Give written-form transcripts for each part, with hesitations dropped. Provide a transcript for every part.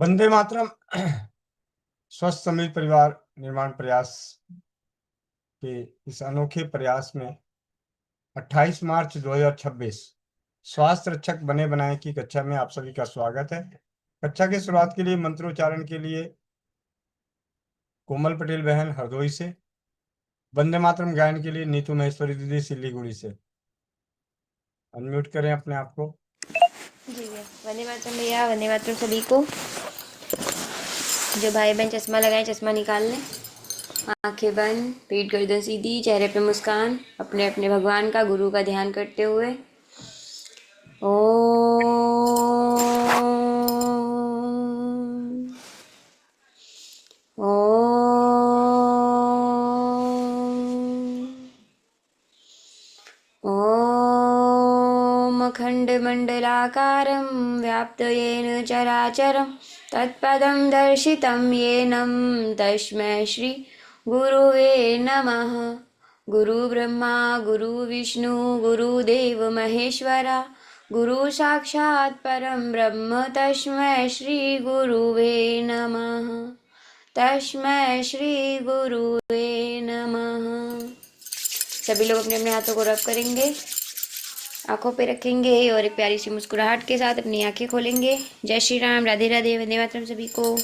वंदे मातरम। स्वस्थ समृद्ध परिवार निर्माण प्रयास के इस अनोखे प्रयास में 28 मार्च 2026 स्वास्थ्य रक्षक बने बनाए की कक्षा में आप सभी का स्वागत है। कक्षा की शुरुआत के लिए मंत्रोच्चारण के लिए कोमल पटेल बहन हरदोई से, वंदे मातरम गायन के लिए नीतू महेश्वरी दीदी सिलीगुड़ी से। अनम्यूट करें अपने आप को। जी भैया। वंदे मातरम भैया, वंदे मातरम सभी को। जो भाई बहन चश्मा लगाए चश्मा निकाल लें, आंखें बंद, पीठ गर्दन सीधी, चेहरे पे मुस्कान, अपने अपने भगवान का गुरु का ध्यान करते हुए ओम ओम अखण्डमण्डलाकारं व्याप्तयेन चराचरं तत्पदं दर्शितं येनं तस्मै श्री गुरुवे नमः। गुरुब्रह्मा गुरुविष्णु गुरुदेव महेश्वरा, गुरु साक्षात् परं ब्रह्म तस्मै श्री गुरुवे नमः। तस्मै श्री गुरुवे नमः। सभी लोग अपने अपने हाथों को रब करेंगे, आंखों पे रखेंगे और एक प्यारी सी मुस्कुराहट के साथ अपनी आंखें खोलेंगे। जय श्री राम, राधे राधे, वंदे मातरम सभी को।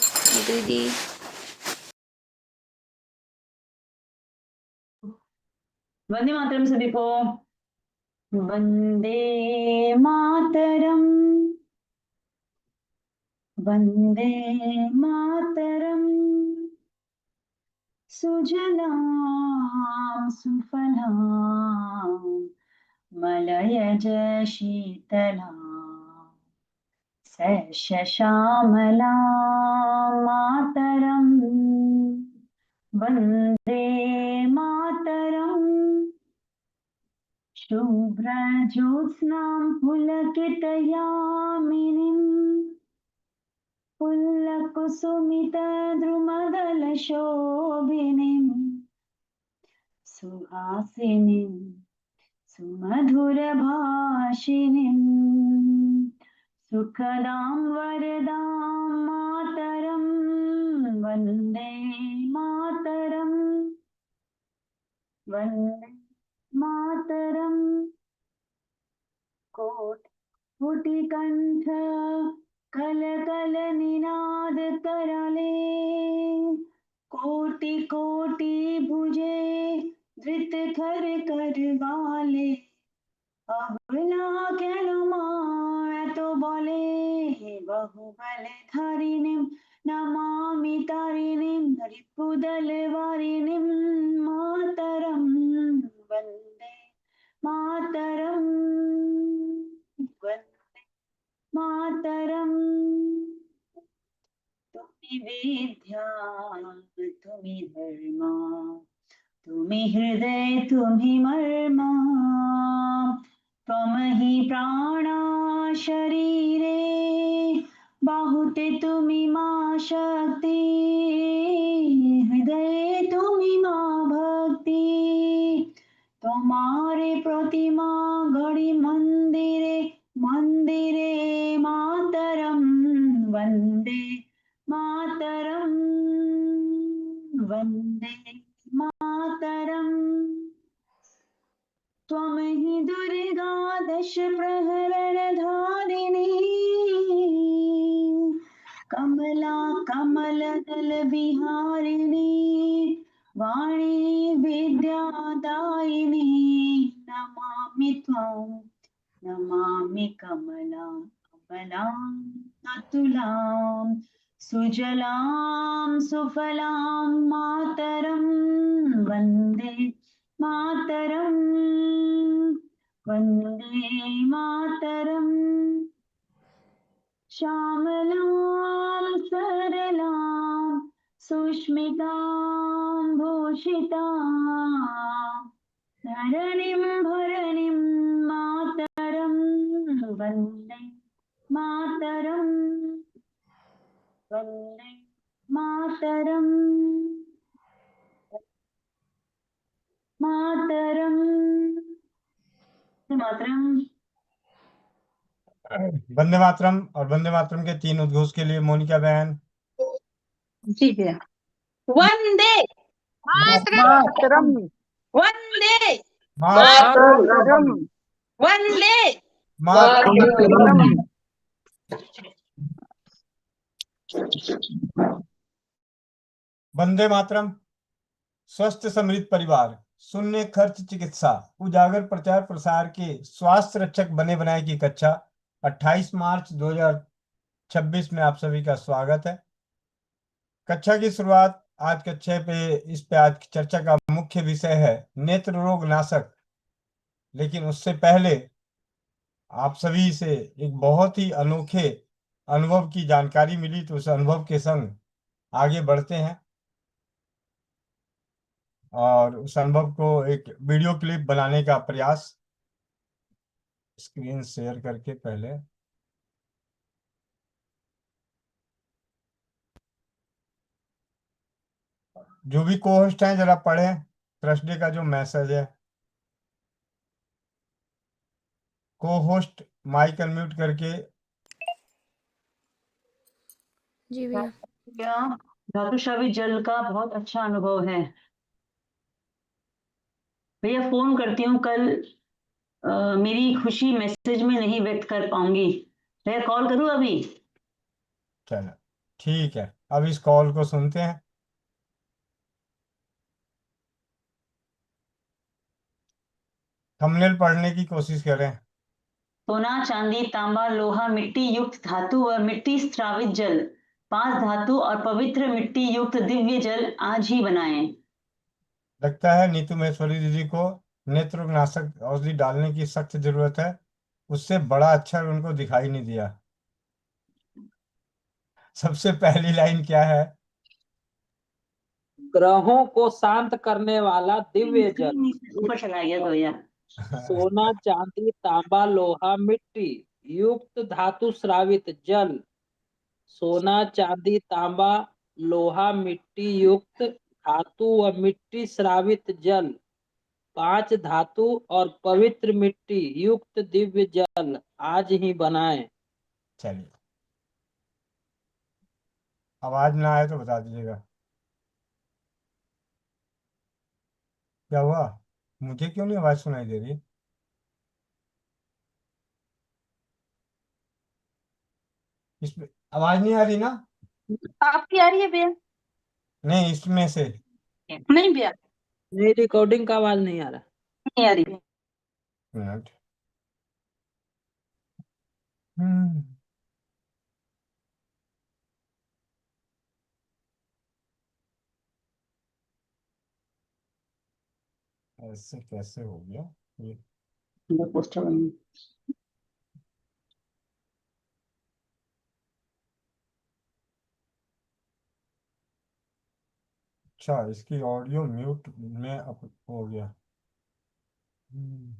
दीदी वंदे मातरम सभी को। वंदे मातरम, वंदे मातरम। सुजलां सुफलां मलयज शीतलां सस्यश्यामलां मातरं वंदे मातरम्। शुभ्रज्योत्स्नां पुलकितयामिनीं पुल्लकुसुमितद्रुमदलशोभिनीं सुहासिनीं सुमधुरभाषिणीं सुखदां वरदां मातरं वन्दे मातरम्। वन्दे मातरम्। कोटिकण्ठ कलकलनिनाद करले, कोटि कोटि भुजे धृत कर करवाले। अबला केन मात बोले, बहुबल धारिणीं नमामि तारिणीं रिपुदल वारिणीं मातरं वन्दे मातरम्। वन्दे मातरम्। तुमि विद्या तुमि धर्म, तुमि हृदय तुमि मर्म, त्वमहि प्राणा शरीरे, बाहुते तुमि मा शक्ति, हृदये तुमि मा भक्ति। तुम्हारे प्रतिमा गढ़ी मंदिरे मंदिरे मातरम वंदे मातरम वंदे मातरम। त्वं हि दुर्गा दश प्रहरण धारिणी, कमला कमल दल विहारिणी, वाणी विद्यादायिनी। नमामि त्वां नमामि कमलां कमलां अतुलां सुजलां सुफलां मातरं वन्दे मातरं वन्दे मातरम्। श्यामलां सरलां सुष्मितां भूषितां धरणीं भरणीं मातरं वन्दे मातरं वन्दे मातरम् मातरम् मातरम्। वंदे मातरम और वंदे मातरम के 3 उद्घोष के लिए मोनिका बहन। जी भैया। वंदे मातरम वंदे मातरम वंदे मातरम। वंदे मातरम। स्वस्थ समृद्ध परिवार, शून्य खर्च चिकित्सा, उजागर प्रचार प्रसार के स्वास्थ्य रक्षक बने बनाए की कक्षा 28 मार्च 2026 में आप सभी का स्वागत है। कक्षा की शुरुआत आज कक्षा पे आज की चर्चा का मुख्य विषय है नेत्र रोग नाशक। लेकिन उससे पहले आप सभी से एक बहुत ही अनोखे अनुभव की जानकारी मिली, तो उस अनुभव के संग आगे बढ़ते हैं और उस अनुभव को एक वीडियो क्लिप बनाने का प्रयास। स्क्रीन शेयर करके पहले जो भी को होस्ट हैं जरा पढ़ें थर्सडे का जो मैसेज है। को होस्ट माइक अनम्यूट करके। जी भैया। क्या धातु श्रावित जल का बहुत अच्छा अनुभव है भैया। फोन करती हूँ कल। मेरी खुशी मैसेज में नहीं व्यक्त कर पाऊंगी भैया। कॉल करूँ अभी? चलो ठीक है, अब इस कॉल को सुनते हैं। थंबनेल पढ़ने की कोशिश करें। सोना चांदी तांबा लोहा मिट्टी युक्त धातु और मिट्टी स्रावित जल, 5 धातु और पवित्र मिट्टी युक्त दिव्य जल आज ही बनाएं। लगता है नीतू महेश्वरी दीदी को नेत्रनाशक औषधि डालने की सख्त जरूरत है। उससे बड़ा अक्षर उनको दिखाई नहीं दिया। सबसे पहली लाइन क्या है? ग्रहों को शांत करने वाला दिव्य जल, ऊपर चला गया तो भैया। सोना चांदी तांबा लोहा मिट्टी युक्त धातु श्रावित जल, सोना चांदी तांबा लोहा मिट्टी युक्त धातु व मिट्टी श्रावित जल, 5 धातु और पवित्र मिट्टी युक्त दिव्य जल आज ही बनाएं। चलिए, आवाज ना आए तो बता दीजिएगा। क्या हुआ? मुझे क्यों नहीं आवाज सुनाई दे रही? इसमें आवाज नहीं आ रही ना? आपकी आ रही है भैया? नहीं, इसमें से नहीं भैया, मेरी रिकॉर्डिंग का आवाज नहीं आ रहा। नहीं आ रही। मिनट। हम्म ऐसे कैसे हो गया ये? पोस्टर बनी। अच्छा, इसकी ऑडियो म्यूट में अप हो गया। हम्म,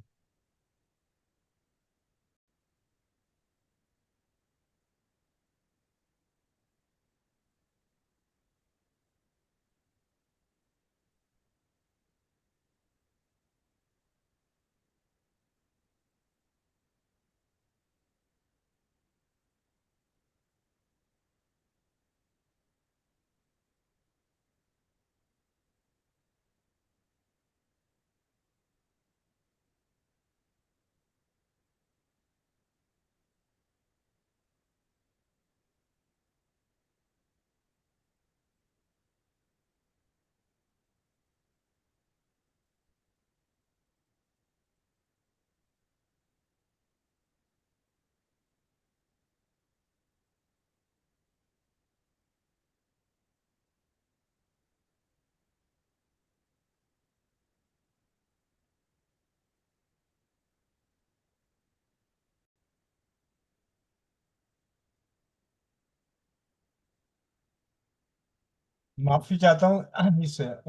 माफी चाहता हूँ।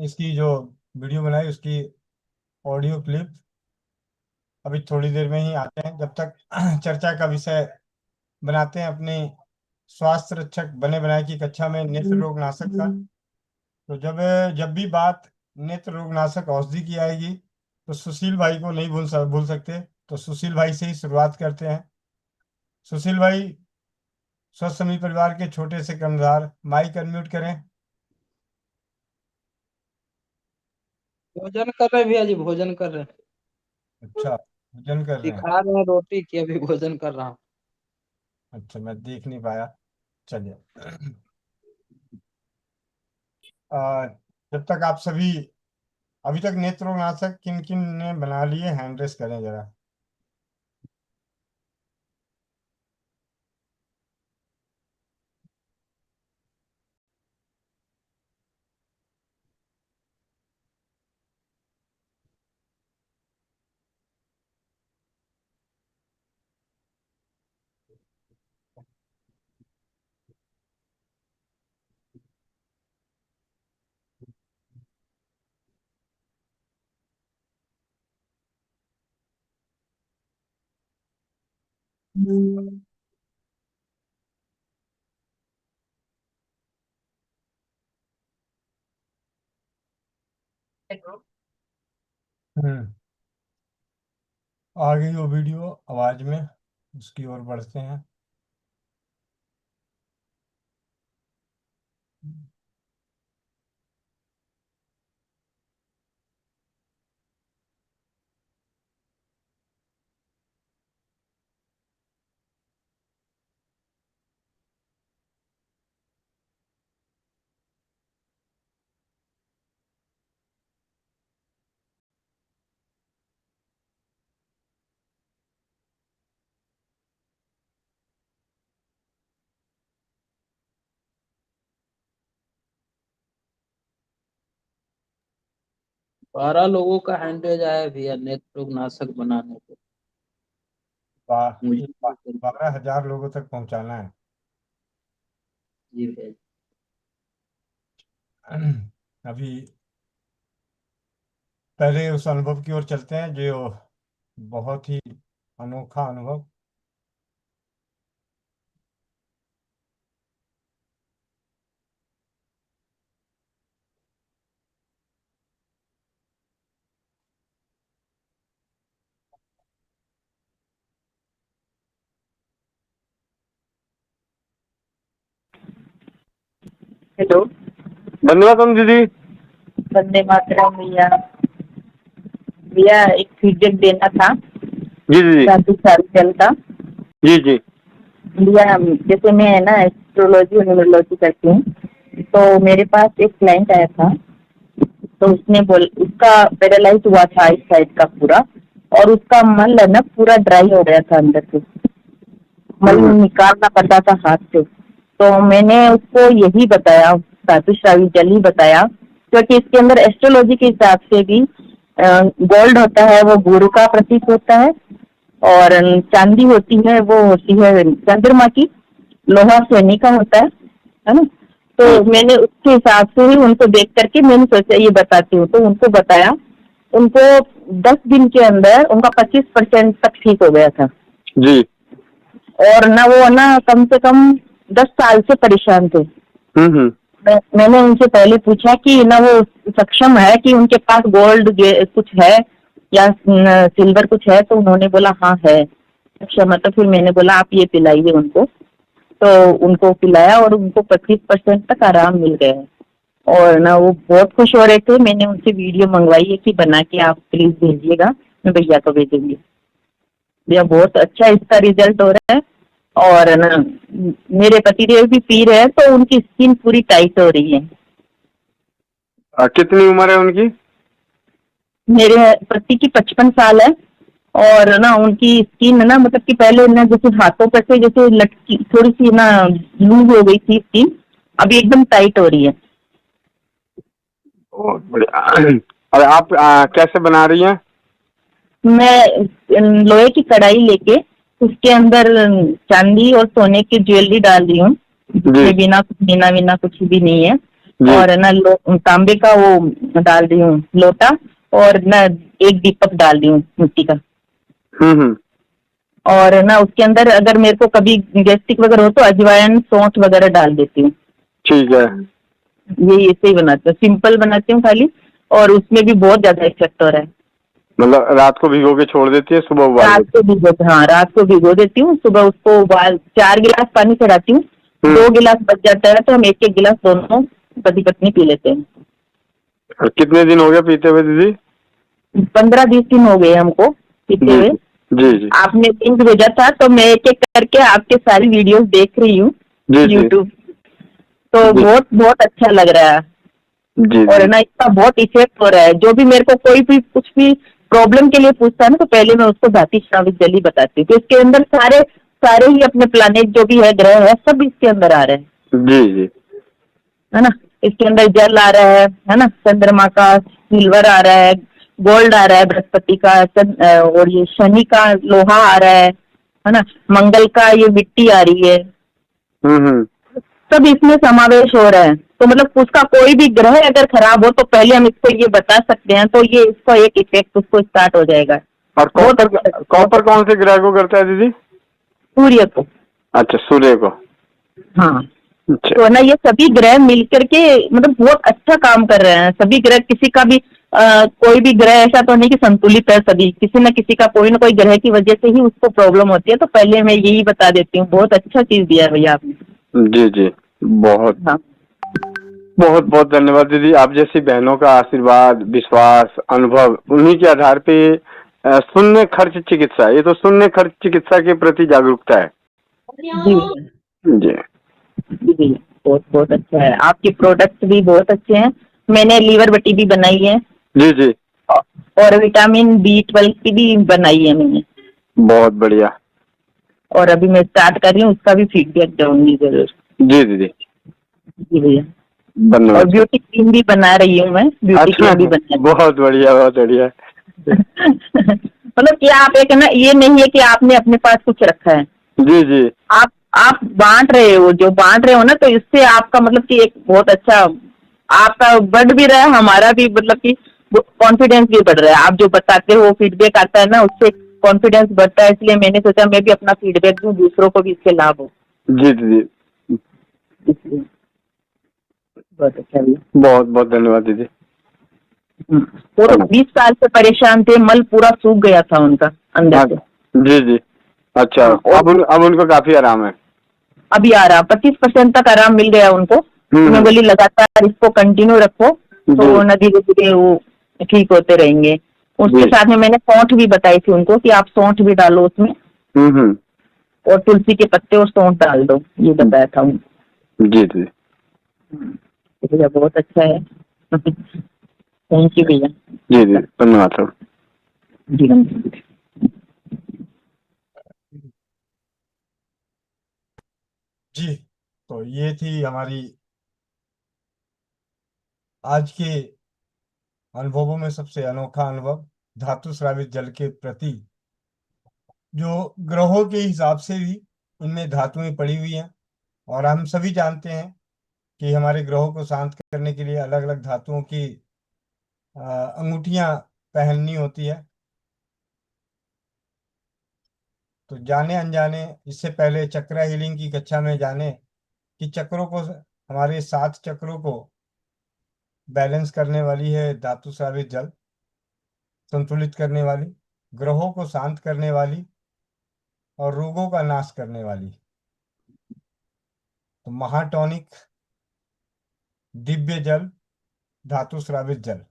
इसकी जो वीडियो बनाई उसकी ऑडियो क्लिप अभी थोड़ी देर में ही आते हैं। जब तक चर्चा का विषय बनाते हैं अपने स्वास्थ्य रक्षक बने बनाए की कक्षा में नेत्र रोग नाशक का। तो जब जब भी बात नेत्र रोग नाशक औषधि की आएगी तो सुशील भाई को नहीं भूल सकते। तो सुशील भाई से ही शुरुआत करते हैं। सुशील भाई, स्वस्थ समिति परिवार के छोटे से कर्णधार, माइक अनम्यूट करें। भोजन कर रहे हैं भैया जी, भोजन कर रहे हैं। अच्छा, भोजन कर रहे हैं। दिखा रहे हैं रोटी की, अभी भोजन कर रहा हूँ। अच्छा, मैं देख नहीं पाया। चलिए। आ, जब तक आप सभी अभी तक नेत्रोनाशक किन किन ने बना लिए, हैंड रेस करें जरा। हम्म आ गई वो वीडियो आवाज में, उसकी ओर बढ़ते हैं। बारह लोगों का हैंडेज आया भैया नेत्रनाशक बनाने को। मुझे भी करना 12,000 लोगों तक पहुंचाना है। जी भैया जी। अभी पहले उस अनुभव की ओर चलते हैं, जो बहुत ही अनोखा अनुभव। हेलो। वंदे मातरम दीदी। वंदे मातरम भैया। भैया एक फीडबैक देना था जी जी शांति जल का। जी जी। भैया जैसे मैं है ना एस्ट्रोलॉजी और न्यूमरोलॉजी करती हूँ, तो मेरे पास एक क्लाइंट आया था, तो उसका पैरालाइज हुआ था इस साइड का पूरा, और उसका मल है ना पूरा ड्राई हो गया था अंदर से, मल निकालना पड़ता था हाथ से। तो मैंने उसको यही बताया, धातु श्रावी जल ही बताया, क्योंकि इसके अंदर एस्ट्रोलॉजी के हिसाब से भी गोल्ड होता है वो गुरु का प्रतीक होता है, और चांदी होती है वो होती है चंद्रमा की, लोहा शनि का होता है ना। तो मैंने उसके हिसाब से ही उनको देख करके मैंने सोचा ये बताती हूँ, तो उनको बताया। उनको 10 दिन के अंदर उनका 25% तक ठीक हो गया था जी। और ना वो ना कम से कम 10 साल से परेशान थे। मैंने उनसे पहले पूछा कि ना वो सक्षम है कि उनके पास गोल्ड कुछ है या सिल्वर कुछ है, तो उन्होंने बोला हाँ है सक्षम है। तो फिर मैंने बोला आप ये पिलाइए उनको, तो उनको पिलाया और उनको 25% तक आराम मिल गया है, और ना वो बहुत खुश हो रहे थे। मैंने उनसे वीडियो मंगवाई है कि बना के आप प्लीज भेजिएगा, मैं भैया को भेजूंगी। भैया बहुत अच्छा इसका रिजल्ट हो रहा है, और ना मेरे पतिदेव भी पी रहे हैं तो उनकी स्किन पूरी टाइट हो रही है। कितनी उम्र है उनकी? मेरे पति की 55 साल है, और ना उनकी स्किन ना मतलब कि पहले ना जैसे हाथों पर से जैसे लटकी थोड़ी सी ना लूज हो गई थी स्किन, अभी एकदम टाइट हो रही है। बहुत बढ़िया। और आप कैसे बना रही हैं? मैं लोहे की कढ़ाई लेके उसके अंदर चांदी और सोने की ज्वेलरी डाल रही हूँ, जिसमें बिना मीना वीना कुछ भी नहीं है, और ना तांबे का वो डाल रही हूँ लोटा, और ना एक दीपक डाल रही हूँ मिट्टी का। और ना उसके अंदर अगर मेरे को कभी गैस्ट्रिक वगैरह हो तो अजवाइन सौंठ वगैरह डाल देती हूँ। ठीक है। ये ऐसे ही बनाती हूँ, सिंपल बनाती हूँ खाली, और उसमें भी बहुत ज्यादा इफेक्ट हो रहा है। मतलब रात को भिगो के छोड़ देती है, सुबह उबाल रात देती को भिगो, हाँ रात को भिगो देती हूँ, सुबह उसको उबाल 4 गिलास पानी चढ़ाती हूँ, हम्म। 2 गिलास बच जाता है तो हम एक एक गिलास दोनों पति पत्नी पी लेते हैं। और कितने दिन हो गया पीते हुए दीदी? 15-20 दिन हो गए हमको पीते जी हुए। जी जी आपने लिंक भेजा था तो मैं एक एक करके आपके सारी वीडियोस देख रही हूँ जी जी यूट्यूब, तो जी बहुत बहुत अच्छा लग रहा है। जी और जी ना इसका बहुत इफेक्ट हो रहा है। जो भी मेरे को कोई भी कुछ भी प्रॉब्लम के लिए पूछता है ना, तो पहले मैं उसको धाती श्रावित जल ही बताती हूँ। तो इसके अंदर सारे सारे ही अपने प्लानेट जो भी है, ग्रह है, सब इसके अंदर आ रहे हैं, जी जी है ना। इसके अंदर जल आ रहा है ना, चंद्रमा का सिल्वर आ रहा है, गोल्ड आ रहा है, बृहस्पति का और ये शनि का लोहा आ रहा है ना, मंगल का ये मिट्टी आ रही है, हम्म। सब इसमें समावेश हो रहा है। तो मतलब उसका कोई भी ग्रह अगर खराब हो तो पहले हम इसको ये बता सकते हैं, तो ये इसका एक इफेक्ट उसको स्टार्ट हो जाएगा। और बहुत कॉपर अच्छा, कॉपर कौन से ग्रह को करता है दीदी? सूर्य को, अच्छा, सूर्य को। हाँ। अच्छा तो ना ये सभी ग्रह मिलकर के मतलब बहुत अच्छा काम कर रहे हैं। सभी ग्रह, किसी का भी कोई भी ग्रह ऐसा तो नहीं कि संतुलित है, सभी किसी न किसी का कोई ना कोई ग्रह की वजह से ही उसको प्रॉब्लम होती है। तो पहले मैं यही बता देती हूँ। बहुत अच्छा चीज दिया है भैया आपने। जी जी, बहुत हाँ बहुत बहुत धन्यवाद दीदी। आप जैसी बहनों का आशीर्वाद, विश्वास, अनुभव, उन्हीं के आधार पे शून्य खर्च चिकित्सा, ये तो शून्य खर्च चिकित्सा के प्रति जागरूकता है। जी भैया, जी जी भैया, बहुत बहुत अच्छा है। आपके प्रोडक्ट भी बहुत अच्छे हैं। मैंने लीवर बटी भी बनाई है जी जी, और विटामिन B12 की भी बनाई है मैंने। बहुत बढ़िया। और अभी मैं स्टार्ट कर रही हूँ, उसका भी फीडबैक दूंगी जरूर। जी दीदी, जी भैया। और धन्यवाद। ब्यूटी क्रीम भी बना रही हूँ मैं, ब्यूटी अच्छा, क्रीम भी बना बहुत बढ़िया बहुत बढ़िया। मतलब कि आप एक ना, ये नहीं है कि आपने अपने पास कुछ रखा है, जी जी आप बांट रहे हो। जो बांट रहे हो ना, तो इससे आपका मतलब कि एक बहुत अच्छा आपका बढ़ भी रहा है, हमारा भी मतलब कि कॉन्फिडेंस भी बढ़ रहा है। आप जो बताते हो, फीडबैक आता है ना, उससे कॉन्फिडेंस बढ़ता है। इसलिए मैंने सोचा मैं भी अपना फीडबैक दूं, दूसरों को भी इससे लाभ हो। जी दीदी, इसलिए बहुत अच्छा भी। बहुत बहुत धन्यवाद दीदी। वो तो 20 साल से परेशान थे, मल पूरा सूख गया था उनका अंदर हाँ से। जी जी, अच्छा। हाँ, और अब उनको काफी आराम है। अभी आ रहा 25% तक आराम मिल गया उनको। तो मैं बोली लगातार इसको कंटिन्यू रखो, तो जी न धीरे धीरे वो ठीक होते रहेंगे। उसके जी। साथ में मैंने सौंठ भी बताई थी उनको कि आप सौंठ भी डालो उसमें, हम्म। और तुलसी के पत्ते और सौंठ डाल दो, ये बताया था उनको। जी जी तो भैया बहुत अच्छा है। थैंक यू भैया। जी जी, धन्यवाद सर। जी नमस्ते। जी, तो ये थी हमारी आज के अनुभवों में सबसे अनोखा अनुभव, धातु स्रावित जल के प्रति। जो ग्रहों के हिसाब से भी इनमें धातुएं पड़ी हुई हैं, और हम सभी जानते हैं कि हमारे ग्रहों को शांत करने के लिए अलग अलग धातुओं की अंगूठियां पहननी होती है। तो जाने अनजाने, इससे पहले चक्र हीलिंग की कक्षा में जाने कि चक्रों को, हमारे 7 चक्रों को बैलेंस करने वाली है धातु स्रावित जल, संतुलित करने वाली, ग्रहों को शांत करने वाली और रोगों का नाश करने वाली। तो महाटॉनिक दिव्य जल, धातु स्रावित जल।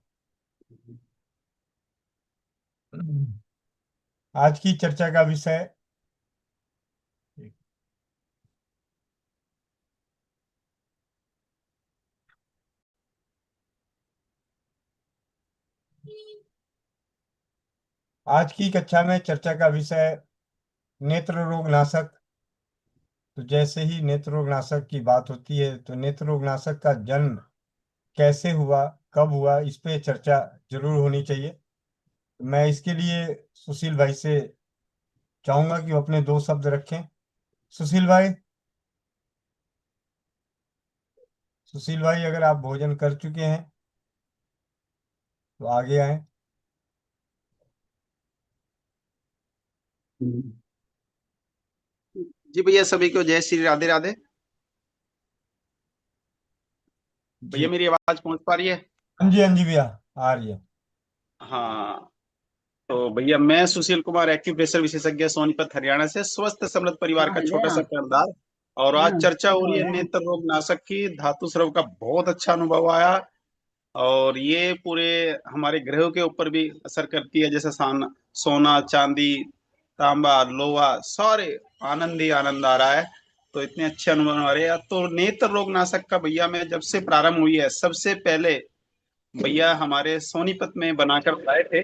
आज की चर्चा का विषय आज की कक्षा में चर्चा का विषय नेत्र रोग नाशक। तो जैसे ही नेत्र रोग नाशक की बात होती है, तो नेत्र रोग नाशक का जन्म कैसे हुआ, कब हुआ, इस पे चर्चा जरूर होनी चाहिए। मैं इसके लिए सुशील भाई से चाहूंगा कि वो अपने 2 शब्द रखें। सुशील भाई, सुशील भाई, अगर आप भोजन कर चुके हैं तो आगे आए। जी भैया, सभी को जय श्री राधे राधे। भैया मेरी आवाज पहुंच पा रही है? हाँ जी, हाँ जी भैया, आ रही है। हाँ, तो भैया मैं सुशील कुमार एक्यूप्रेशर विशेषज्ञ सोनीपत हरियाणा से स्वस्थ समृद्ध परिवार का छोटा सा किरदार। और आज चर्चा हो रही है नेत्र रोग नाशक की। धातु स्राव का बहुत अच्छा अनुभव आया और ये पूरे हमारे ग्रहों के ऊपर भी असर करती है, जैसे सोना चांदी तांबा लोहा सारे आनंद ही आनंद आ रहा है। तो इतने अच्छे अनुभव आ रहे हैं। तो नेत्र रोग नाशक का भैया मैं जब से प्रारंभ हुई है सबसे पहले भैया हमारे सोनीपत में बनाकर लाए थे।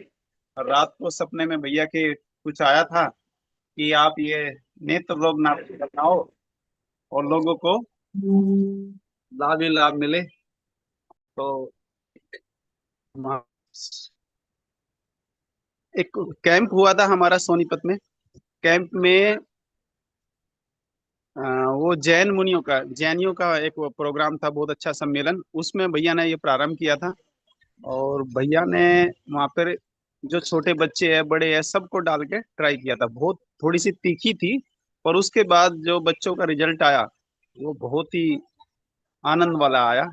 और रात को सपने में भैया के कुछ आया था कि आप ये नेत्र रोग नाशक बनाओ और लोगों को लाभ ही लाभ मिले। तो एक कैंप हुआ था हमारा सोनीपत में। कैंप में वो जैनियों का एक वो प्रोग्राम था, बहुत अच्छा सम्मेलन। उसमें भैया ने ये प्रारंभ किया था और भैया ने वहाँ पर जो छोटे बच्चे हैं बड़े हैं सबको डाल के ट्राई किया था। बहुत थोड़ी सी तीखी थी पर उसके बाद जो बच्चों का रिजल्ट आया वो बहुत ही आनंद वाला आया।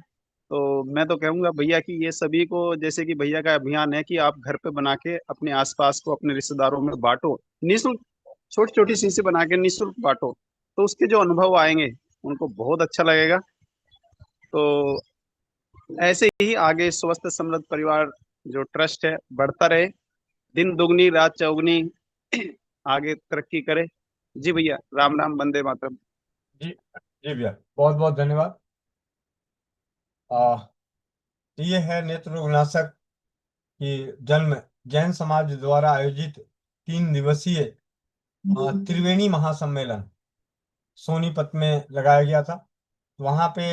तो मैं तो कहूँगा भैया कि ये सभी को, जैसे कि भैया का अभियान है कि आप घर पे बना के अपने आसपास को अपने रिश्तेदारों में बांटो निःशुल्क, छोटी छोटी शीशी बना के निःशुल्क बांटो, तो उसके जो अनुभव आएंगे उनको बहुत अच्छा लगेगा। तो ऐसे ही आगे स्वस्थ समृद्ध परिवार जो ट्रस्ट है बढ़ता रहे, दिन दुगनी रात चौगनी आगे तरक्की करे। जी भैया, राम राम, वंदे मातरम। जी जी भैया, बहुत बहुत धन्यवाद। ये है नेत्र रोग नाशक की जन्म जैन समाज द्वारा आयोजित 3 दिवसीय त्रिवेणी महासम्मेलन सोनीपत में लगाया गया था। वहां पे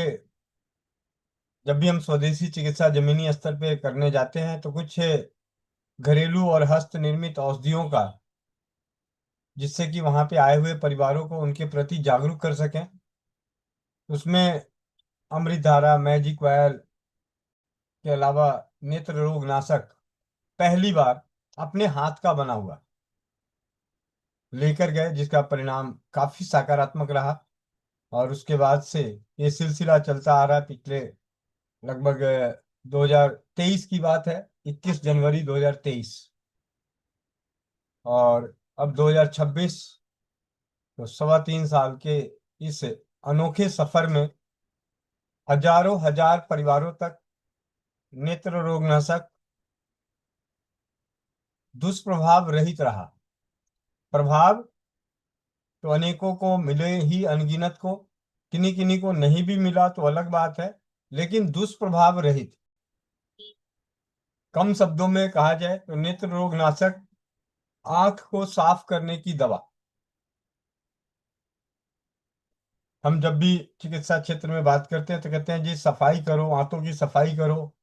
जब भी हम स्वदेशी चिकित्सा जमीनी स्तर पे करने जाते हैं तो कुछ घरेलू और हस्त निर्मित औषधियों का, जिससे कि वहां पे आए हुए परिवारों को उनके प्रति जागरूक कर सकें। उसमें अमृतधारा मैजिक वायल के अलावा नेत्र रोग नाशक पहली बार अपने हाथ का बना हुआ लेकर गए, जिसका परिणाम काफी सकारात्मक रहा। और उसके बाद से ये सिलसिला चलता आ रहा है। पिछले लगभग 2023 की बात है, 21 जनवरी 2023, और अब 2026, तो 3.25 साल के इस अनोखे सफर में हजारों हजार परिवारों तक नेत्र रोग नाशक दुष्प्रभाव रहित रहा। प्रभाव तो अनेकों को मिले ही, अनगिनत को, किन्हीं किन्हीं को नहीं भी मिला तो अलग बात है, लेकिन दुष्प्रभाव रहित। कम शब्दों में कहा जाए तो नेत्र रोग नाशक आंख को साफ करने की दवा। हम जब भी चिकित्सा क्षेत्र में बात करते हैं तो कहते हैं जी सफाई करो, आंतों की सफाई करो,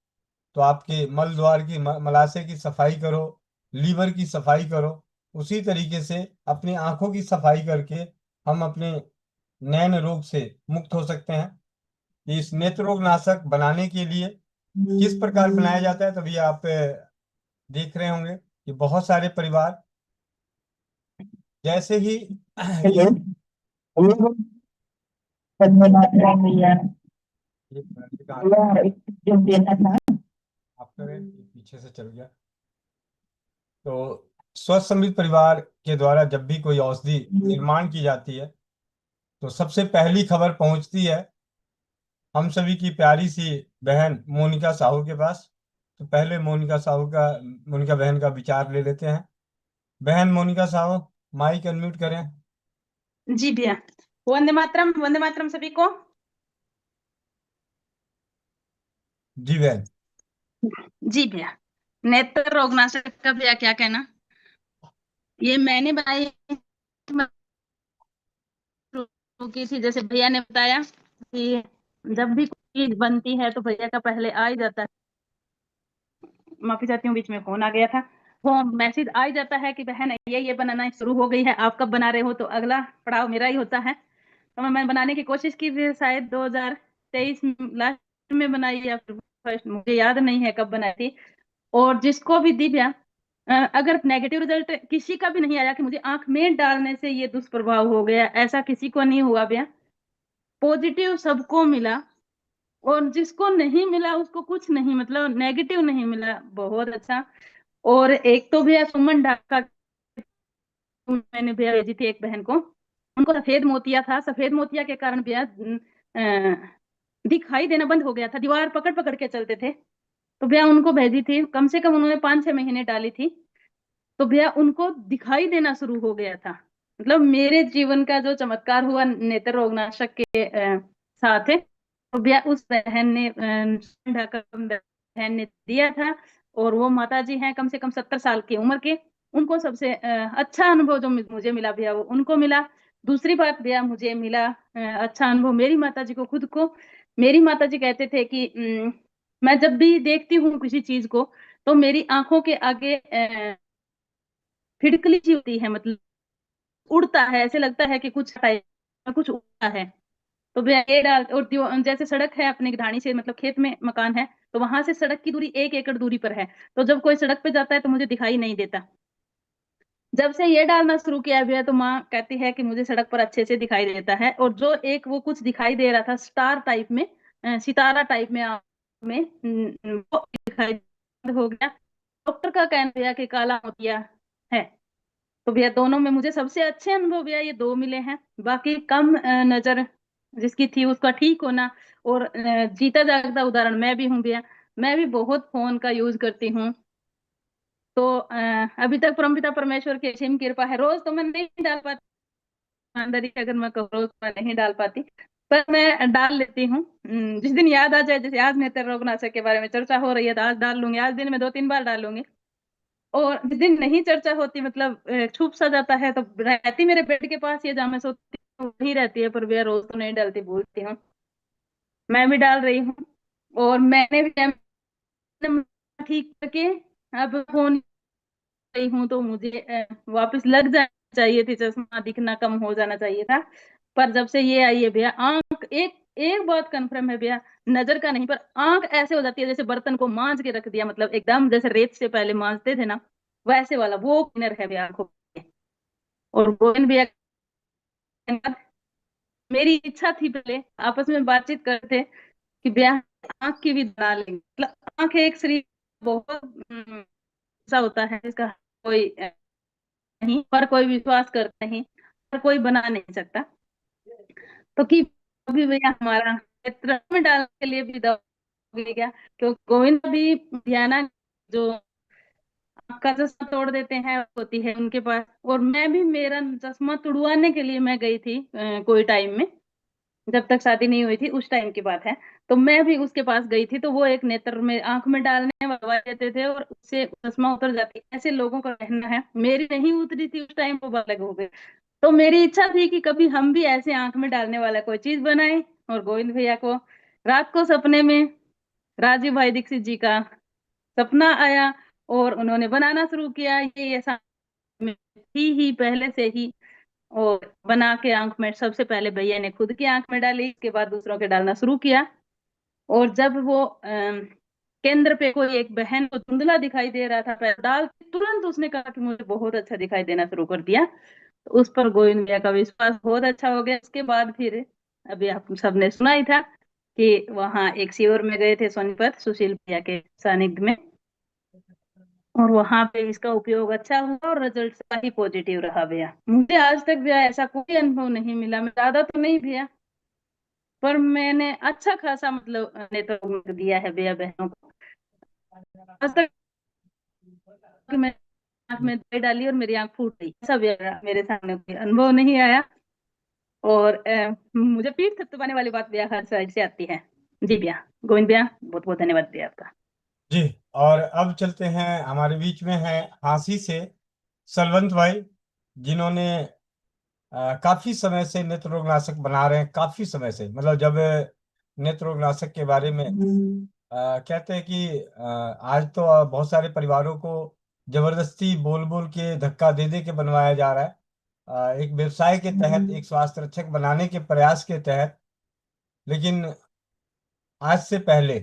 तो आपके मल द्वार की मलाशय की सफाई करो, लीवर की सफाई करो। उसी तरीके से अपनी आंखों की सफाई करके हम अपने नैन रोग से मुक्त हो सकते हैं। इस नेत्र रोग नाशक बनाने के लिए किस प्रकार बनाया जाता है, तभी आप देख रहे होंगे कि बहुत सारे परिवार जैसे ही हेलो भैया, एक जो देना था। आप करें, पीछे से चल गया। तो स्वस्थ समृद्ध परिवार के द्वारा जब भी कोई औषधि निर्माण की जाती है तो सबसे पहली खबर पहुंचती है हम सभी की प्यारी सी बहन मोनिका साहू के पास। तो पहले मोनिका बहन का विचार ले लेते हैं। बहन मोनिका साहू, माइक अनम्यूट करें। जी भैया, वंदे मातरम सभी को। जी बहन। जी भैया, नेत्र रोग नाशक का भैया क्या कहना। ये मैंने बनाई की थी, जैसे भैया ने बताया कि जब भी कोई चीज बनती है तो भैया का पहले आ ही जाता है। माफी चाहती हूँ, बीच में फोन आ गया था। वो मैसेज आ ही जाता है कि बहन ये बनाना शुरू हो गई है, आप कब बना रहे हो। तो अगला पड़ाव मेरा ही होता है। तो मैं बनाने की कोशिश की, फिर शायद 2023 लास्ट में बनाई या फर्स्ट, मुझे याद नहीं है कब बनाई थी। और जिसको भी दी भैया, अगर नेगेटिव रिजल्ट किसी का भी नहीं आया कि मुझे आंख में डालने से ये दुष्प्रभाव हो गया, ऐसा किसी को नहीं हुआ भैया। पॉजिटिव सबको मिला और जिसको नहीं मिला उसको कुछ नहीं, मतलब नेगेटिव नहीं मिला। बहुत अच्छा। और एक तो भैया सुमन ढाका, मैंने भैया भेजी थी एक बहन को, उनको सफेद मोतिया था, सफेद मोतिया के कारण भैया दिखाई देना बंद हो गया था, दीवार पकड़ पकड़ के चलते थे। तो भैया उनको भेजी थी, कम से कम उन्होंने 5-6 महीने डाली थी, तो भैया उनको दिखाई देना शुरू हो गया था। मतलब मेरे जीवन का जो चमत्कार हुआ नेत्र रोगनाशक के साथ है, तो भैया उस बहन ने बहन ने दिया था, और वो माता जी हैं कम से कम 70 साल की उम्र के, उनको सबसे अच्छा अनुभव जो मुझे मिला भैया वो उनको मिला। दूसरी बात भैया मुझे मिला अच्छा अनुभव मेरी माता जी को खुद को। मेरी माता जी कहते थे कि मैं जब भी देखती हूँ किसी चीज को, तो मेरी आंखों के आगे फिड़कली सी होती है, मतलब उड़ता है, ऐसे लगता है कि कुछ उड़ता है। तो भैया ये डाल, और जैसे सड़क है अपने ढाणी से, मतलब खेत में मकान है, तो वहां से सड़क की दूरी 1 एकड़ दूरी पर है, तो जब कोई सड़क पे जाता है तो मुझे दिखाई नहीं देता। जब से ये डालना शुरू किया भैया, तो माँ कहती है कि मुझे सड़क पर अच्छे से दिखाई देता है, और जो एक वो कुछ दिखाई दे रहा था स्टार टाइप में, सितारा टाइप में वो दिखाई हो गया। डॉक्टर का कहना भैया कि काला मोतिया है। तो भैया दोनों में मुझे सबसे अच्छे अनुभव भैया ये 2 मिले हैं। बाकी कम नजर जिसकी थी उसका ठीक होना, और जीता जागता उदाहरण मैं भी हूँ भैया। मैं भी बहुत फोन का यूज करती हूँ, तो अभी तक परमपिता परमेश्वर की असीम कृपा है। रोज तो मैं नहीं डाल पाती, ईमानदारी से अगर मैं कहूँ रोज तो मैं नहीं डाल पाती, पर मैं डाल लेती हूँ। जिस दिन याद आ जाए, जैसे आज नेत्र रोगनाशक के बारे में चर्चा हो रही है तो आज डाल लूंगी, आज दिन में 2-3 बार डालूंगी। और जिस दिन नहीं चर्चा होती, मतलब छुप सा जाता है, तो रहती मेरे बेड के पास ये, जहाँ मैं सोती हूँ वही रहती है, पर भैया रोज तो नहीं डालती, भूलती हूँ। मैं भी डाल रही हूँ, और मैंने भी ठीक करके अब फोन रही हूँ, तो मुझे वापस लग जाना चाहिए थी, चश्मा दिखना कम हो जाना चाहिए था। पर जब से ये आई है भैया, आंख एक एक बात कंफर्म है भैया, नजर का नहीं, पर आंख ऐसे हो जाती है जैसे बर्तन को मांज के रख दिया, मतलब एकदम जैसे रेत से पहले मांजते थे ना, वैसे वाला वो क्लीनर है भैया आंखों पे। और गोविंद भैया, मेरी इच्छा थी पहले, आपस में बातचीत करते कि भैया आंख की भी बना लेंगे, मतलब आंख एक शरीर बहुत ऐसा होता है जिसका कोई नहीं, पर कोई विश्वास करता नहीं, पर कोई बना नहीं सकता। तो कि अभी भैया हमारा क्षेत्र में डालने के लिए भी दवा होगी क्या? क्योंकि गोविंद भी ध्याना जो आपका चश्मा तोड़ देते हैं होती है उनके पास, और मैं भी मेरा चश्मा तुड़वाने के लिए मैं गई थी कोई टाइम में, जब तक शादी नहीं हुई थी उस टाइम की बात है। तो मैं भी उसके पास गई थी, तो वो एक नेत्र में आंख में डालने वाला दवा देते थे, और उससे चश्मा उतर जाती, ऐसे लोगों का कहना है। मेरी नहीं उतरी थी उस टाइम, वो अलग हो गए। तो मेरी इच्छा थी कि कभी हम भी ऐसे आंख में डालने वाला कोई चीज बनाए। और गोविंद भैया को रात को सपने में राजीव भाई दीक्षित जी का सपना आया, और उन्होंने बनाना शुरू किया। ये ऐसा में थी ही पहले से ही, और बना के आंख में सबसे पहले भैया ने खुद की आंख में डाली, इसके बाद दूसरों के डालना शुरू किया। और जब वो केंद्र पे कोई एक बहन को धुंधला दिखाई दे रहा था पैर डाल, तुरंत उसने कहा कि मुझे बहुत अच्छा दिखाई देना शुरू कर दिया। तो उस पर गोविंद भैया का विश्वास बहुत अच्छा हो गया। इसके बाद फिर अभी आप सबने सुना ही था कि वहाँ एक शिविर में गए थे सोनीपत, सुशील भैया के सानिध्य में, और वहां पे इसका उपयोग अच्छा हुआ, और रिजल्ट सही पॉजिटिव रहा भैया। मुझे आज तक भैया ऐसा कोई अनुभव नहीं मिला, मैं ज्यादा तो नहीं भैया, पर मैंने अच्छा खासा मतलब नेतृत्व दिया है भैया बहनों को। आज तक कि मैं आंख में दवाई डाली और मेरी आंख फूट गई, ऐसा भैया मेरे सामने कोई अनुभव नहीं आया। और मुझे पीठ थपथपाने वाली बात भैया हर साइड से आती है। जी भैया, गोविंद भैया बहुत बहुत धन्यवाद भैया आपका। जी। और अब चलते हैं, हमारे बीच में है हांसी से सलवंत भाई, जिन्होंने काफी समय से नेत्र रोगनाशक बना रहे हैं, काफी समय से, मतलब जब नेत्र रोगनाशक के बारे में कहते हैं कि आज तो बहुत सारे परिवारों को जबरदस्ती बोल बोल के धक्का दे दे के बनवाया जा रहा है, एक व्यवसाय के तहत, एक स्वास्थ्य रक्षक बनाने के प्रयास के तहत। लेकिन आज से पहले,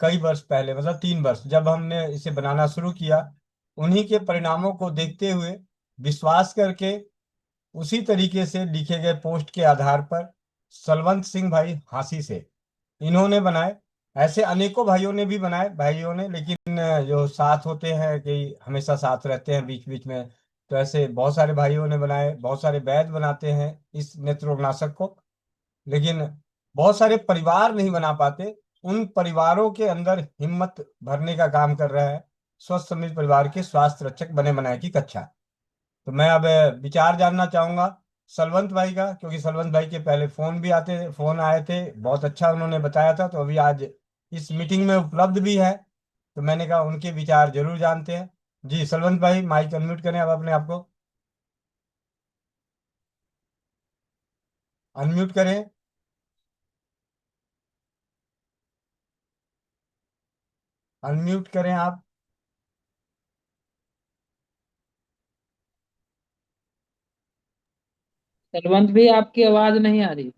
कई वर्ष पहले, मतलब 3 वर्ष, जब हमने इसे बनाना शुरू किया, उन्हीं के परिणामों को देखते हुए, विश्वास करके, उसी तरीके से लिखे गए पोस्ट के आधार पर, सलवंत सिंह भाई हांसी से इन्होंने बनाए ऐसे अनेकों भाइयों ने भी बनाए, भाइयों ने, लेकिन जो साथ होते हैं कि हमेशा साथ रहते हैं बीच बीच में, तो ऐसे बहुत सारे भाइयों ने बनाए, बहुत सारे वैद्य बनाते हैं इस नेत्र रोगनाशक को, लेकिन बहुत सारे परिवार नहीं बना पाते। उन परिवारों के अंदर हिम्मत भरने का काम कर रहा है स्वस्थ समृद्ध परिवार के स्वास्थ्य रक्षक बने बनाए की कक्षा। तो मैं अब विचार जानना चाहूंगा सलवंत भाई का, क्योंकि सलवंत भाई के पहले फोन आए थे, बहुत अच्छा उन्होंने बताया था, तो अभी आज इस मीटिंग में उपलब्ध भी है, तो मैंने कहा उनके विचार जरूर जानते हैं। जी सलवंत भाई, माइक अनम्यूट करें अब अपने आप को, अनम्यूट करें। अनम्यूट करें आप। सलवंत भी आपकी आवाज नहीं आ रही।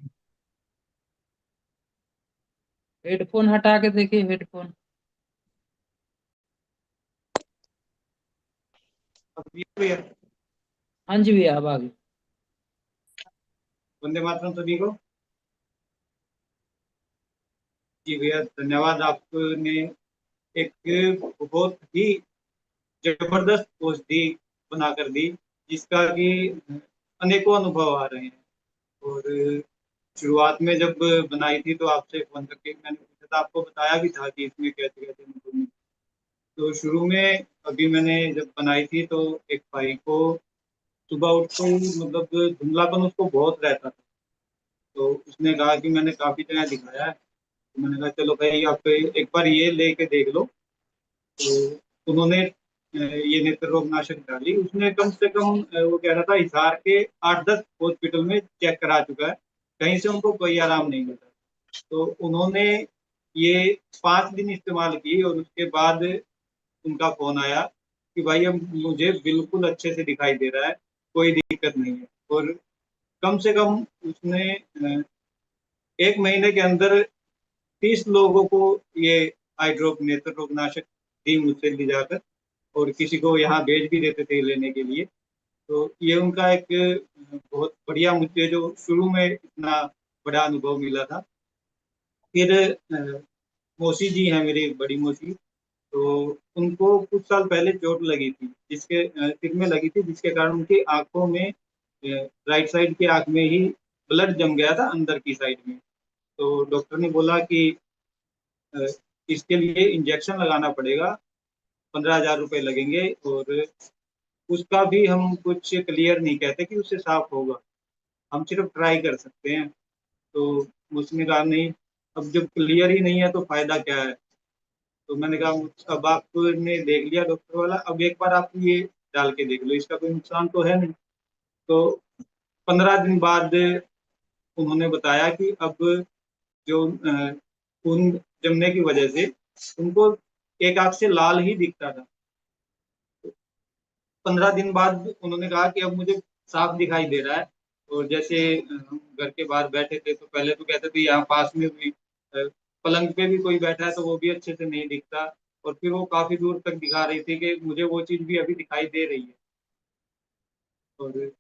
हेडफोन हटा के देखिए, हेडफोन। हाँ जी भैया, अब आ गई। वंदे मातरम सभी को। जी भैया धन्यवाद, आपने एक बहुत ही जबरदस्त औषधि बनाकर दी, जिसका कि अनेकों अनुभव आ रहे हैं। और शुरुआत में जब बनाई थी तो आपसे फोन करके मैंने पूछा था, आपको बताया भी था कि इसमें कैसे कैसे अनुभव मिले। तो शुरू में अभी मैंने जब बनाई थी तो एक भाई को सुबह उठते ही मतलब धुंधलापन उसको बहुत रहता था। तो उसने कहा कि मैंने काफी जगह दिखाया है, तो मैंने कहा चलो भाई आप एक बार ये लेके देख लो। तो उन्होंने ये नेत्र रोगनाशक डाली। उसने कम से कम वो कह रहा था हिसार के 8-10 हॉस्पिटल में चेक करा चुका है, कहीं से उनको कोई आराम नहीं मिला। तो उन्होंने ये 5 दिन इस्तेमाल की और उसके बाद उनका फोन आया कि भाई अब मुझे बिल्कुल अच्छे से दिखाई दे रहा है, कोई दिक्कत नहीं है। और कम से कम उसने 1 महीने के अंदर 30 लोगों को ये आई ड्रॉप नेत्र रोगनाशक दी मुझसे ले जाकर, और किसी को यहाँ भेज भी देते थे लेने के लिए। तो ये उनका एक बहुत बढ़िया, मुझे जो शुरू में इतना बड़ा अनुभव मिला था। फिर मौसी जी हैं मेरी बड़ी मौसी, तो उनको कुछ साल पहले चोट लगी थी, जिसके सिर में लगी थी, जिसके कारण उनकी आंखों में राइट साइड की आंख में ही ब्लड जम गया था अंदर की साइड में। तो डॉक्टर ने बोला कि अ, इसके लिए इंजेक्शन लगाना पड़ेगा, 15,000 रुपये लगेंगे, और उसका भी हम कुछ क्लियर नहीं कहते कि उससे साफ होगा, हम सिर्फ ट्राई कर सकते हैं। तो उसने कहा नहीं, अब जब क्लियर ही नहीं है तो फायदा क्या है। तो मैंने कहा अब आपने देख लिया डॉक्टर वाला, अब एक बार आप ये डाल के देख लो, इसका कोई नुकसान तो है नहीं। तो 15 दिन बाद उन्होंने बताया कि अब जो खून जमने की वजह से उनको एक आंख से लाल ही दिखता था। 15 दिन बाद उन्होंने कहा कि अब मुझे साफ दिखाई दे रहा है। और जैसे हम घर के बाहर बैठे थे तो पहले तो कहते थे यहाँ पास में भी पलंग पे भी कोई बैठा है तो वो भी अच्छे से नहीं दिखता, और फिर वो काफी दूर तक दिखा रही थी कि मुझे वो चीज भी अभी दिखाई दे रही है। और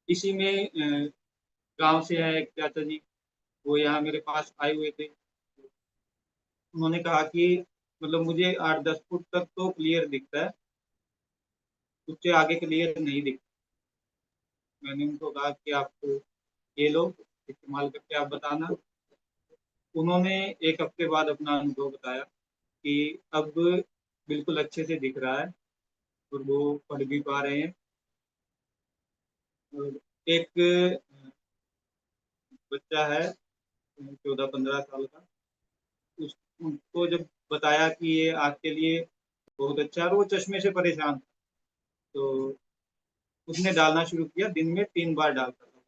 इसी में गांव से है एक चाचा जी, वो यहाँ मेरे पास आए हुए थे। उन्होंने कहा कि मतलब मुझे 8-10 फुट तक तो क्लियर दिखता है, उससे आगे क्लियर नहीं दिखता। मैंने उनको कहा कि आप ये लो, इस्तेमाल करके आप बताना। उन्होंने 1 हफ्ते बाद अपना अनुभव बताया कि अब बिल्कुल अच्छे से दिख रहा है और वो पढ़ भी पा रहे हैं। और एक बच्चा है 14-15 साल का, उस उनको जब बताया कि ये आपके लिए बहुत अच्छा है, और वो चश्मे से परेशान था, तो उसने डालना शुरू किया, दिन में 3 बार डालता था।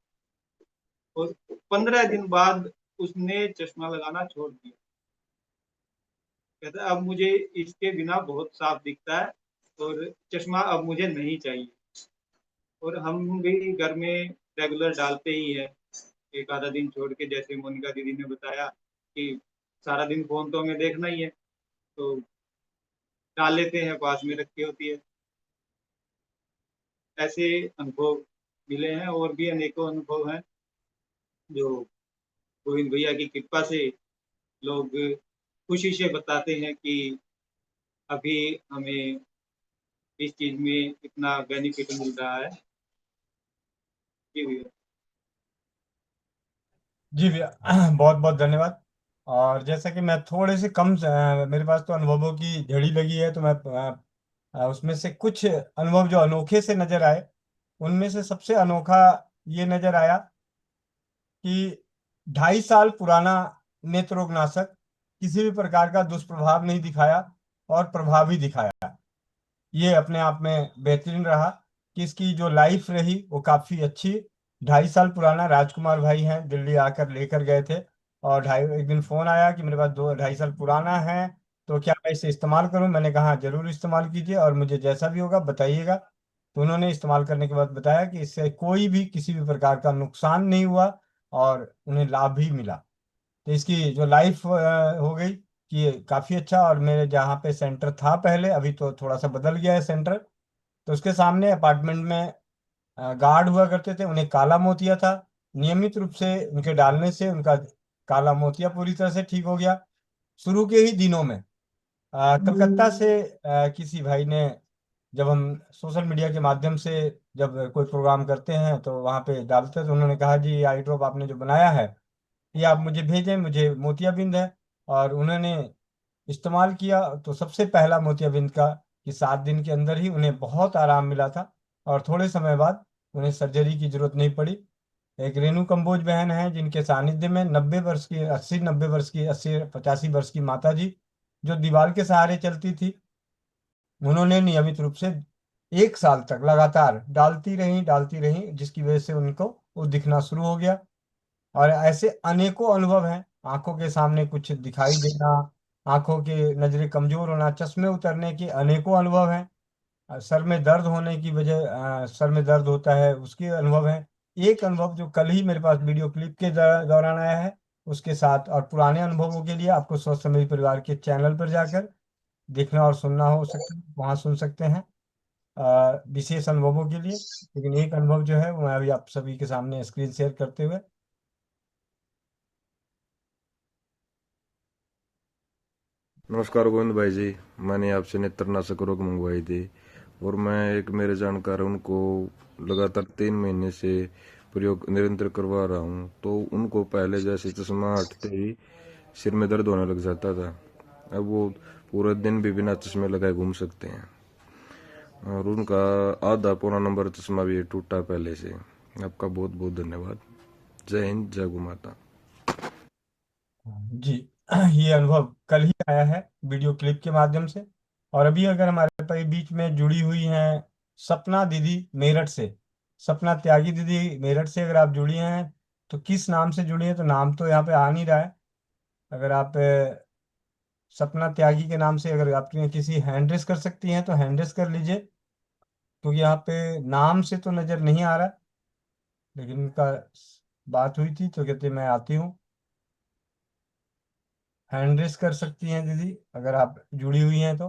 और 15 दिन बाद उसने चश्मा लगाना छोड़ दिया। कहता है अब मुझे इसके बिना बहुत साफ दिखता है और चश्मा अब मुझे नहीं चाहिए। और हम भी घर में रेगुलर डालते ही है, एक आधा दिन छोड़ के, जैसे मोनिका दीदी ने बताया कि सारा दिन फोन तो हमें देखना ही है, तो डाल लेते हैं, पास में रखी होती है। ऐसे अनुभव मिले हैं, और भी अनेकों अनुभव हैं जो गोविंद भैया की कृपा से लोग खुशी से बताते हैं कि अभी हमें इस चीज में इतना बेनिफिट मिल रहा है। जी भैया। जी भैया बहुत बहुत धन्यवाद। और जैसा कि मैं थोड़े से कम मेरे पास तो अनुभवों की झड़ी लगी है, तो मैं उसमें से कुछ अनुभव जो अनोखे से नजर आए, उनमें से सबसे अनोखा ये नजर आया कि 2.5 साल पुराना नेत्ररोगनाशक किसी भी प्रकार का दुष्प्रभाव नहीं दिखाया और प्रभावी दिखाया। ये अपने आप में बेहतरीन रहा कि इसकी जो लाइफ रही वो काफी अच्छी। 2.5 साल पुराना, राजकुमार भाई हैं, दिल्ली आकर लेकर गए थे, और एक दिन फोन आया कि मेरे पास 2-2.5 साल पुराना है, तो क्या मैं इसे इस्तेमाल करूं। मैंने कहा "हाँ, जरूर इस्तेमाल कीजिए और मुझे जैसा भी होगा बताइएगा"। तो उन्होंने इस्तेमाल करने के बाद बताया कि इससे कोई भी किसी भी प्रकार का नुकसान नहीं हुआ और उन्हें लाभ भी मिला। तो इसकी जो लाइफ हो गई कि काफी अच्छा। और मेरे जहाँ पे सेंटर था पहले, अभी तो थोड़ा सा बदल गया है सेंटर, तो उसके सामने अपार्टमेंट में गार्ड हुआ करते थे, उन्हें काला मोतिया था। नियमित रूप से उनके डालने से उनका काला मोतिया पूरी तरह से ठीक हो गया। शुरू के ही दिनों में कलकत्ता से किसी भाई ने, जब हम सोशल मीडिया के माध्यम से जब कोई प्रोग्राम करते हैं तो वहाँ पे डालते हैं, तो उन्होंने कहा जी आई ड्रॉप आपने जो बनाया है ये आप मुझे भेजें, मुझे मोतियाबिंद है। और उन्होंने इस्तेमाल किया तो सबसे पहला मोतियाबिंद का कि 7 दिन के अंदर ही उन्हें बहुत आराम मिला था, और थोड़े समय बाद उन्हें सर्जरी की जरूरत नहीं पड़ी। एक रेणु कंबोज बहन है जिनके सानिध्य में 90 वर्ष की, 80-90 वर्ष की, 80-85 वर्ष की माता जी, जो दीवार के सहारे चलती थी, उन्होंने नियमित रूप से 1 साल तक लगातार डालती रही, जिसकी वजह से उनको वो दिखना शुरू हो गया। और ऐसे अनेकों अनुभव हैं। आंखों के सामने कुछ दिखाई देना, आंखों के नजरें कमजोर होना, चश्मे उतरने के अनेकों अनुभव हैं। सर में दर्द होने की वजह, सर में दर्द होता है उसके अनुभव हैं। एक अनुभव जो कल ही मेरे पास वीडियो क्लिप के दौरान आया है उसके साथ। और पुराने अनुभवों के लिए आपको स्वस्थ समृद्धि परिवार के चैनल पर जाकर देखना और सुनना हो सकता है, वहाँ सुन सकते हैं विशेष अनुभवों के लिए। लेकिन एक अनुभव जो है वो मैं अभी आप सभी के सामने स्क्रीन शेयर करते हुए। नमस्कार गोविंद भाई जी, मैंने आपसे नेत्रनाशक रोग मंगवाई थी और मैं एक मेरे जानकार उनको लगातार 3 महीने से प्रयोग निरंतर करवा रहा हूँ। तो उनको पहले जैसे चश्मा हटते ही सिर में दर्द होने लग जाता था, अब वो पूरे दिन भी बिना चश्मे लगाए घूम सकते हैं। और उनका आधा पौना नंबर चश्मा भी टूटा पहले से। आपका बहुत बहुत धन्यवाद। जय हिंद, जय गौ माता। जी ये अनुभव कल ही आया है वीडियो क्लिप के माध्यम से। और अभी अगर हमारे पास बीच में जुड़ी हुई हैं सपना दीदी मेरठ से, सपना त्यागी दीदी मेरठ से अगर आप जुड़ी हैं तो किस नाम से जुड़ी हैं, तो नाम तो यहाँ पे आ नहीं रहा है। अगर आप सपना त्यागी के नाम से अगर आप किसी हैंड रेस कर सकती हैं तो हैंड रेस कर लीजिए, क्योंकि यहाँ पे नाम से तो नजर नहीं आ रहा। लेकिन उनका बात हुई थी तो कहते मैं आती हूँ। हैंड रेस कर सकती हैं दीदी अगर आप जुड़ी हुई हैं तो।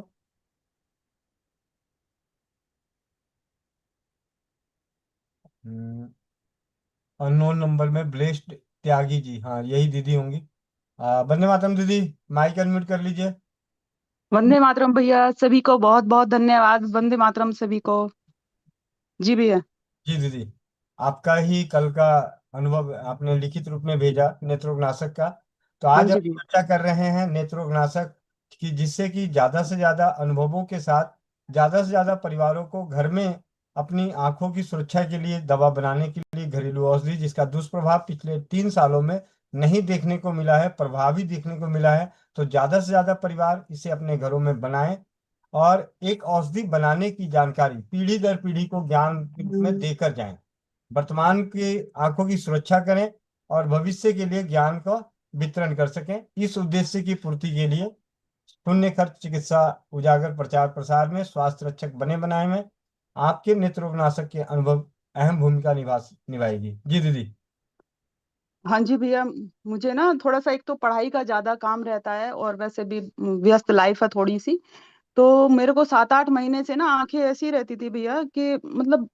अननोन नंबर में ब्लेस्ड त्यागी जी, हाँ यही दीदी होंगी। वंदे मातरम दीदी, माइक अनम्यूट कर लीजिए। वंदे मातरम भैया, सभी को बहुत बहुत धन्यवाद। वंदे मातरम सभी को। जी भैया। जी दीदी, आपका ही कल का अनुभव आपने लिखित रूप में भेजा नेत्रोगनाशक का। तो हाँ आज हम जी भैया। चर्चा कर रहे हैं नेत्रोगनाशक की, जिससे कि ज्यादा से ज्यादा अनुभवों के साथ ज्यादा से ज्यादा परिवारों को घर में अपनी आंखों की सुरक्षा के लिए दवा बनाने के लिए घरेलू औषधि, जिसका दुष्प्रभाव पिछले 3 सालों में नहीं देखने को मिला है, प्रभावी देखने को मिला है। तो ज्यादा से ज्यादा परिवार इसे अपने घरों में बनाएं और एक औषधि बनाने की जानकारी पीढ़ी दर पीढ़ी को ज्ञान के रूप में देकर जाएं। वर्तमान की आंखों की सुरक्षा करें और भविष्य के लिए ज्ञान का वितरण कर सकें। इस उद्देश्य की पूर्ति के लिए शून्य खर्च चिकित्सा उजागर प्रचार प्रसार में स्वास्थ्य रक्षक बने बनाए में आपके नेत्रोगनाशक के अनुभव अहम भूमिका निभाएगी। जी दीदी। हाँ जी भैया, मुझे ना थोड़ा सा, एक तो पढ़ाई का ज्यादा काम रहता है और वैसे भी व्यस्त लाइफ है थोड़ी सी। तो मेरे को 7-8 महीने से ना आंखें ऐसी रहती थी भैया कि मतलब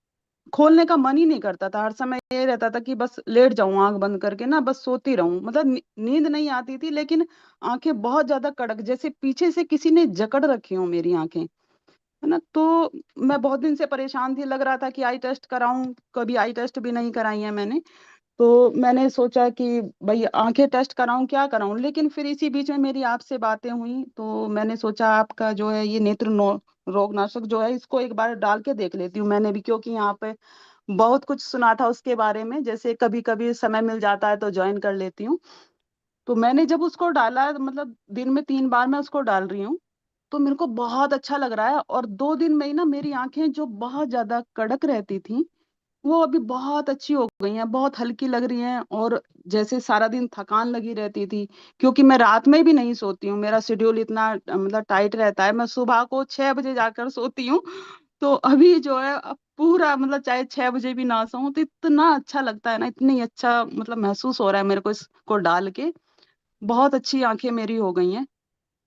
खोलने का मन ही नहीं करता था। हर समय ये रहता था कि बस लेट जाऊं आंख बंद करके ना, बस सोती रहूं। मतलब नींद नहीं आती थी, लेकिन आंखें बहुत ज्यादा कड़क, जैसे पीछे से किसी ने जकड़ रखी हो मेरी आंखें, है ना। तो मैं बहुत दिन से परेशान थी, लग रहा था कि आई टेस्ट कराऊं, कभी आई टेस्ट भी नहीं कराई है मैंने। तो मैंने सोचा कि भाई आंखें टेस्ट कराऊं, क्या कराऊं। लेकिन फिर इसी बीच में मेरी आपसे बातें हुई, तो मैंने सोचा आपका जो है ये नेत्र रोगनाशक जो है, इसको एक बार डाल के देख लेती हूँ मैंने भी, क्योंकि यहाँ पे बहुत कुछ सुना था उसके बारे में। जैसे कभी कभी समय मिल जाता है तो ज्वाइन कर लेती हूँ। तो मैंने जब उसको डाला, मतलब दिन में 3 बार मैं उसको डाल रही हूँ, तो मेरे को बहुत अच्छा लग रहा है। और 2 दिन में ही ना मेरी आंखें जो बहुत ज्यादा कड़क रहती थी, वो अभी बहुत अच्छी हो गई हैं, बहुत हल्की लग रही हैं। और जैसे सारा दिन थकान लगी रहती थी, क्योंकि मैं रात में भी नहीं सोती हूँ, मेरा शेड्यूल इतना मतलब टाइट रहता है। मैं सुबह को 6 बजे जाकर सोती हूँ, तो अभी जो है अब पूरा मतलब चाहे 6 बजे भी ना सोऊं तो इतना अच्छा लगता है ना, इतनी अच्छा मतलब महसूस हो रहा है मेरे को इसको डाल के। बहुत अच्छी आंखें मेरी हो गई हैं।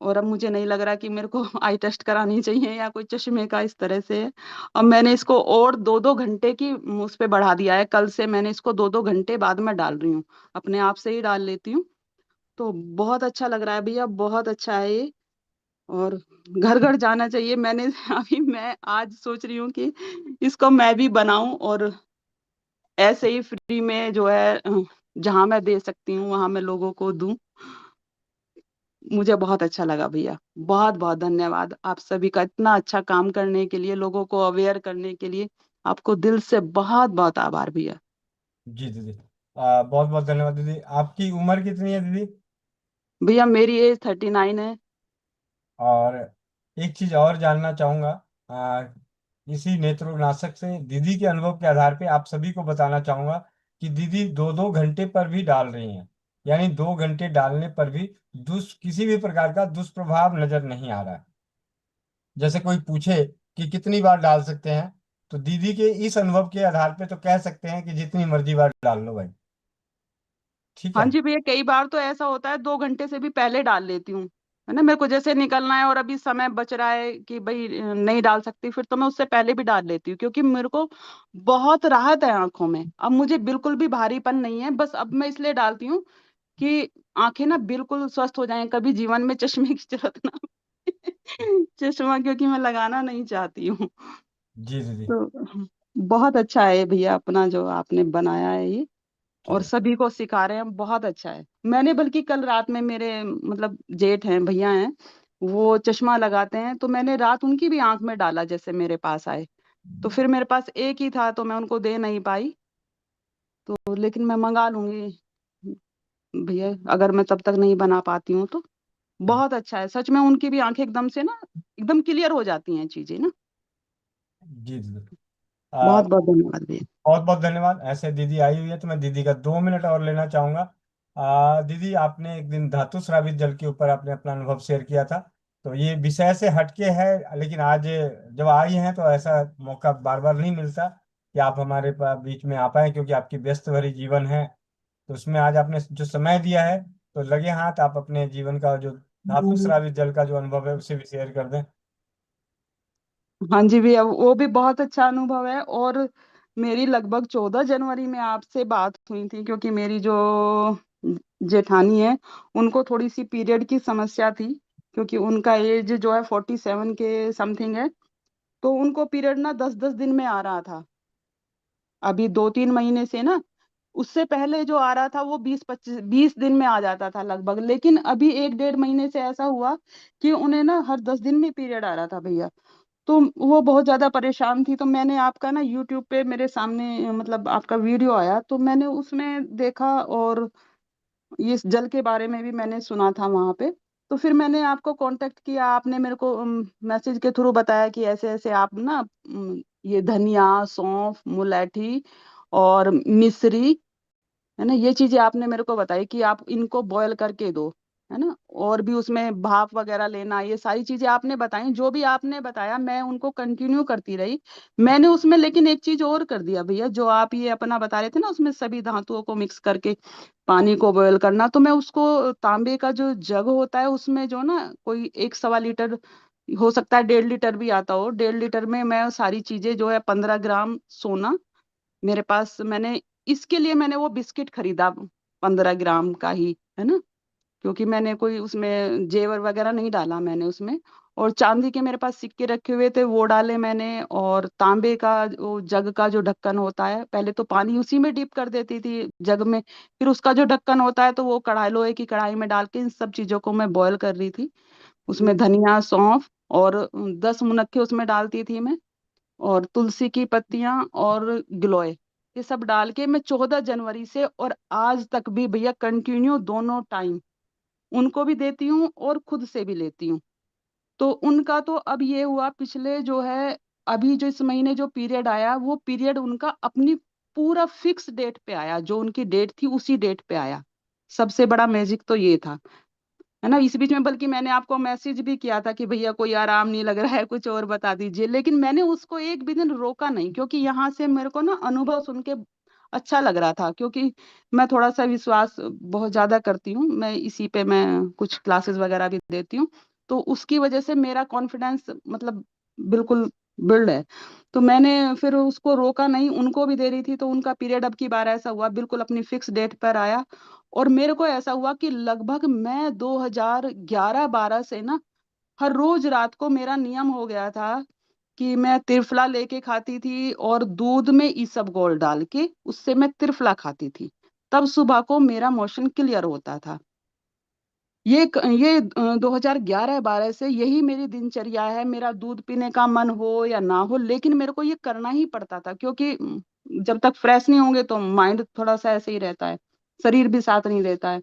और अब मुझे नहीं लग रहा कि मेरे को आई टेस्ट करानी चाहिए या कोई चश्मे का इस तरह से है। अब मैंने इसको और 2-2 घंटे की उस पे बढ़ा दिया है। कल से मैंने इसको 2-2 घंटे बाद में डाल रही हूँ, अपने आप से ही डाल लेती हूँ। तो बहुत अच्छा लग रहा है भैया, बहुत अच्छा है ये। और घर घर जाना चाहिए। मैंने अभी मैं आज सोच रही हूँ कि इसको मैं भी बनाऊं, और ऐसे ही फ्री में जो है जहां मैं दे सकती हूँ वहां मैं लोगों को दूं। मुझे बहुत अच्छा लगा भैया, बहुत बहुत धन्यवाद आप सभी का, इतना अच्छा काम करने के लिए, लोगों को अवेयर करने के लिए। आपको दिल से बहुत बहुत आभार भैया। जी दीदी, बहुत बहुत धन्यवाद दीदी। आपकी उम्र कितनी है दीदी? भैया मेरी एज 39 है। और एक चीज और जानना चाहूंगा, आ, इसी नेत्रनाशक से दीदी के अनुभव के आधार पे आप सभी को बताना चाहूंगा कि दीदी 2-2 घंटे पर भी डाल रही हैं, यानी 2 घंटे डालने पर भी किसी भी प्रकार का दुष्प्रभाव नजर नहीं आ रहा है। जैसे कोई पूछे कि कितनी बार डाल सकते हैं, तो दीदी के इस अनुभव के आधार पे तो कह सकते हैं कि जितनी मर्जी बार डाल लो भाई। ठीक हाँ है। जी भैया, कई बार तो ऐसा होता है 2 घंटे से भी पहले डाल लेती हूँ, है ना। मेरे को जैसे निकलना है और अभी समय बच रहा है कि भाई नहीं डाल सकती, फिर तो मैं उससे पहले भी डाल लेती हूँ, क्योंकि मेरे को बहुत राहत है आंखों में। अब मुझे बिल्कुल भी भारीपन नहीं है। बस अब मैं इसलिए डालती हूँ कि आंखें ना बिल्कुल स्वस्थ हो जाएं, कभी जीवन में चश्मे की जरूरत ना पड़े। चश्मा क्योंकि मैं लगाना नहीं चाहती हूँ। जी दीदी। तो बहुत अच्छा है भैया अपना जो आपने बनाया है ये, और चलिए। सभी को सिखा रहे हैं, बहुत अच्छा है। मैंने बल्कि कल रात में, मेरे मतलब जेठ हैं, भैया हैं, वो चश्मा लगाते हैं, तो मैंने रात उनकी भी आंख में डाला जैसे मेरे पास आए। तो फिर मेरे पास एक ही था तो मैं उनको दे नहीं पाई। तो लेकिन मैं मंगा लूंगी भैया, अगर मैं तब तक नहीं बना पाती हूँ तो। बहुत अच्छा है सच में, उनकी भी आंखें एकदम से ना एकदम क्लियर हो जाती हैं चीजें ना। जी दीदी, बहुत बहुत धन्यवाद भैया। बहुत बहुत धन्यवाद। ऐसे दीदी आई हुई है तो मैं दीदी का 2 मिनट और लेना चाहूंगा। दीदी, आपने एक दिन धातु स्रावित जल के ऊपर आपने अपना अनुभव शेयर किया था, तो ये विषय से हटके है, लेकिन आज जब आई हैं तो ऐसा मौका बार बार नहीं मिलता कि आप हमारे पास बीच में आ पाए, क्योंकि आपकी व्यस्त भरी जीवन है। तो उसमें आज आपने जो समय दिया है, तो लगे हाथ आप अपने जीवन का जो धातु स्रावित जल का जो अनुभव है उसे भी शेयर कर दें। हाँ जी भैया, वो भी बहुत अच्छा अनुभव है। और मेरी लगभग 14 जनवरी में आपसे बात हुई थी, क्योंकि मेरी जो जेठानी है, उनको थोड़ी सी पीरियड की समस्या थी, क्योंकि उनका एज जो है 47 के समथिंग है। तो उनको पीरियड ना 10-10 दिन में आ रहा था, अभी 2-3 महीने से ना। उससे पहले जो आ रहा था वो 20-25-20 दिन में आ जाता था लगभग। लेकिन अभी 1-1.5 महीने से ऐसा हुआ कि उन्हें ना हर 10 दिन में पीरियड आ रहा था भैया। तो वो बहुत ज्यादा परेशान थी। तो मैंने आपका ना यूट्यूब पे मेरे सामने मतलब आपका वीडियो आया, तो मैंने उसमें देखा, और ये इस जल के बारे में भी मैंने सुना था वहां पे। तो फिर मैंने आपको कांटेक्ट किया, आपने मेरे को मैसेज के थ्रू बताया कि ऐसे ऐसे आप ना ये धनिया, सौंफ, मुलैठी और मिश्री, है ना, ये चीजें आपने मेरे को बताई कि आप इनको बॉयल करके दो, है ना। और भी उसमें भाप वगैरह लेना, ये सारी चीजें आपने बताई। जो भी आपने बताया मैं उनको कंटिन्यू करती रही। मैंने उसमें लेकिन एक चीज और कर दिया भैया, जो आप ये अपना बता रहे थे ना, उसमें सभी धातुओं को मिक्स करके पानी को बॉयल करना, तो मैं उसको तांबे का जो जग होता है उसमें जो ना कोई 1-1.25 लीटर, हो सकता है 1.5 लीटर भी आता हो, 1.5 लीटर में मैं सारी चीजें जो है 15 ग्राम सोना मेरे पास मैंने इसके लिए मैंने वो बिस्किट खरीदा 15 ग्राम का ही, है ना, क्योंकि मैंने कोई उसमें जेवर वगैरह नहीं डाला मैंने उसमें। और चांदी के मेरे पास सिक्के रखे हुए थे, वो डाले मैंने। और तांबे का वो जग का जो ढक्कन होता है, पहले तो पानी उसी में डिप कर देती थी जग में, फिर उसका जो ढक्कन होता है तो वो कढ़ाई, लोहे की कढ़ाई में डाल के इन सब चीजों को मैं बॉईल कर रही थी। उसमें धनिया, सौंफ और 10 मुनक्के उसमें डालती थी मैं, और तुलसी की पत्तियां और गिलोय, ये सब डाल के मैं 14 जनवरी से और आज तक भी भैया कंटिन्यू दोनों टाइम उनको भी देती हूँ और खुद से भी लेती हूँ। तो उनका तो अब ये हुआ पिछले जो है, अभी जो इस महीने जो पीरियड आया, वो पीरियड उनका अपनी पूरा फिक्स डेट पे आया, जो उनकी डेट थी उसी डेट पे आया। सबसे बड़ा मैजिक तो ये था, है ना। इस बीच में बल्कि मैंने आपको मैसेज भी किया था कि भैया कोई आराम नहीं लग रहा है, कुछ और बता दीजिए, लेकिन मैंने उसको एक भी दिन रोका नहीं, क्योंकि यहाँ से मेरे को ना अनुभव सुन के अच्छा लग रहा था। क्योंकि मैं थोड़ा सा विश्वास बहुत ज्यादा करती हूँ, मैं इसी पे मैं कुछ क्लासेस वगैरह भी देती हूँ, तो उसकी वजह से मेरा कॉन्फिडेंस मतलब बिल्कुल बिल्ड है। तो मैंने फिर उसको रोका नहीं, उनको भी दे रही थी। तो उनका पीरियड अब की बार ऐसा हुआ, बिल्कुल अपनी फिक्स डेट पर आया। और मेरे को ऐसा हुआ कि लगभग मैं 2011-12 से ना हर रोज रात को मेरा नियम हो गया था कि मैं त्रिफला लेके खाती थी, और दूध में इसबगोल डाल के उससे मैं त्रिफला खाती थी। तब सुबह को मेरा मोशन क्लियर होता था। ये 2011-12 से यही मेरी दिनचर्या है। मेरा दूध पीने का मन हो या ना हो, लेकिन मेरे को ये करना ही पड़ता था, क्योंकि जब तक फ्रेश नहीं होंगे तो माइंड थोड़ा सा ऐसे ही रहता है, शरीर भी साथ नहीं देता है।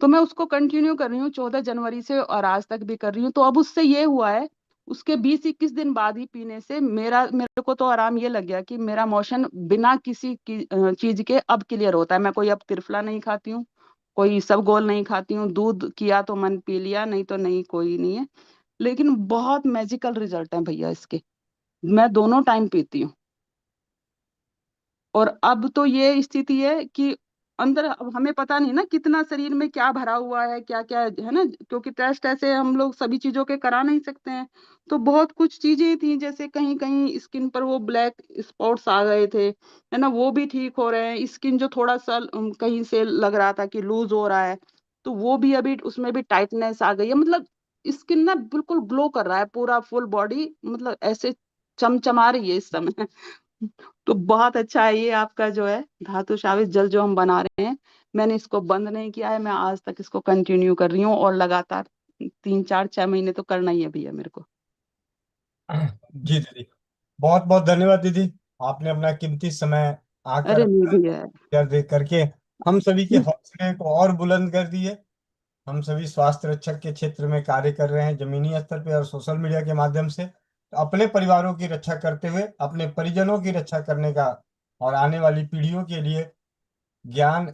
तो मैं उसको कंटिन्यू कर रही हूँ 14 जनवरी से, और आज तक भी कर रही हूँ। तो अब उससे ये हुआ है, उसके 20-21 दिन बाद ही पीने से मेरे को तो आराम ये लग गया कि मेरा मोशन बिना किसी चीज के अब क्लियर होता है। मैं कोई अब त्रिफला नहीं खाती हूँ, कोई सब गोल नहीं खाती हूँ। दूध किया तो मन पी लिया, नहीं तो नहीं, कोई नहीं है। लेकिन बहुत मैजिकल रिजल्ट है भैया इसके, मैं दोनों टाइम पीती हूँ। और अब तो ये स्थिति है कि अंदर अब हमें पता नहीं ना कितना शरीर में क्या भरा हुआ है, क्या क्या है ना, क्योंकि टेस्ट ऐसे हम लोग सभी चीजों के करा नहीं सकते हैं। तो बहुत कुछ चीजें थी, जैसे कहीं कहीं स्किन पर वो ब्लैक स्पॉट्स आ गए थे, है ना, वो भी ठीक हो रहे हैं। स्किन जो थोड़ा सा कहीं से लग रहा था कि लूज हो रहा है, तो वो भी अभी उसमें भी टाइटनेस आ गई है। मतलब स्किन ना बिल्कुल ग्लो कर रहा है, पूरा फुल बॉडी मतलब ऐसे चमचमा रही है इस समय। तो बहुत अच्छा है ये आपका जो है धातु शावित जल जो हम बना रहे हैं। मैंने इसको बंद नहीं किया है, मैं आज तक इसको कंटिन्यू कर रही हूँ, और लगातार 3-4-6 महीने तो करना ही है भैया मेरे को। जी दीदी, बहुत बहुत धन्यवाद दीदी। आपने अपना कीमती समय आकर अरे नहीं भैया। कर दे करके हम सभी के हौसले को और बुलंद कर दिए। हम सभी स्वास्थ्य रक्षक के क्षेत्र में कार्य कर रहे हैं, जमीनी स्तर पे और सोशल मीडिया के माध्यम से। तो अपने परिवारों की रक्षा करते हुए अपने परिजनों की रक्षा करने का और आने वाली पीढ़ियों के लिए ज्ञान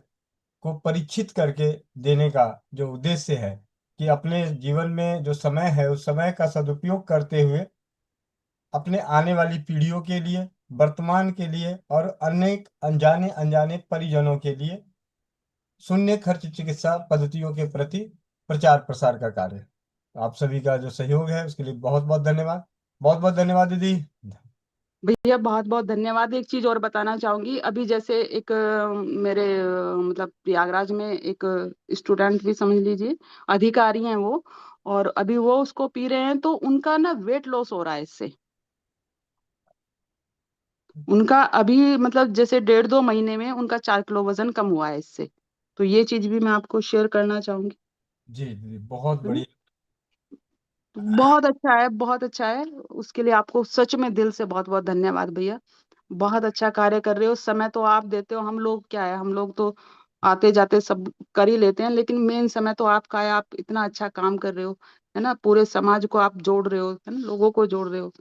को परीक्षित करके देने का जो उद्देश्य है, कि अपने जीवन में जो समय है उस समय का सदुपयोग करते हुए अपने आने वाली पीढ़ियों के लिए, वर्तमान के लिए और अनेक अनजाने अनजाने परिजनों के लिए शून्य खर्च चिकित्सा पद्धतियों के प्रति प्रचार प्रसार का कार्य। तो आप सभी का जो सहयोग है उसके लिए बहुत बहुत धन्यवाद। बहुत बहुत धन्यवाद दीदी। भैया बहुत बहुत धन्यवाद। एक चीज और बताना चाहूंगी, अभी जैसे एक मेरे मतलब प्रयागराज में एक स्टूडेंट भी समझ लीजिए, अधिकारी हैं वो, और अभी वो उसको पी रहे हैं, तो उनका ना वेट लॉस हो रहा है इससे। उनका अभी मतलब जैसे 1.5-2 महीने में उनका 4 किलो वजन कम हुआ है इससे। तो ये चीज भी मैं आपको शेयर करना चाहूंगी। जी दीदी, बहुत है ना? बढ़िया। तो बहुत अच्छा है, बहुत अच्छा है। उसके लिए आपको सच में दिल से बहुत बहुत धन्यवाद भैया। बहुत अच्छा कार्य कर रहे हो। समय तो आप देते हो, हम लोग क्या है, हम लोग तो आते जाते सब कर ही लेते हैं, लेकिन मेन समय तो आपका है। आप इतना अच्छा काम कर रहे हो, है ना, पूरे समाज को आप जोड़ रहे हो, है ना, लोगों को जोड़ रहे हो।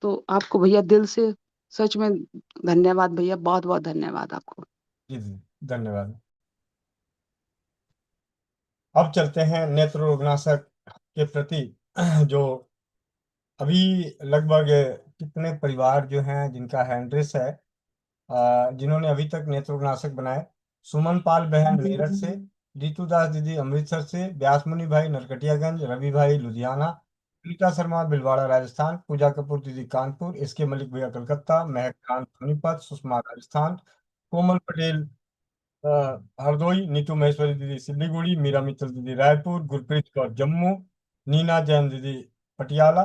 तो आपको भैया दिल से सच में धन्यवाद भैया, बहुत बहुत धन्यवाद आपको। जी दीदी, धन्यवाद। अब चलते हैं नेत्र रोगनाशक के प्रति। जो अभी लगभग कितने परिवार जो हैं जिनका हैंड्रेस है, जिन्होंने अभी तक नेत्रोनाशक बनाए। सुमन पाल बहन मेरठ से, रितु दास दीदी अमृतसर से, व्यास मुनि भाई नरकटियागंज, रवि भाई लुधियाना, रीता शर्मा भीलवाड़ा राजस्थान, पूजा कपूर दीदी कानपुर, इसके मलिक भैया कलकत्ता, महक खान सोनीपत, सुषमा राजस्थान, कोमल पटेल अ, हरदोई, नीतू महेश्वरी दीदी सिल्लीगुड़ी, मीरा मित्तल दीदी रायपुर, गुरप्रीत कौर जम्मू, नीना जैन दीदी पटियाला।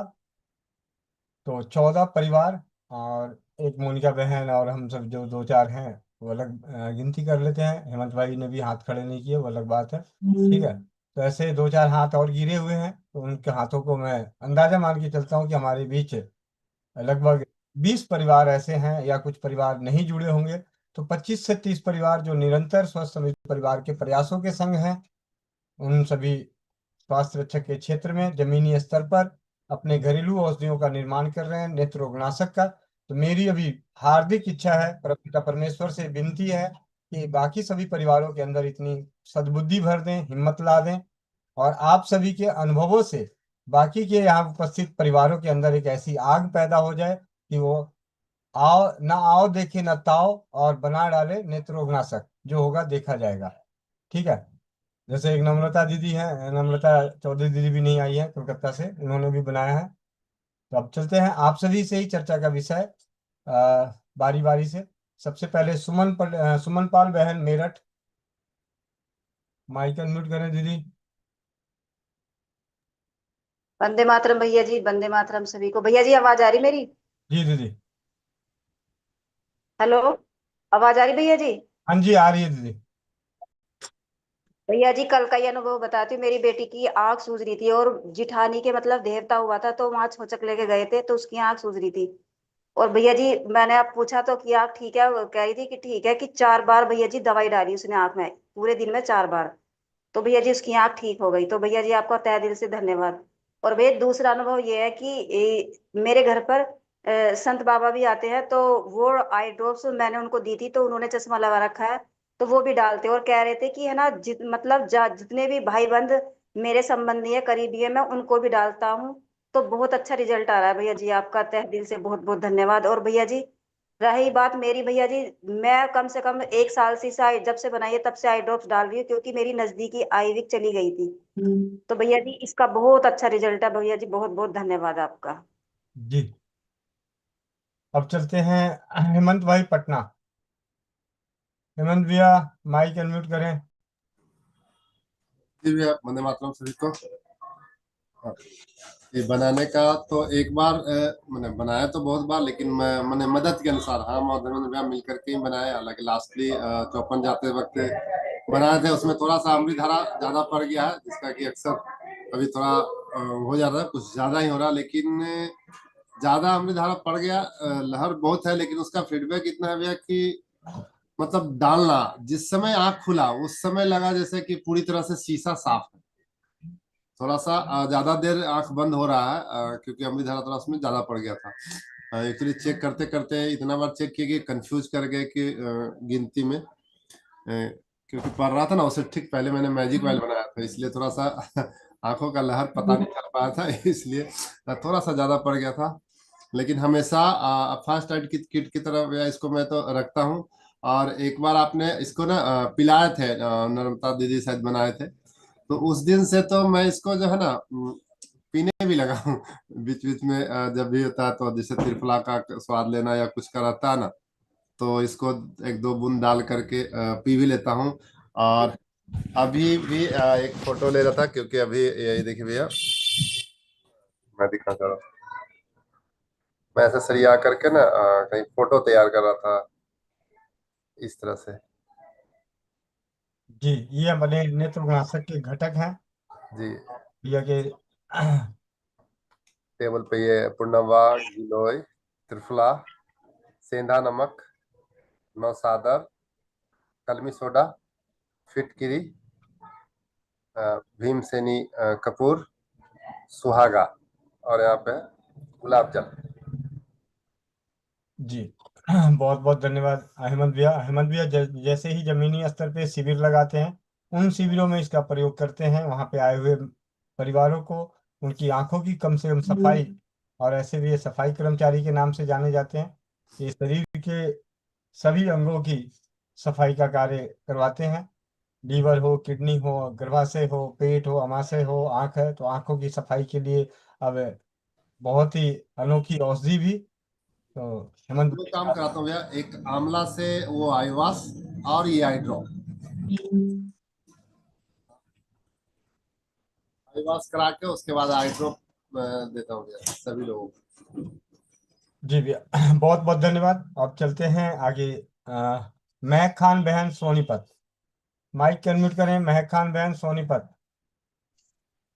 तो 14 परिवार, और एक मोनिका बहन और हम सब जो दो चार हैं वो अलग गिनती कर लेते हैं। हेमंत भाई ने भी हाथ खड़े नहीं किए, वो अलग बात है। ठीक है, तो ऐसे दो चार हाथ और गिरे हुए हैं, तो उनके हाथों को मैं अंदाजा मान के चलता हूँ कि हमारे बीच लगभग 20 परिवार ऐसे हैं, या कुछ परिवार नहीं जुड़े होंगे। तो 25 से 30 परिवार जो निरंतर स्वस्थ समिति परिवार के प्रयासों के संग हैं, उन सभी स्वास्थ्य रक्षक के क्षेत्र में जमीनी स्तर पर अपने घरेलू औषधियों का निर्माण कर रहे हैं, नेत्र रोगनाशक का। तो मेरी अभी हार्दिक इच्छा है, परमपिता परमेश्वर से विनती है कि बाकी सभी परिवारों के अंदर इतनी सद्बुद्धि भर दें, हिम्मत ला दें, और आप सभी के अनुभवों से बाकी के यहाँ उपस्थित परिवारों के अंदर एक ऐसी आग पैदा हो जाए कि वो आओ ना आओ देखे ना ताओ, और बना डाले नेत्रोगनाशक, जो होगा देखा जाएगा। ठीक है, जैसे एक नम्रता दीदी है, नम्रता चौधरी दीदी भी नहीं आई है कोलकाता से, उन्होंने भी बनाया है। तो अब चलते हैं आप सभी से ही चर्चा का विषय, बारी बारी से। सबसे पहले सुमन पाल बहन मेरठ, माइक अनम्यूट करें दीदी। वंदे मातरम भैया जी, वंदे मातरम सभी को। भैया जी आवाज आ रही मेरी? जी दीदी। हेलो, आवाज आ रही भैया जी? हाँ जी, आ रही है दीदी। भैया जी कल का ही अनुभव बताती हूँ। मेरी बेटी की आंख सूज रही थी, और जिठानी के मतलब देवता हुआ था, तो वहां छोचक लेके गए थे, तो उसकी आंख सूज रही थी। और भैया जी मैंने आप पूछा तो कि आंख ठीक है, वो कह रही थी कि ठीक है, कि 4 बार भैया जी दवाई डाली उसने आंख में, पूरे दिन में 4 बार। तो भैया जी उसकी आंख ठीक हो गई। तो भैया जी आपका तहे दिल से धन्यवाद। और भैया दूसरा अनुभव ये है कि मेरे घर पर संत बाबा भी आते हैं, तो वो आई ड्रॉप्स मैंने उनको दी थी, तो उन्होंने चश्मा लगा रखा है, तो वो भी डालते और कह रहे थे कि है ना, मतलब जितने भी भाई बंद मेरे संबंधी है, करीबी है, मैं उनको भी डालता हूँ। तो बहुत अच्छा रिजल्ट आ रहा है भैया जी, आपका तहे दिल से बहुत बहुत धन्यवाद। और भैया जी रही बात मेरी, भैया जी मैं कम से कम 1 साल से इसे जब से बनाई है तब से आई ड्रॉप्स डाल रही हूँ, क्योंकि मेरी नजदीकी आई वीक चली गई थी। तो भैया जी इसका बहुत अच्छा रिजल्ट है भैया जी, बहुत बहुत धन्यवाद आपका। जी, अब चलते हैं हेमंत भाई पटना। हेमंत भैया माइक अनम्यूट करें। जी भैया, वंदे मातरम सभी को। हाँ, ये बनाने का तो एक बार मैंने बनाया तो बहुत बार, लेकिन मैंने मदद के अनुसार, हम और धर्मेंद्र भैया मिल करके ही बनाया। हालांकि लास्टली चौपन जाते वक्त बनाए थे, उसमें थोड़ा सा अमृत धारा ज्यादा पड़ गया है, जिसका कि अक्सर अभी थोड़ा हो जाता है, कुछ ज्यादा ही हो रहा है। लेकिन ज्यादा अमृत धारा पड़ गया, लहर बहुत है, लेकिन उसका फीडबैक इतना है भैया कि मतलब डालना जिस समय आंख खुला उस समय लगा जैसे कि पूरी तरह से शीशा साफ है। थोड़ा सा ज्यादा देर आंख बंद हो रहा है, क्योंकि अमृत धारा थोड़ा उसमें ज्यादा पड़ गया था। एक्चुअली चेक करते करते इतना बार चेक किए कि कंफ्यूज कर गए कि गिनती में, क्योंकि पढ़ रहा था ना उससे ठीक पहले मैंने मैजिक वाइल बनाया था, इसलिए थोड़ा सा आंखों का लहर पता नहीं चल पाया था, इसलिए थोड़ा सा ज्यादा पड़ गया था। लेकिन हमेशा फर्स्ट एड किट की तरह या इसको मैं तो रखता हूँ। और एक बार आपने इसको ना पिलाए थे, नर्मदा दीदी शायद बनाए थे, तो उस दिन से तो मैं इसको जो है ना पीने भी लगा हूँ। बीच बीच में जब भी होता है, तो जैसे त्रिफला का स्वाद लेना या कुछ का रहता है ना, तो इसको एक दो बूंद डाल करके पी भी लेता हूँ। और अभी भी एक फोटो ले रहा था, क्योंकि अभी ये देखिए भैया, मैं दिखा चाह रहा हूँ। मैं ऐसे सरिया करके ना कहीं फोटो तैयार कर रहा था इस तरह से। जी, ये हमारे नेत्रनाशक के घटक हैं जी, भैया के। टेबल पे ये पुरनवा, गिलोय, त्रिफला, सेंधा नमक, नौसादर, कलमी सोडा, फिटकिरी, भीमसेनी कपूर, सुहागा, और यहाँ पे गुलाब जल। जी बहुत बहुत धन्यवाद हेमंत भैया। हेमंत भैया जैसे ही जमीनी स्तर पे शिविर लगाते हैं, उन शिविरों में इसका प्रयोग करते हैं। वहाँ पे आए हुए परिवारों को उनकी आंखों की कम से कम सफाई, और ऐसे भी ये सफाई कर्मचारी के नाम से जाने जाते हैं, ये शरीर के सभी अंगों की सफाई का कार्य करवाते हैं। लीवर हो, किडनी हो, गर्भाशय हो, पेट हो, अमाशय हो, आंख है तो आंखों की सफाई के लिए अब बहुत ही अनोखी औषधि भी तो हेमंत दो भाई काम का। कराता हूँ भैया, एक आंवला से वो आई वॉश और ये आई ड्रॉप। आई वॉश करा के उसके बाद आई ड्रॉप देता हूँ भैया सभी लोगों को। जी भैया बहुत बहुत धन्यवाद। अब चलते हैं आगे। महक खान बहन सोनीपत, माइक अनम्यूट करें। महक खान बहन सोनीपत।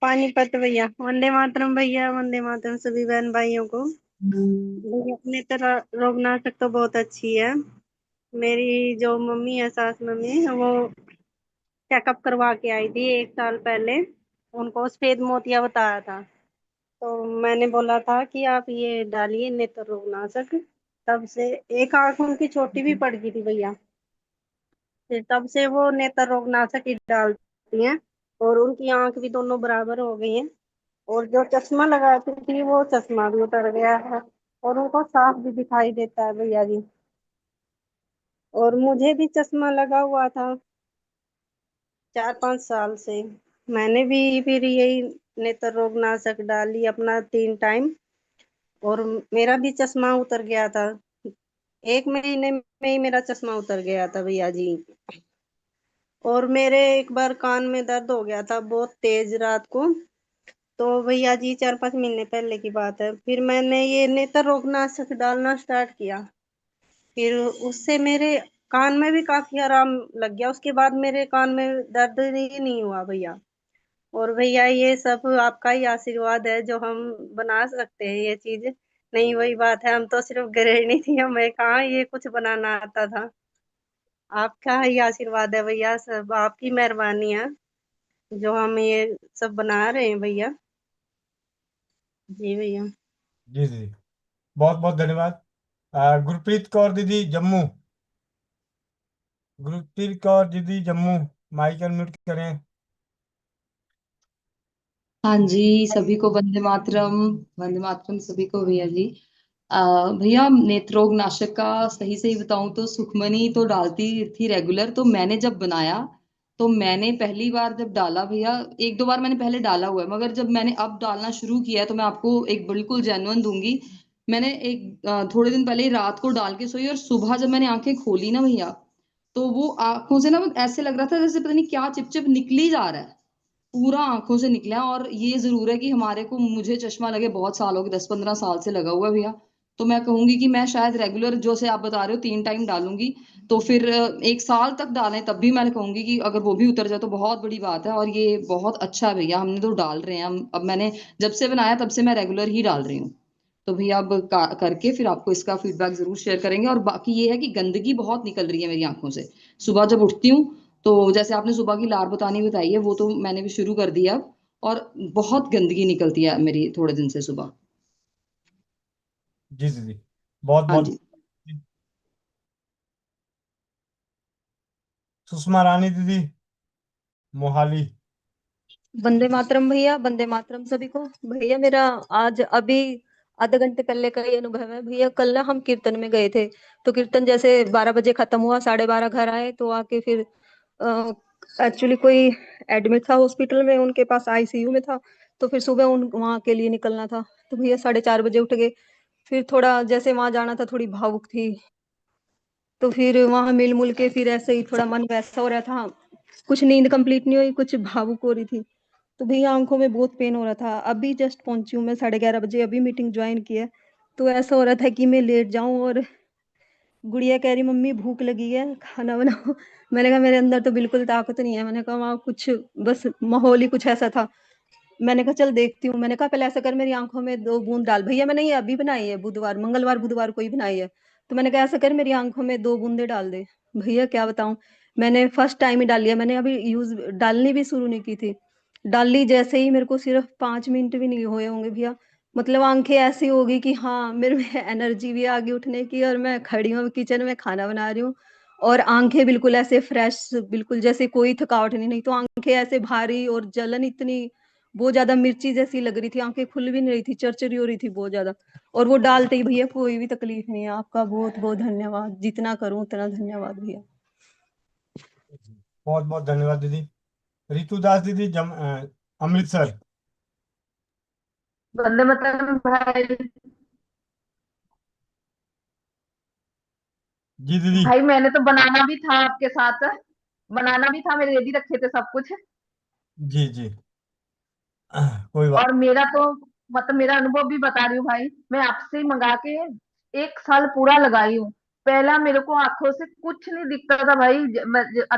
पानीपत भैया, वंदे मातरम भैया, वंदे मातरम सभी बहन भाइयों को। भैया अपने तरह रोगनाशक तो बहुत अच्छी है। मेरी जो मम्मी है, सास मम्मी, वो चेकअप करवा के आई थी 1 साल पहले। उनको सफेद मोतिया बताया था, तो मैंने बोला था कि आप ये डालिए नेत्र रोगनाशक। तब से एक आंख उनकी छोटी भी पड़ गई थी भैया, फिर तब से वो नेत्र रोगनाशक ही डालती हैं और उनकी आंख भी दोनों बराबर हो गई हैं। और जो चश्मा लगाती थी वो चश्मा भी उतर गया है और उनको साफ भी दिखाई देता है भैया जी। और मुझे भी चश्मा लगा हुआ था 4-5 साल से। मैंने भी फिर यही नेत्र रोगनाशक डाली अपना 3 टाइम, और मेरा भी चश्मा उतर गया था। 1 महीने में ही मेरा चश्मा उतर गया था भैया जी। और मेरे एक बार कान में दर्द हो गया था बहुत तेज रात को, तो भैया जी 4-5 महीने पहले की बात है, फिर मैंने ये नेत्र रोगनाशक डालना स्टार्ट किया। फिर उससे मेरे कान में भी काफी आराम लग गया। उसके बाद मेरे कान में दर्द ही नहीं हुआ भैया। और भैया ये सब आपका ही आशीर्वाद है जो हम बना सकते हैं ये चीज। नहीं, वही बात है, हम तो सिर्फ गृहिणी थी, हमें कहाँ ये कुछ बनाना आता था। आपका ही आशीर्वाद है भैया, सब आपकी मेहरबानी है जो हम ये सब बना रहे हैं भैया। जी भैया। जी जी, बहुत बहुत धन्यवाद। गुरप्रीत कौर दीदी जम्मू, गुरप्रीत कौर दीदी जम्मू, माइक अनम्यूट करें। हाँ जी, सभी को वंदे मातरम। वंदे मातरम सभी को भैया जी। भैया नेत्रोग नाशक का सही सही बताऊं तो सुखमनी तो डालती थी रेगुलर। तो मैंने जब बनाया तो मैंने पहली बार जब डाला भैया, 1-2 बार मैंने पहले डाला हुआ है, मगर जब मैंने अब डालना शुरू किया है तो मैं आपको एक बिल्कुल जेन्युइन दूंगी। मैंने थोड़े दिन पहले ही रात को डाल के सोई और सुबह जब मैंने आंखें खोली ना भैया, तो वो आंखों से ना ऐसे लग रहा था जैसे पता नहीं क्या चिप चिप निकली जा रहा है, पूरा आंखों से निकला। और ये जरूर है कि हमारे को, मुझे चश्मा लगे बहुत साल हो गए, 10-15 साल से लगा हुआ है भैया। तो मैं कहूंगी कि मैं शायद रेगुलर जो से आप बता रहे हो 3 टाइम डालूंगी। तो फिर 1 साल तक डालें तब भी मैं कहूंगी कि अगर वो भी उतर जाए तो बहुत बड़ी बात है। और ये बहुत अच्छा है भैया, हमने तो डाल रहे हैं हम। अब मैंने जब से बनाया तब से मैं रेगुलर ही डाल रही हूँ। तो भैया अब करके फिर आपको इसका फीडबैक जरूर शेयर करेंगे। और बाकी ये है कि गंदगी बहुत निकल रही है मेरी आंखों से। सुबह जब उठती हूँ तो जैसे आपने सुबह की लार बतानी बताई है, वो तो मैंने भी शुरू कर दिया अब। और बहुत गंदगी निकलती है मेरी थोड़े दिन से सुबह। जी जी जी, बहुत हाँ बहुत। जी। सुषमा रानी दीदी मोहाली। वंदे मातरम भैया, वंदे मातरम सभी को। भैया मेरा आज अभी आधे घंटे पहले का ही अनुभव है भैया। कल ना हम कीर्तन में गए थे, तो कीर्तन जैसे 12 बजे खत्म हुआ, 12:30 घर आए, तो आके फिर एक्चुअली कोई एडमिट था हॉस्पिटल में, उनके पास आईसीयू में था। तो फिर सुबह उन वहां के लिए निकलना था, तो भैया 4:30 बजे उठ गए। फिर थोड़ा जैसे वहां जाना था, थोड़ी भावुक थी, तो फिर वहां मिल मुल के फिर ऐसे ही थोड़ा मन वैसा हो रहा था। कुछ नींद कंप्लीट नहीं हुई, कुछ भावुक हो रही थी, तो भैया आंखों में बहुत पेन हो रहा था। अभी जस्ट पहुंची हूँ मैं 11:30 बजे, अभी मीटिंग ज्वाइन की है। तो ऐसा हो रहा था कि मैं लेट जाऊं, और गुड़िया कह रही मम्मी भूख लगी है, खाना बनाओ। मैंने कहा मेरे अंदर तो बिल्कुल ताकत नहीं है। मैंने कहा वहाँ कुछ बस माहौल ही कुछ ऐसा था। मैंने कहा चल देखती हूँ। मैंने कहा पहले ऐसा कर, मेरी आंखों में 2 बूंद डाल। भैया मैंने ये अभी बनाई है, बुधवार मंगलवार बुधवार को ही बनाई है। तो मैंने कहा ऐसा कर, मेरी आंखों में 2 बूंदे डाल दे। भैया क्या बताऊं, मैंने फर्स्ट टाइम ही डाल लिया। मैंने अभी यूज डालनी भी शुरू नहीं की थी। डाल ली जैसे ही, मेरे को सिर्फ 5 मिनट भी नहीं हुए होंगे भैया, मतलब आंखें ऐसी होगी कि हाँ मेरे में एनर्जी भी आ गई उठने की, और मैं खड़ी हूँ किचन में खाना बना रही हूँ, और आंखें बिल्कुल ऐसे फ्रेश, बिल्कुल जैसे कोई थकावट नहीं। तो आंखें ऐसे भारी और जलन इतनी, बहुत ज्यादा मिर्ची जैसी लग रही थी, आंखें खुल भी नहीं रही थी, चरचरी हो रही थी बहुत ज्यादा। और वो डालते ही भैया कोई भी तकलीफ नहीं है। आपका बहुत बहुत धन्यवाद, जितना करूं उतना धन्यवाद भैया। बहुत बहुत धन्यवाद दीदी। रितु दास दीदी अमृतसर। वंदे मातरम भाई। जी दीदी। भाई मैंने तो बनाना भी था आपके साथ, बनाना भी था, मेरे रेडी रखे थे सब कुछ। जी जी। कोई बात। और मेरा तो मतलब मेरा अनुभव भी बता रही हूँ भाई, मैं आपसे ही मंगा के 1 साल पूरा लगाई हूँ। पहला मेरे को आंखों से कुछ नहीं दिखता था भाई,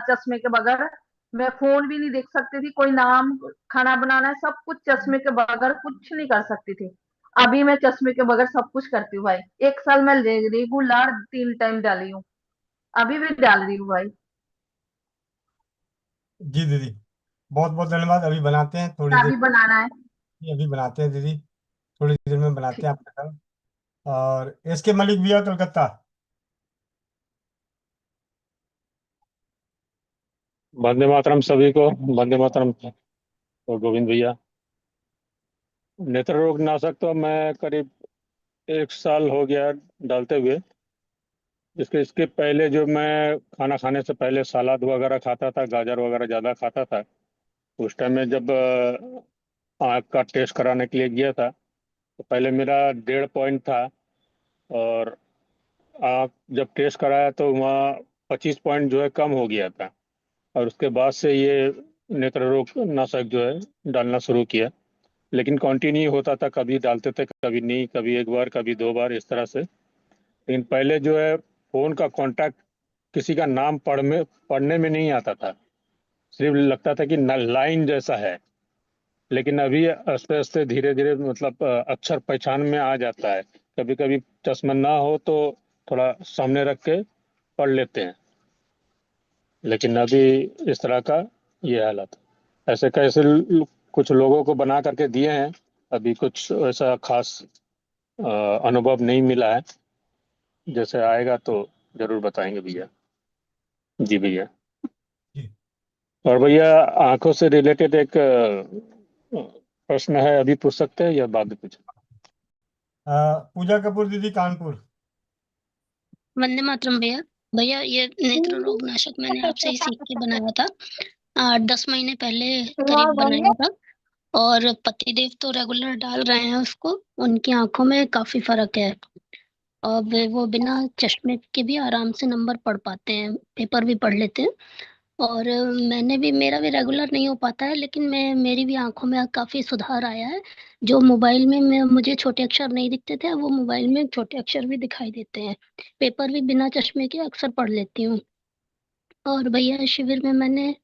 चश्मे के बगैर मैं फोन भी नहीं देख सकती थी, कोई नाम खाना बनाना है सब कुछ चश्मे के बगैर कुछ नहीं कर सकती थी। अभी मैं चश्मे के बगैर सब कुछ करती हूँ भाई। 1 साल मैं रेगुलर 3 टाइम डाली हूँ, अभी भी डाल रही हूँ भाई। जी दीदी, बहुत बहुत धन्यवाद। अभी बनाते हैं थोड़ी देर। अभी बनाना है। अभी बनाते हैं दीदी, थोड़ी देर में बनाते हैं आपका काम। और एस के मलिक भैया कलकत्ता। वंदे मातरम सभी को। वंदे मातरम और गोविंद भैया। नेत्र रोग नाशक तो मैं करीब 1 साल हो गया डालते हुए। इसके पहले जो मैं खाना खाने से पहले सलाद वगैरह खाता था, गाजर वगैरह ज़्यादा खाता था। उस टाइम में जब आँख का टेस्ट कराने के लिए गया था तो पहले मेरा 1.5 पॉइंट था, और आँख जब टेस्ट कराया तो वहाँ 25 पॉइंट जो है कम हो गया था। और उसके बाद से ये नेत्र रोग नाशक जो है डालना शुरू किया, लेकिन कंटिन्यू होता था, कभी डालते थे कभी नहीं, कभी 1 बार कभी 2 बार इस तरह से। लेकिन पहले जो है फ़ोन का कांटेक्ट किसी का नाम पढ़ने में नहीं आता था, सिर्फ लगता था कि लाइन जैसा है। लेकिन अभी आस्ते आस्ते धीरे धीरे मतलब अक्षर पहचान में आ जाता है। कभी कभी चश्मा ना हो तो थोड़ा सामने रख के पढ़ लेते हैं, लेकिन अभी इस तरह का ये हालत है। ऐसे कैसे कुछ लोगों को बना करके दिए हैं, अभी कुछ ऐसा खास अनुभव नहीं मिला है। जैसे आएगा तो जरूर बताएंगे भैया। जी भैया। और भैया आंखों से रिलेटेड एक प्रश्न है, अभी पूछ सकते हैं या बाद में पूछें? पूजा कपूर दीदी कानपुर। वंदे मातरम भैया। भैया ये नेत्र रोग नाशक मैंने आपसे ही सीख के बनाया था, 8-10 महीने पहले करीब बनाया था। और पतिदेव तो रेगुलर डाल रहे हैं उसको, उनकी आंखों में काफी फर्क है। और वो बिना चश्मे के भी आराम से नंबर पढ़ पाते हैं, पेपर भी पढ़ लेते हैं। और मेरा भी रेगुलर नहीं हो पाता है, लेकिन मेरी भी आंखों में काफ़ी सुधार आया है। जो मोबाइल में मुझे छोटे अक्षर नहीं दिखते थे, अब वो मोबाइल में छोटे अक्षर भी दिखाई देते हैं। पेपर भी बिना चश्मे के अक्सर पढ़ लेती हूँ। और भैया शिविर में मैंने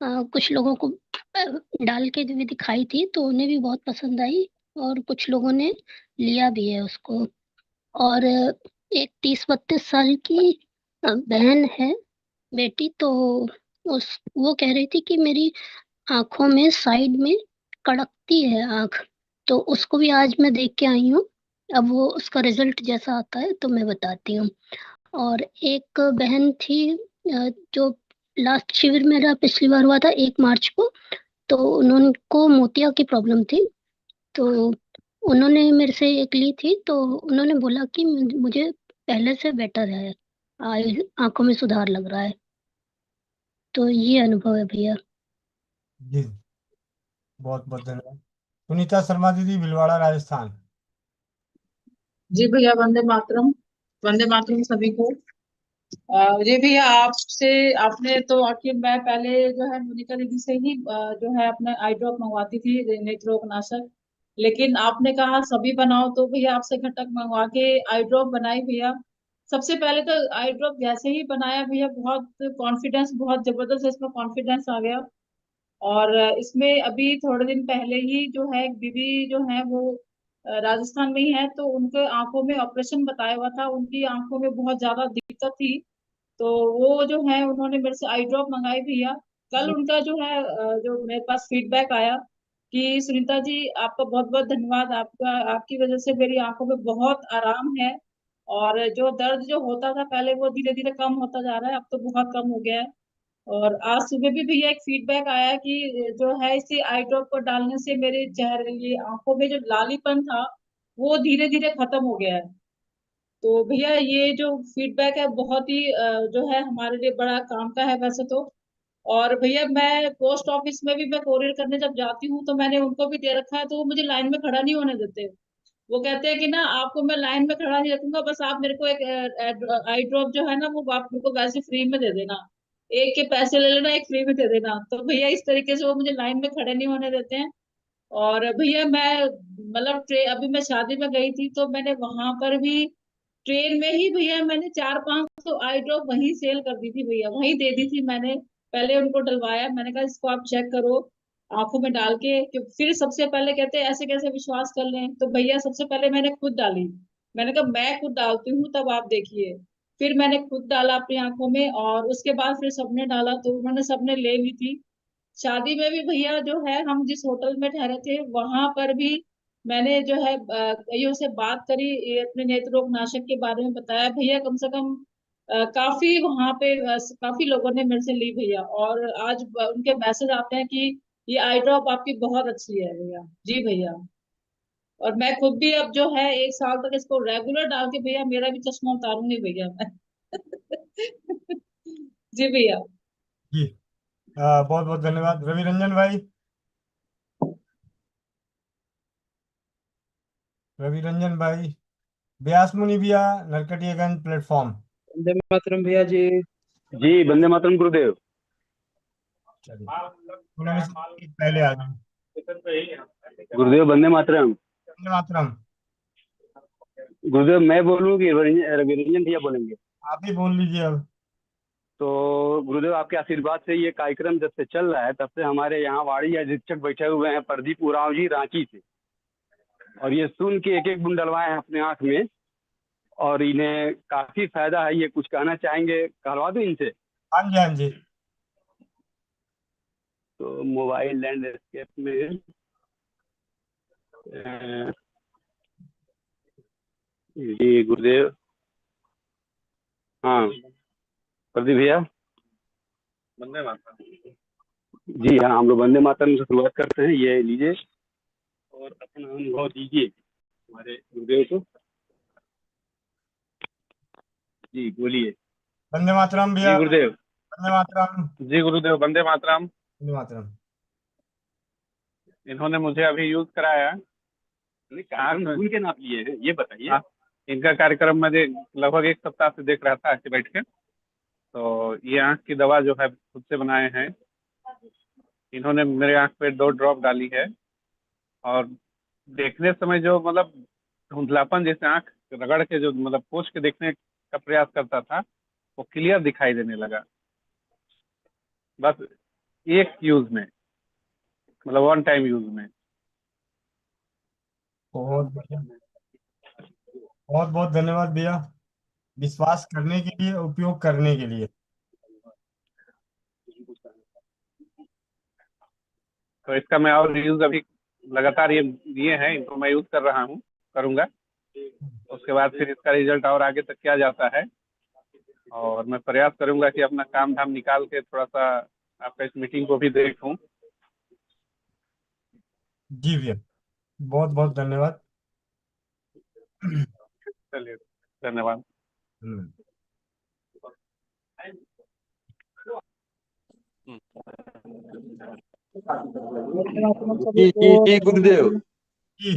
कुछ लोगों को डाल के भी दिखाई थी, तो उन्हें भी बहुत पसंद आई, और कुछ लोगों ने लिया भी है उसको। और एक 30-32 साल की बहन है, बेटी, तो वो कह रही थी कि मेरी आंखों में साइड में कड़कती है आंख, तो उसको भी आज मैं देख के आई हूँ। अब वो उसका रिजल्ट जैसा आता है तो मैं बताती हूँ। और एक बहन थी जो लास्ट शिविर मेरा पिछली बार हुआ था 1 मार्च को, तो उनको मोतिया की प्रॉब्लम थी, तो उन्होंने मेरे से एक ली थी, तो उन्होंने बोला कि मुझे पहले से बेटर है, आंखों में सुधार लग रहा है। तो ये अनुभव है भैया। जी बहुत बहुत धन्यवाद। सुनीता शर्मा दीदी भीलवाड़ा राजस्थान। जी भैया वंदे मातरम। वंदे मातरम सभी को। जी भैया आपसे आपने तो आखिर मैं पहले जो है मोनिका दीदी से ही जो है अपना आई ड्रॉप मंगवाती थी नेत्रोपनाशक, लेकिन आपने कहा सभी बनाओ तो भैया आपसे घटक मंगवा के आई ड्रॉप बनाई भैया। सबसे पहले तो आई ड्रॉप जैसे ही बनाया भैया बहुत कॉन्फिडेंस, बहुत जबरदस्त इसमें कॉन्फिडेंस आ गया। और इसमें अभी थोड़े दिन पहले ही जो है एक दीदी जो है वो राजस्थान में ही है, तो उनके आंखों में ऑपरेशन बताया हुआ था, उनकी आंखों में बहुत ज्यादा दिक्कत थी, तो वो जो है उन्होंने मेरे से आई ड्रॉप मंगाई भैया। कल उनका जो है जो मेरे पास फीडबैक आया कि सुनीता जी आपका बहुत बहुत धन्यवाद, आपका आपकी वजह से मेरी आंखों में बहुत आराम है, और जो दर्द जो होता था पहले वो धीरे धीरे कम होता जा रहा है, अब तो बहुत कम हो गया है। और आज सुबह भी भैया एक फीडबैक आया कि जो है इसे आई ड्रॉप को डालने से मेरे चेहरे ये आंखों में जो लालीपन था वो धीरे धीरे खत्म हो गया है। तो भैया ये जो फीडबैक है बहुत ही जो है हमारे लिए बड़ा काम का है वैसे तो। और भैया मैं पोस्ट ऑफिस में भी मैं कोरियर करने जब जाती हूँ तो मैंने उनको भी दे रखा है, तो वो मुझे लाइन में खड़ा नहीं होने देते। वो कहते हैं कि ना आपको मैं लाइन में खड़ा नहीं रखूंगा, बस आप मेरे को एक आई ड्रॉप जो है ना वो आप मेरे को वैसे फ्री में दे देना, एक के पैसे ले लेना, एक फ्री में दे देना। तो भैया इस तरीके से वो मुझे लाइन में खड़े नहीं होने देते हैं। और भैया मैं मतलब अभी मैं शादी में गई थी तो मैंने वहां पर भी ट्रेन में ही भैया मैंने 4-5 तो आई ड्रॉप वहीं सेल कर दी थी भैया, वहीं दे दी थी मैंने। पहले उनको डलवाया, मैंने कहा इसको आप चेक करो आंखों में डाल के, कि फिर सबसे पहले कहते हैं ऐसे कैसे विश्वास कर लें, तो भैया सबसे पहले मैंने खुद डाली। मैंने कहा मैं खुद डालती हूँ तब आप देखिए। फिर मैंने खुद डाला अपनी आंखों में, और उसके बाद फिर सबने डाला तो उन्होंने सबने ले ली थी। शादी में भी भैया जो है हम जिस होटल में ठहरे थे वहां पर भी मैंने जो है कईयों से बात करी, ये अपने नेत्र रोग नाशक के बारे में बताया भैया। कम से कम काफी वहां पे काफी लोगों ने मेरे से ली भैया, और आज उनके मैसेज आते हैं कि ये आई ड्रॉप आपकी बहुत अच्छी है भैया। जी भैया। और मैं खुद भी अब जो है 1 साल तक इसको रेगुलर डाल के भैया मेरा भी चश्मा उतारूंगी भैया मैं। जी भैया। जी बहुत बहुत धन्यवाद रवि रंजन भाई। रवि रंजन भाई, व्यास मुनि भैया, नरकटियागंज प्लेटफॉर्म। वंदे मातरम भैया जी। जी वंदे मातरम गुरुदेव। चलिए उन्होंने से एक पहले आ गए। गुरुदेव वंदे मातरम। वंदे मातरम। गुरुदेव मैं बोलूँ कि रवि रंजन भैया बोलेंगे? आप ही बोल लीजिए अब। तो गुरुदेव आपके आशीर्वाद से ये कार्यक्रम जब से चल रहा है तब से हमारे यहाँ वाणी अधीक्षक बैठे हुए हैं प्रदीप उरांव जी रांची से, और ये सुन के एक एक बूंद डलवाए हैं अपने आंख में, और इन्हें काफी फायदा है। ये कुछ कहना चाहेंगे, कहलवा दो इनसे? हाँ जी हाँ जी। तो मोबाइल लैंडस्केप में जी गुरुदेव। हाँ प्रदीप भैया। वंदे मातरम। जी हाँ, हम लोग वंदे मातरम से शुरुआत करते हैं। ये लीजिए और अपना अनुभव दीजिए हमारे गुरुदेव को। जी बोलिए। वंदे मातरम जी भैया। गुरुदेव। वंदे मातरम। जी गुरुदेव वंदे मातरम। वंदे मातरम। इन्होंने मुझे अभी यूज कराया। कहाँ उनके नाप लिए हैं ये बताइए? हाँ, इनका कार्यक्रम मुझे लगभग 1 सप्ताह से देख रहा था ऐसे बैठ के। तो ये आंख की दवा जो है खुद से बनाए हैं। इन्होंने मेरे आंख पे 2 ड्रॉप डाली है, और देखने समय जो मतलब धुंधलापन जैसे आंख रगड़ के जो मतलब पोंछ के देखने का प्रयास करता था वो क्लियर दिखाई देने लगा, बस एक यूज में, मतलब 1 टाइम यूज में। बहुत बढ़िया, बहुत बहुत धन्यवाद भैया, विश्वास करने के लिए, उपयोग करने के लिए। तो इसका मैं और यूज अभी लगातार ये हैं, इनको मैं यूज कर रहा हूँ, करूँगा। उसके बाद फिर इसका रिजल्ट और आगे तक क्या जाता है, और मैं प्रयास करूंगा कि अपना काम धाम निकाल के थोड़ा सा आपका इस मीटिंग को भी देखूं। जी भैया, बहुत बहुत धन्यवाद। चलिए धन्यवाद। जी जी जी गुरुदेव। जी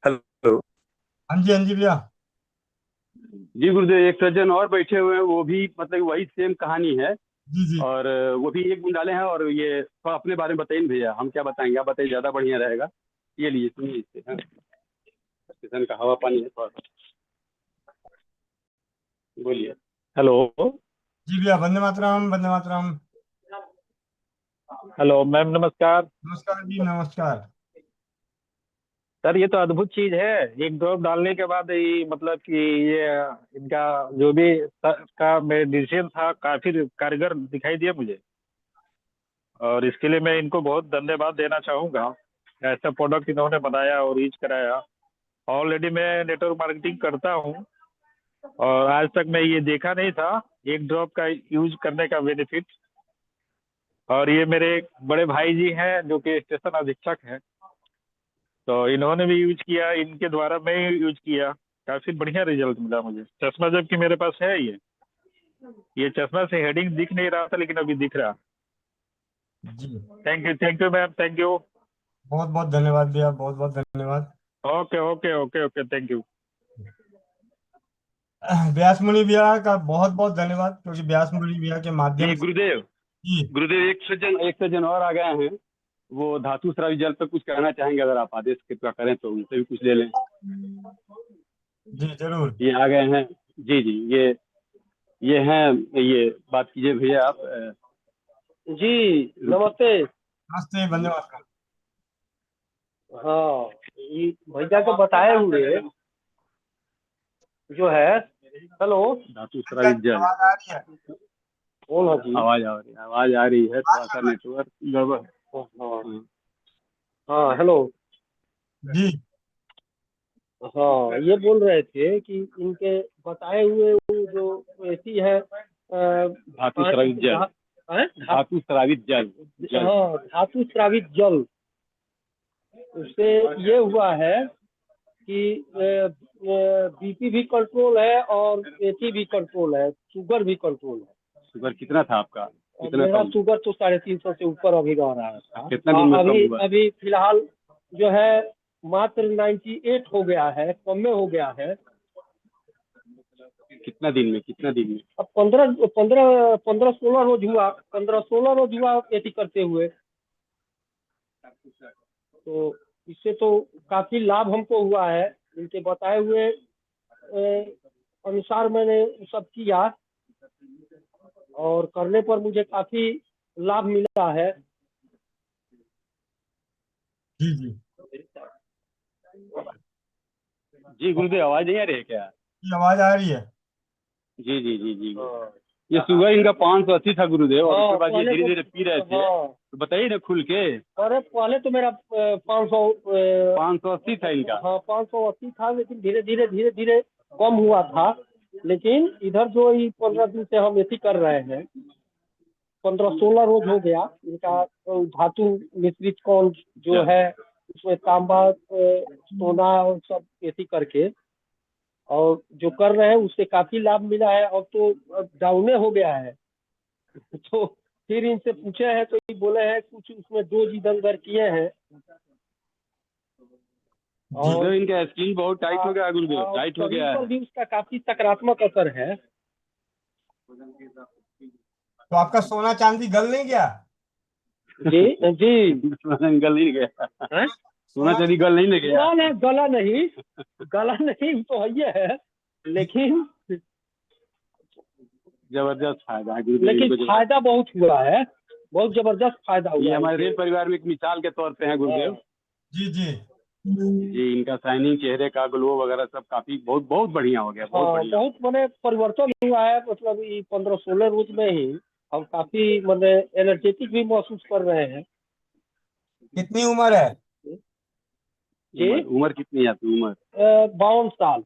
हेलो। हाँ जी हाँ जी भैया। जी गुरुदेव, एक सज्जन और बैठे हुए हैं, वो भी मतलब वही सेम कहानी है। जी जी। और वो भी एक बूंद डाले हैं। और ये थोड़ा अपने बारे में बताइए भैया, हम क्या बताएंगे, आप बताइए, ज्यादा बढ़िया रहेगा। ये लिए सुनिए इससे। हाँ, स्टेशन का हवा पानी है थोड़ा सा, बोलिए। हेलो। जी भैया, वंदे मातरम, वंदे मातरम। हेलो मैम, नमस्कार। नमस्कार जी, नमस्कार। सर ये तो अद्भुत चीज है। एक ड्रॉप डालने के बाद ये मतलब कि ये इनका जो भी सर का मेडिसिन था काफी कारगर दिखाई दिया मुझे, और इसके लिए मैं इनको बहुत धन्यवाद देना चाहूँगा। ऐसा प्रोडक्ट इन्होंने बनाया और यूज कराया। ऑलरेडी मैं नेटवर्क मार्केटिंग करता हूँ, और आज तक मैं ये देखा नहीं था एक ड्रॉप का यूज करने का बेनिफिट। और ये मेरे एक बड़े भाई जी हैं जो कि स्टेशन अधीक्षक हैं, तो इन्होंने भी यूज किया, इनके द्वारा मैं यूज किया, काफी बढ़िया रिजल्ट मिला मुझे। चश्मा जबकि मेरे पास है ये, ये चश्मा से हेडिंग दिख नहीं रहा था, लेकिन अभी दिख रहा। जी thank you ma'am, thank you. बहुत बहुत धन्यवाद भैया, बहुत बहुत धन्यवाद। Okay okay okay okay, thank you. Vyas Muni भैया का बहुत बहुत धन्यवाद, क्योंकि व्यास मुनि भैया के माध्यम जी से। गुरुदेव, जी गुरुदेव एक सज्जन और आ गए हैं, वो धातु स्रावी जल पर कुछ कहना चाहेंगे, अगर आप आदेश कृपया करें तो उनसे भी कुछ ले लें। जी जरूर। ये आ गए हैं। जी जी, ये हैं, ये बात कीजिए भैया आप। जी नमस्ते। नमस्ते, वंदे मातरम। हाँ, ये भैया को बताए हुए जो है, हेलो, धातु स्रावी जल। आवाज आ रही है? कौन है जी? आवाज आ रही है, थोड़ा सा नेटवर्क गड़बड़। हाँ हाँ, हेलो जी। हाँ, ये बोल रहे थे कि इनके बताए हुए वो जो ऐसी है धातु स्रावित जल, धातु स्रावित जल। हाँ, धातु स्रावित जल, उससे ये हुआ है कि बीपी भी कंट्रोल है और एटी भी कंट्रोल है, शुगर भी कंट्रोल है। शुगर कितना था आपका? मेरा शुगर तो 350 से ऊपर अभी रह रहा था। कितना दिन में कम हुआ? अभी फिलहाल जो है मात्र 98 हो गया है, कम में हो गया है। कितना दिन में? अब 15-16 रोज हुआ, 15-16 रोज हुआ एटी करते हुए। तो इससे तो काफी लाभ हमको हुआ है। इनके बताए हुए अनुसार मैंने सब किया और करने पर मुझे काफी लाभ मिला है। जी जी जी गुरुदेव, आवाज नहीं आ रही है क्या? आवाज आ रही है। जी जी जी जी। ये शुगर इनका 580 था गुरुदेव, और उसके बाद ये धीरे धीरे पी रहे थे। तो बताइए ना खुल के। अरे पहले तो मेरा 580 था इनका। हाँ 580 था, लेकिन धीरे धीरे कम हुआ था। लेकिन इधर जो ये 15 दिन से हम ऐसी कर रहे हैं, 15-16 रोज हो गया इनका। धातु मिश्रित कौन जो है उसमें तांबा, सोना और सब ऐसी करके, और जो कर रहे हैं उससे काफी लाभ मिला है। अब तो डाउने हो गया है। तो फिर इनसे पूछे हैं तो ये बोले हैं कुछ उसमें डोज इधर उधर किए हैं। और इनका स्किन बहुत टाइट हो गया गुरुदेव, टाइट हो गया है। भी उसका काफी सकारात्मक असर है। तो आपका सोना चांदी गल नहीं गया? जी जी, गल नहीं गया। सोना चांदी गल नहीं गया? ना गला नहीं तो है, लेकिन जबरदस्त फायदा है गुरुदेव। लेकिन फायदा बहुत हुआ है, बहुत जबरदस्त फायदा हुआ। ये हमारे रेल परिवार में एक मिसाल के तौर पे है गुरुदेव। जी जी जी, इनका शाइनिंग, चेहरे का ग्लो वगैरह सब काफी बहुत बढ़िया हो गया। बहुत मैंने परिवर्तन हुआ है। मतलब ये 15-16 रोज में ही हम काफी मैंने एनर्जेटिक भी महसूस कर रहे हैं। कितनी उम्र है जी? उम्र कितनी है आपकी? उम्र 52 साल।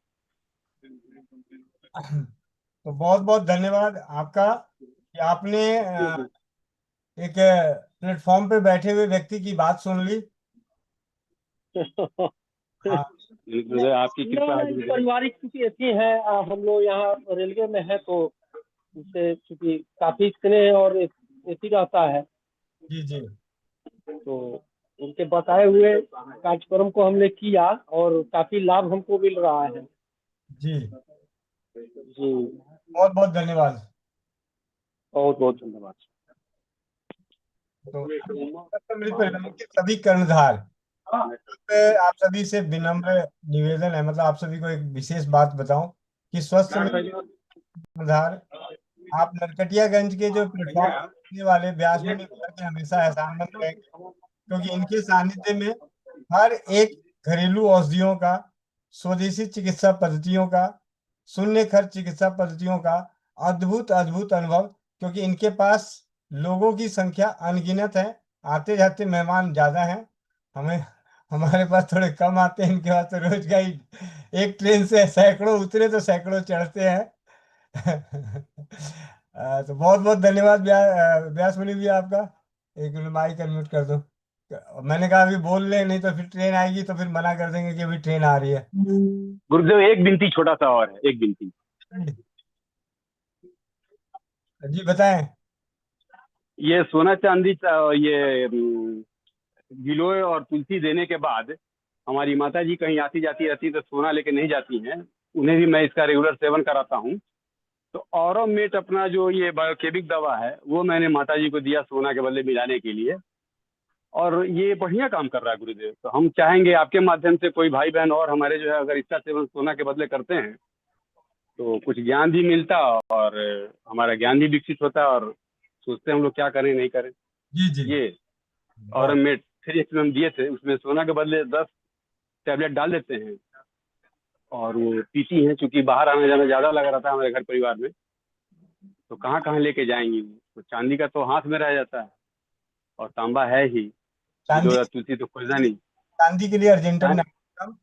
तो बहुत बहुत धन्यवाद आपका कि आपने एक प्लेटफॉर्म पे बैठे हुए व्यक्ति की बात सुन ली। हाँ। आपकी कृपा है। पारिवारिक स्थिति ऐसी है, हम लोग यहाँ रेलवे में है, तो उससे चूंकि काफी स्नेह और ऐसी रहता है। जी जी। तो उनके बताए हुए कार्यक्रम को हमने किया और काफी लाभ हमको मिल रहा है। जी जी, बहुत बहुत धन्यवाद। बहुत बहुत धन्यवाद। तो मेरे परिवार के सभी कर्णधार, आप सभी से विनम्र निवेदन है, मतलब आप सभी को एक विशेष बात बताऊं कि स्वस्थ कर्णधार आप नरकटियागंज के जो प्लेटफॉर्म वाले व्यास मुनि के हमेशा एहसानमंद रहेंगे, क्योंकि इनके सानिध्य में हर एक घरेलू औषधियों का, स्वदेशी चिकित्सा पद्धतियों का, शून्य खर्च चिकित्सा पद्धतियों का अद्भुत अद्भुत अनुभव, क्योंकि इनके पास लोगों की संख्या अनगिनत है, आते जाते मेहमान ज्यादा हैं। हमारे पास थोड़े कम आते हैं, इनके पास तो रोज का ही एक ट्रेन से सैकड़ों उतरे तो सैकड़ों चढ़ते हैं। तो बहुत बहुत धन्यवाद व्यास मुनि भी आपका। एक मिनट माइक अनम्यूट कर दो। मैंने कहा अभी बोल ले, नहीं तो फिर ट्रेन आएगी तो फिर मना कर देंगे कि अभी ट्रेन आ रही है। गुरुदेव एक विनती, छोटा सा और है, एक विनती। जी बताएं। ये सोना चांदी ये गिलोय और तुलसी देने के बाद हमारी माता जी कहीं आती जाती रहती तो सोना लेके नहीं जाती हैं, उन्हें भी मैं इसका रेगुलर सेवन कराता हूँ। तो ऑरोमेट अपना जो ये बायोकेमिक दवा है वो मैंने माता जी को दिया सोना के बदले मिलाने के लिए, और ये बढ़िया काम कर रहा है गुरुदेव। तो हम चाहेंगे आपके माध्यम से कोई भाई बहन और हमारे जो है अगर इसका सेवन सोना के बदले करते हैं तो कुछ ज्ञान भी मिलता और हमारा ज्ञान भी विकसित होता, और सोचते हैं हम लोग क्या करें नहीं करें। जी जी ये और बहुत मेट 3 हम दिए थे, उसमें सोना के बदले 10 टैबलेट डाल देते हैं और वो पीती हैं। चूंकि बाहर आना जाना ज्यादा लग रहा था हमारे घर परिवार में, तो कहाँ कहाँ लेके जाएंगी। तो चांदी का तो हाथ में रह जाता है और तांबा है ही, चांदी गिलोय तुलसी तो खोजना नहीं। चांदी के लिए अर्जेंटम हाँ? नाम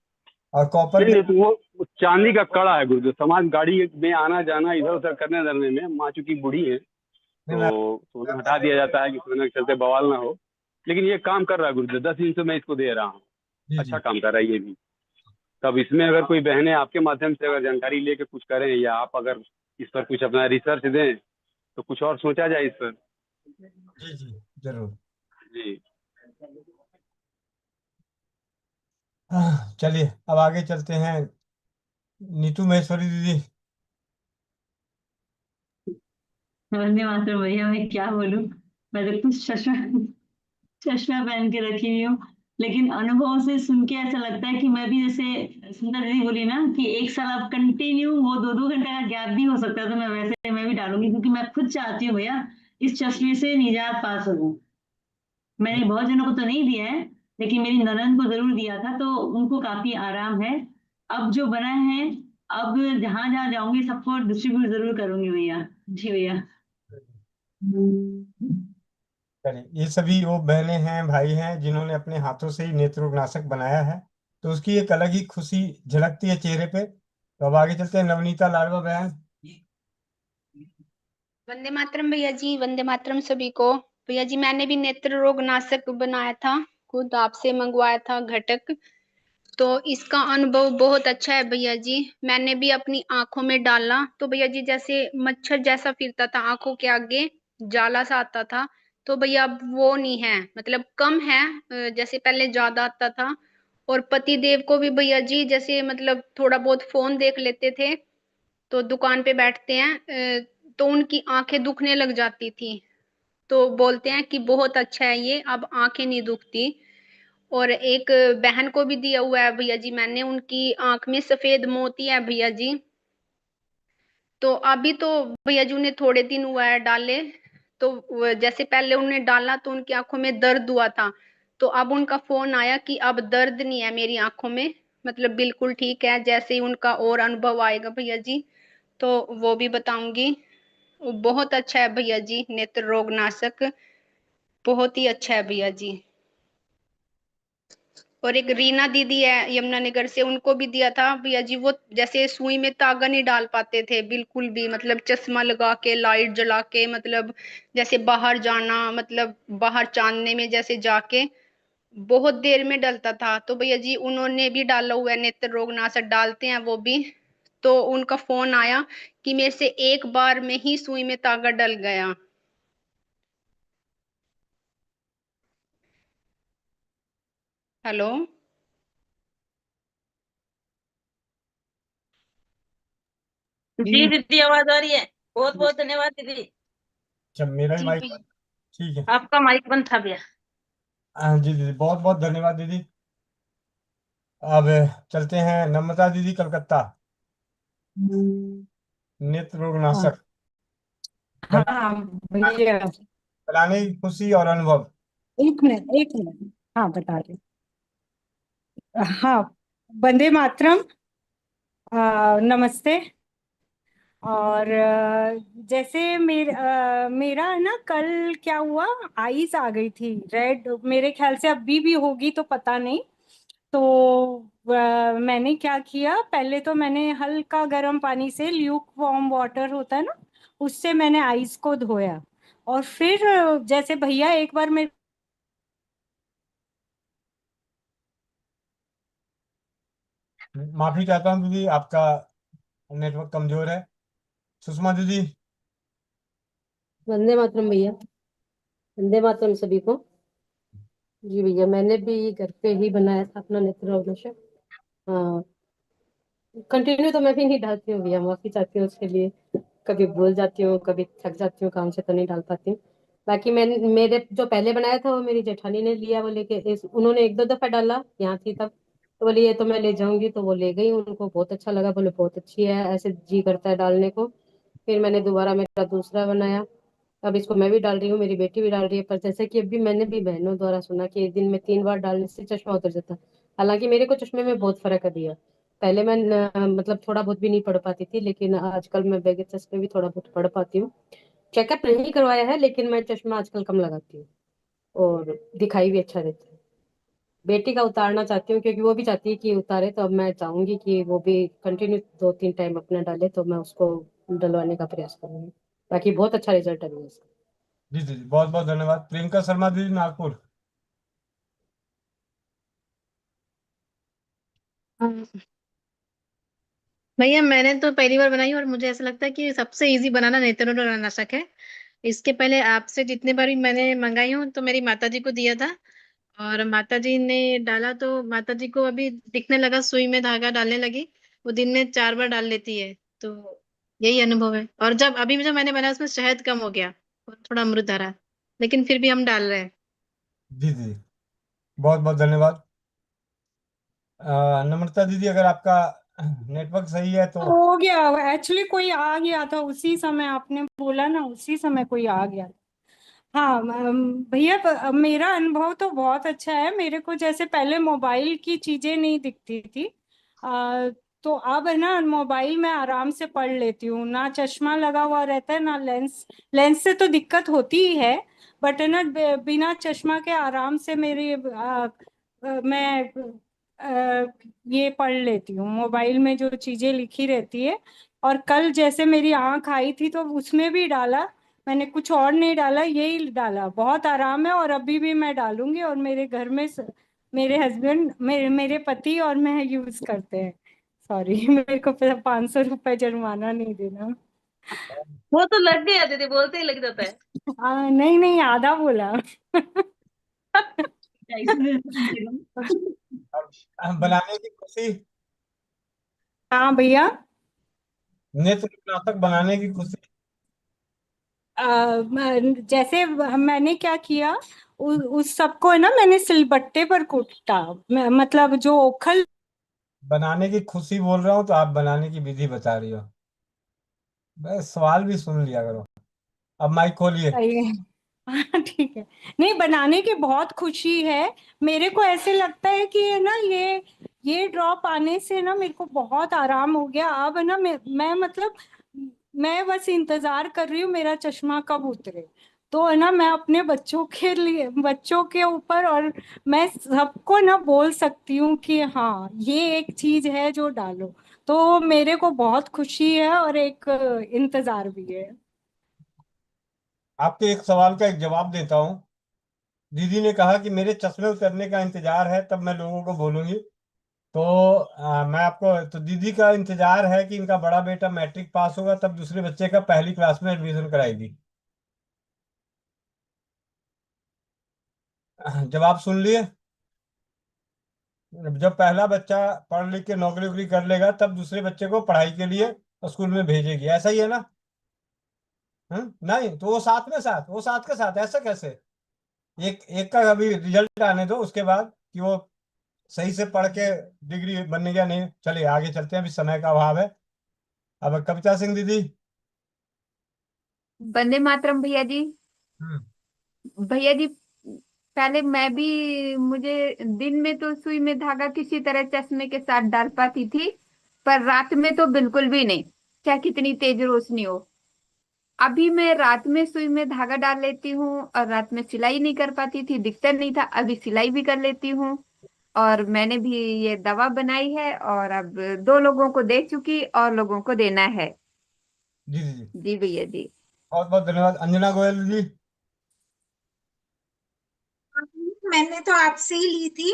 और कॉपर नहीं के नहीं, तो वो चांदी का कड़ा है गुरुदेव। समाज गाड़ी में आना जाना इधर उधर करने धरने में, माँ चूंकि बूढ़ी है नहीं, मैं तो सोना हटा दिया जाता है कि सोने के चलते बवाल ना हो। लेकिन ये काम कर रहा है गुरुदेव, 10 दिन से मैं इसको दे रहा हूँ, जी अच्छा जी काम कर रहा है ये भी। तब इसमें अगर कोई बहनें आपके माध्यम से अगर जानकारी लेके कुछ करें, या आप अगर इस पर कुछ अपना रिसर्च दें तो कुछ और सोचा जाए इस पर। जी जी जरूर। जी चलिए अब आगे चलते हैं। नीतू महेश्वरी दीदी। वंदे मातरम भैया, मैं क्या बोलूं। मैं तो कुछ चश्मा चश्मा पहन के रखी हुई हूँ, लेकिन अनुभव से सुन के ऐसा लगता है कि मैं भी, जैसे सुंदर दीदी बोली ना कि एक साल अब कंटिन्यू वो 2-2 घंटे का गैप भी हो सकता है, तो मैं वैसे मैं भी डालूंगी, क्योंकि मैं खुद चाहती हूँ भैया इस चश्मे से निजात पा सकूं। मैंने बहुत जनों को तो नहीं दिया है, लेकिन मेरी ननद को जरूर दिया था, तो उनको काफी आराम है। अब जो बना है, अब जहां जहां जाऊंगी सबको डिस्ट्रीब्यूट जरूर करूंगी भैया। जी भैया। चलिए ये सभी वो बहनें हैं भाई हैं जिन्होंने अपने हाथों से ही नेत्रनाशक बनाया है, तो उसकी एक अलग ही खुशी झलकती है चेहरे पे। तो अब आगे चलते हैं नवनीता लाडवा बहन। वंदे मातरम भैया जी, वंदे मातरम सभी को। भैया जी मैंने भी नेत्र रोग नाशक बनाया था, खुद आपसे मंगवाया था घटक। तो इसका अनुभव बहुत अच्छा है भैया जी। मैंने भी अपनी आंखों में डाला तो भैया जी जैसे मच्छर जैसा फिरता था आंखों के आगे, जाला सा आता था, तो भैया अब वो नहीं है, मतलब कम है। जैसे पहले ज्यादा आता था। और पति देव को भी भैया जी जैसे मतलब थोड़ा बहुत फोन देख लेते थे, तो दुकान पे बैठते हैं, तो उनकी आंखें दुखने लग जाती थी। तो बोलते हैं कि बहुत अच्छा है ये, अब आंखें नहीं दुखती। और एक बहन को भी दिया हुआ है भैया जी मैंने, उनकी आंख में सफेद मोती है भैया जी। तो अभी तो भैया जी उन्हें थोड़े दिन हुआ है डाले, तो जैसे पहले उन्हें डाला तो उनकी आंखों में दर्द हुआ था, तो अब उनका फोन आया कि अब दर्द नहीं है मेरी आंखों में, मतलब बिल्कुल ठीक है। जैसे ही उनका और अनुभव आएगा भैया जी तो वो भी बताऊंगी। वो बहुत अच्छा है भैया जी, नेत्र रोग नाशक बहुत ही अच्छा है भैया जी। और एक रीना दीदी है यमुनानगर से, उनको भी दिया था भैया जी। वो जैसे सुई में तागा नहीं डाल पाते थे बिल्कुल भी, मतलब चश्मा लगा के लाइट जला के, मतलब जैसे बाहर जाना, मतलब बाहर चांदने में जैसे जाके बहुत देर में डलता था, तो भैया जी उन्होंने भी डाला हुआ है नेत्र रोग नाशक, डालते हैं वो भी। तो उनका फोन आया कि मेरे से एक बार में ही सुई में तागा डल गया। हेलो। जी दीदी, आवाज आ रही है। बहुत बहुत धन्यवाद दीदी। अच्छा मेरा ही जी माइक। भैया। ठीक है। आपका माइक बंद था भैया। हाँ जी दीदी बहुत बहुत धन्यवाद दीदी। अब चलते हैं नम्रता दीदी कलकत्ता। नेत्र रोग हाँ नाशक हाँ भैया, बनाने की खुशी और अनुभव। एक मिनट एक मिनट। हाँ बता रही हूँ। हाँ, वंदे मातरम। नमस्ते। और जैसे मेरा है ना, कल क्या हुआ, आइस आ गई थी रेड, मेरे ख्याल से अभी भी होगी तो पता नहीं। तो मैंने क्या किया, पहले तो मैंने हल्का गर्म पानी से, ल्यूक वार्म वाटर होता है ना, उससे मैंने आइस को धोया। और फिर जैसे भैया एक बार मेरे माफी चाहता हूँ दीदी आपका नेटवर्क कमजोर है। सुषमा दीदी। वंदे मातरम भैया, वंदे मातरम सभी को। जी भैया, मैंने भी घर पे ही बनाया था अपना नेत्र रोगनाशक। हाँ, कंटिन्यू तो मैं भी नहीं डालती हूँ भैया, माफी चाहती हूँ उसके लिए। कभी भूल जाती हूँ, कभी थक जाती हूँ काम से, तो नहीं डाल पाती हूँ। बाकी मैंने मेरे जो पहले बनाया था वो मेरी जेठानी ने लिया, वो लेके उन्होंने एक दो दफा डाला, यहाँ थी तब, तो बोली ये तो मैं ले जाऊंगी, तो वो ले गई, उनको बहुत अच्छा लगा, बोले बहुत अच्छी है, ऐसे जी करता है डालने को। फिर मैंने दोबारा मेरा दूसरा बनाया, अब इसको मैं भी डाल रही हूँ, मेरी बेटी भी डाल रही है। पर जैसे कि अभी मैंने भी बहनों द्वारा सुना कि एक दिन में 3 बार डालने से चश्मा उतर जाता है। हालांकि मेरे को चश्मे में बहुत फर्क है भैया। पहले मैं मतलब थोड़ा बहुत भी नहीं पढ़ पाती थी, लेकिन आजकल मैं बगैर चश्मे भी थोड़ा बहुत पढ़ पाती हूँ। चेकअप नहीं करवाया है, लेकिन मैं चश्मा आजकल कम लगाती हूँ और दिखाई भी अच्छा देता है। बेटी का उतारना चाहती हूँ, क्योंकि वो भी चाहती है कि उतारे, तो अब मैं चाहूंगी कि वो भी कंटिन्यू 2-3 टाइम अपना डाले, तो मैं उसको डलवाने का प्रयास करूंगी। बाकी बहुत अच्छा रिजल्ट है भैया इसका। जी जी जी, बहुत बहुत धन्यवाद। प्रियंका शर्मा दीदी, नागपुर। हाँ, भैया मैंने तो पहली बार बनाई और मुझे ऐसा लगता है कि सबसे इजी बनाना नेत्ररोगनाशक है। इसके पहले आपसे जितने बार भी मैंने मंगाई हूँ तो मेरी माता जी को दिया था, और माता जी ने डाला तो माता जी को अभी दिखने लगा, सुई में धागा डालने लगी। वो दिन में 4 बार डाल लेती है, तो यही अनुभव है। और जब अभी जो मैंने बनाया उसमें शहद कम हो गया और थोड़ा अमृत धरा, लेकिन फिर भी हम डाल रहे हैं। जी जी, बहुत बहुत धन्यवाद। नम्रता दीदी, अगर आपका नेटवर्क सही है तो। हो गया, एक्चुअली कोई आ गया था उसी समय, आपने बोला ना उसी समय कोई आ गया। हाँ भैया, मेरा अनुभव तो बहुत अच्छा है। मेरे को जैसे पहले मोबाइल की चीजें नहीं दिखती थी, तो अब है ना मोबाइल में आराम से पढ़ लेती हूँ, ना चश्मा लगा हुआ रहता है ना लेंस। लेंस से तो दिक्कत होती ही है, बट है ना बिना चश्मा के आराम से मैं ये पढ़ लेती हूँ, मोबाइल में जो चीजें लिखी रहती है। और कल जैसे मेरी आंख आई थी तो उसमें भी डाला, मैंने कुछ और नहीं डाला, यही डाला, बहुत आराम है। और अभी भी मैं डालूंगी, और मेरे घर में मेरे हस्बैंड, मेरे पति और मैं यूज करते हैं। सॉरी मेरे को 500 रुपए जुर्माना नहीं देना। वो तो लग गया दीदी, बोलते ही लग जाता है। नहीं नहीं, आधा बोला। बनाने की खुशी, हाँ भैया, नेत्र नाटक बनाने की खुशी। जैसे मैंने क्या किया, उस सबको है ना मैंने सिलबट्टे पर कूटा, मतलब जो ओखल। बनाने की खुशी बोल रहा हूँ तो आप बनाने की विधि बता रही हो। बस सवाल भी सुन लिया करो। अब माइक खोलिए। सही है। हाँ ठीक है। नहीं, बनाने की बहुत खुशी है। मेरे को ऐसे लगता है कि है ना ये ड्रॉप आने से ना मेरे को बहुत आराम हो गया। अब है ना मैं मतलब मैं बस इंतजार कर रही हूँ मेरा चश्मा कब उतरे, तो है ना मैं अपने बच्चों के लिए, बच्चों के ऊपर, और मैं सबको ना बोल सकती हूँ कि हाँ ये एक चीज है जो डालो। तो मेरे को बहुत खुशी है और एक इंतजार भी है। आपके एक सवाल का एक जवाब देता हूँ। दीदी ने कहा कि मेरे चश्मे उतरने का इंतजार है, तब मैं लोगों को बोलूंगी। तो मैं आपको, तो दीदी का इंतजार है कि इनका बड़ा बेटा मैट्रिक पास होगा, तब दूसरे बच्चे का पहली क्लास में एडमिशन कराएगी। जवाब सुन लिए? जब पहला बच्चा पढ़ लिख के नौकरी वोकरी कर लेगा, तब दूसरे बच्चे को पढ़ाई के लिए स्कूल में भेजेगी। ऐसा ही है ना? नहीं तो वो साथ में साथ, वो साथ के साथ, ऐसा कैसे? एक एक का अभी रिजल्ट आने दो, उसके बाद कि वो सही से पढ़ के डिग्री बनने गया नहीं। चलिए आगे चलते हैं, अभी समय का अभाव है। अब कविता सिंह दीदी। वंदे मातरम भैया जी। हम्म। भैया जी, पहले मैं भी, मुझे दिन में तो सुई में धागा किसी तरह चश्मे के साथ डाल पाती थी, पर रात में तो बिल्कुल भी नहीं, चाहे कितनी तेज रोशनी हो। अभी मैं रात में सुई में धागा डाल लेती हूँ, और रात में सिलाई नहीं कर पाती थी, दिखता नहीं था, अभी सिलाई भी कर लेती हूँ। और मैंने भी ये दवा बनाई है, और अब 2 लोगों को दे चुकी, और लोगों को देना है। जी जी जी, जी भैया जी। बहुत बहुत धन्यवाद। अंजना गोयल जी। मैंने तो आपसे ही ली थी,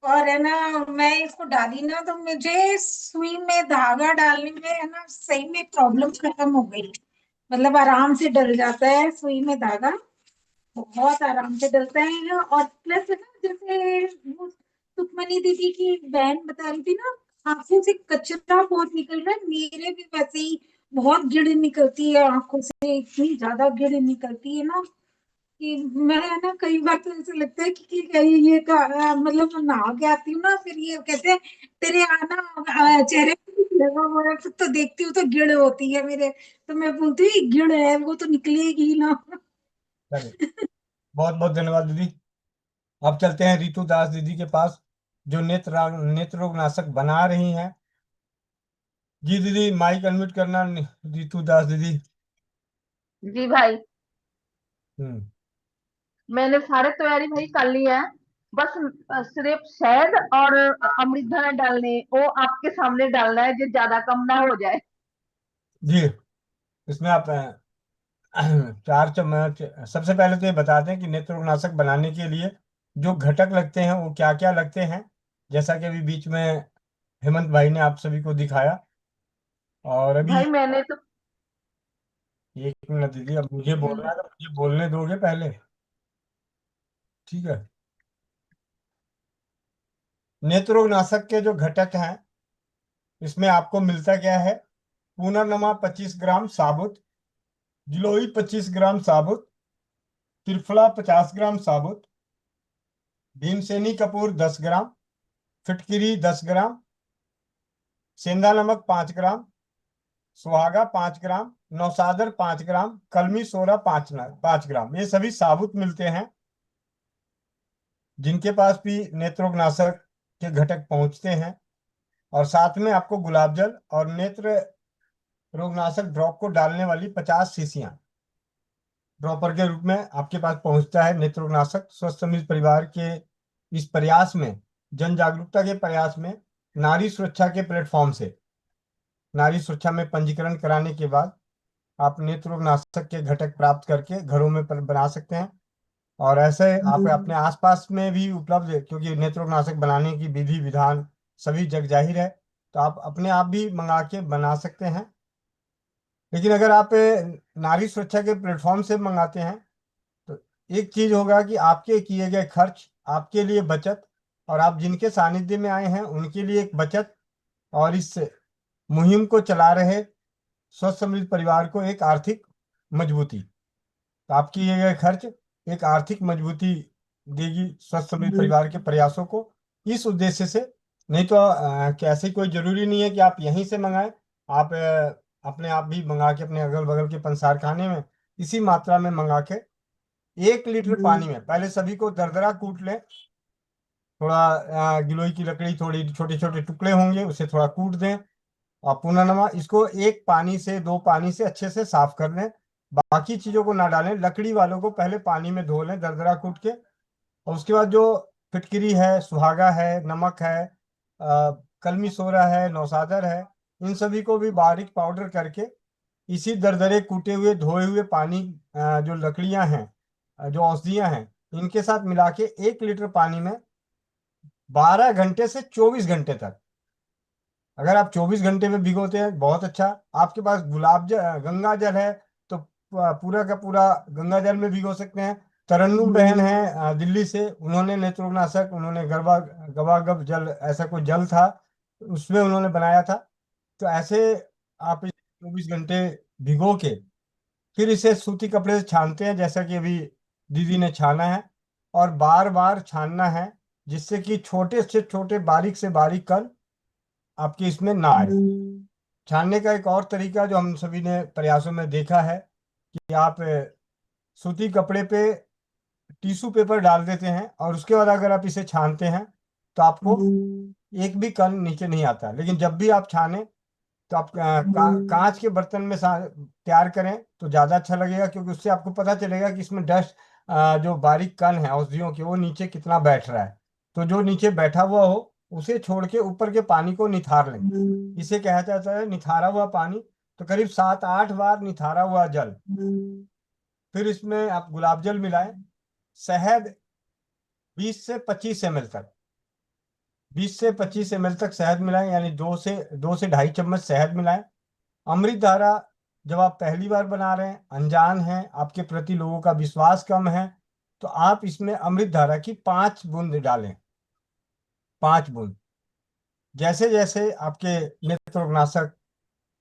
और है ना मैं इसको डाली ना तो मुझे सुई में धागा डालने में है ना सही में प्रॉब्लम खत्म हो गई। मतलब आराम से डल जाता है सुई में धागा, बहुत आराम से डलता है। और प्लस ना, जैसे वो सुखमनी दीदी की बहन बता रही थी ना, आंखों से कचरा बहुत निकल रहा है, मेरे भी वैसे ही बहुत गिड़ निकलती है आंखों से, इतनी ज्यादा गिड़ निकलती है ना कि मैं ना कई बार तो ऐसा लगता है कि ये मतलब नहा के आती हूँ ना, फिर ये कहते हैं तेरे आना चेहरे पे कुछ लगा हुआ है, फिर तो देखती हूँ तो गिड़ होती है मेरे, तो मैं बोलती हूँ ये गिड़ है, वो तो निकलेगी ही ना। चलिए, बहुत बहुत धन्यवाद दीदी। अब चलते हैं रितु दास दीदी के पास, जो नेत्र रोग नाशक बना रही हैं। जी दीदी, माइक अनम्यूट करना, रितु दास दीदी। जी भाई, हम्म। मैंने सारे तैयारी भाई कर ली है, बस सिर्फ शहद और अमृत धना डालने, वो आपके सामने डालना है जो ज्यादा कम ना हो जाए। जी, इसमें आप 4 चम्मच। सबसे पहले तो ये बताते हैं कि नेत्र रोग नाशक बनाने के लिए जो घटक लगते हैं वो क्या क्या लगते हैं, जैसा कि अभी बीच में हेमंत भाई ने आप सभी को दिखाया। और अभी भाई मैंने तो 1 मिनट दीदी, अब मुझे बोलना है तो मुझे बोलने दोगे पहले, ठीक है। नेत्र रोग नाशक के जो घटक हैं, इसमें आपको मिलता क्या है? पुनर्नमा 25 ग्राम साबुत, गिलोई 25 ग्राम साबुत, त्रिफला 50 ग्राम साबुत, भीमसेनी कपूर 10 ग्राम, फिटकिरी 10 ग्राम, सेंधा नमक 5 ग्राम, सुहागा 5 ग्राम, नौसादर 5 ग्राम, कलमी सोरा 5 ग्राम। ये सभी साबुत मिलते हैं। जिनके पास भी नेत्रोगनाशक के घटक पहुंचते हैं, और साथ में आपको गुलाब जल और नेत्र रोगनाशक ड्रॉप को डालने वाली 50 शीशियां ड्रॉपर के रूप में आपके पास पहुंचता है। नेत्रोगनाशक स्वस्थ समृद्ध परिवार के इस प्रयास में, जन जागरूकता के प्रयास में, नारी सुरक्षा के प्लेटफॉर्म से नारी सुरक्षा में पंजीकरण कराने के बाद आप नेत्रोगनाशक के घटक प्राप्त करके घरों में बना सकते हैं। और ऐसे आप अपने आसपास में भी उपलब्ध है, क्योंकि नेत्रोगनाशक बनाने की विधि विधान सभी जग जाहिर है, तो आप अपने आप भी मंगा के बना सकते हैं। लेकिन अगर आप नारी सुरक्षा के प्लेटफॉर्म से मंगाते हैं तो एक चीज होगा कि आपके किए गए खर्च, आपके लिए बचत, और आप जिनके सानिध्य में आए हैं उनके लिए एक बचत, और इस मुहिम को चला रहे स्वस्थ समृद्ध परिवार को एक आर्थिक मजबूती। तो आपके किए गए खर्च एक आर्थिक मजबूती देगी स्वस्थ समृद्ध परिवार के प्रयासों को। इस उद्देश्य से, नहीं तो कैसे, कोई जरूरी नहीं है कि आप यहीं से मंगाएं, आप अपने आप भी मंगा के अपने अगल बगल के पंसार खाने में इसी मात्रा में मंगा के 1 लीटर पानी में पहले सभी को दरदरा कूट लें। थोड़ा गिलोय की लकड़ी, थोड़ी छोटे छोटे टुकड़े होंगे, उसे थोड़ा कूट दें और पुनर्नमा इसको 1 पानी से 2 पानी से अच्छे से साफ कर लें। बाकी चीजों को ना डालें, लकड़ी वालों को पहले पानी में धो लें दरदरा कूट के। और उसके बाद जो फिटकिरी है, सुहागा है, नमक है, कलमी सोरा है, नौसादर है, इन सभी को भी बारीक पाउडर करके इसी दरदरे कूटे हुए धोए हुए पानी, जो लकड़ियां हैं, जो औषधियां हैं, इनके साथ मिला के 1 लीटर पानी में 12 घंटे से 24 घंटे तक, अगर आप 24 घंटे में भिगोते हैं बहुत अच्छा। आपके पास गंगा जल है तो पूरा का पूरा गंगा जल में भिगो सकते हैं। तरन्नुम बहन है दिल्ली से, उन्होंने नेत्रोगनाशक, उन्होंने गवागब जल, ऐसा कोई जल था, उसमें उन्होंने बनाया था। तो ऐसे आप 24 घंटे भिगो के फिर इसे सूती कपड़े से छानते हैं, जैसा कि अभी दीदी ने छाना है, और बार बार छानना है, जिससे कि छोटे से छोटे बारीक से बारीक कण आपके इसमें ना आए। छानने का एक और तरीका जो हम सभी ने प्रयासों में देखा है कि आप सूती कपड़े पे टिश्यू पेपर डाल देते हैं, और उसके बाद अगर आप इसे छानते हैं तो आपको एक भी कण नीचे नहीं आता। लेकिन जब भी आप छाने तो आप कांच के बर्तन में तैयार करें तो ज्यादा अच्छा लगेगा, क्योंकि उससे आपको पता चलेगा कि इसमें डस्ट, जो बारीक कण है औषधियों के, वो नीचे कितना बैठ रहा है। तो जो नीचे बैठा हुआ हो उसे छोड़ के ऊपर के पानी को निथार लें। इसे कहा जाता है निथारा हुआ पानी। तो करीब 7-8 बार निथारा हुआ जल, फिर इसमें आप गुलाब जल मिलाएं, शहद 20 से 25 ml तक, 20 से 25 ml तक शहद मिलाएं, यानी 2 से 2.5 चम्मच शहद मिलाएं। अमृत धारा जब आप पहली बार बना रहे हैं, अनजान हैं, आपके प्रति लोगों का विश्वास कम है, तो आप इसमें अमृत धारा की 5 बूंद डालें। 5 बूंद। जैसे जैसे आपके नेत्रनाशक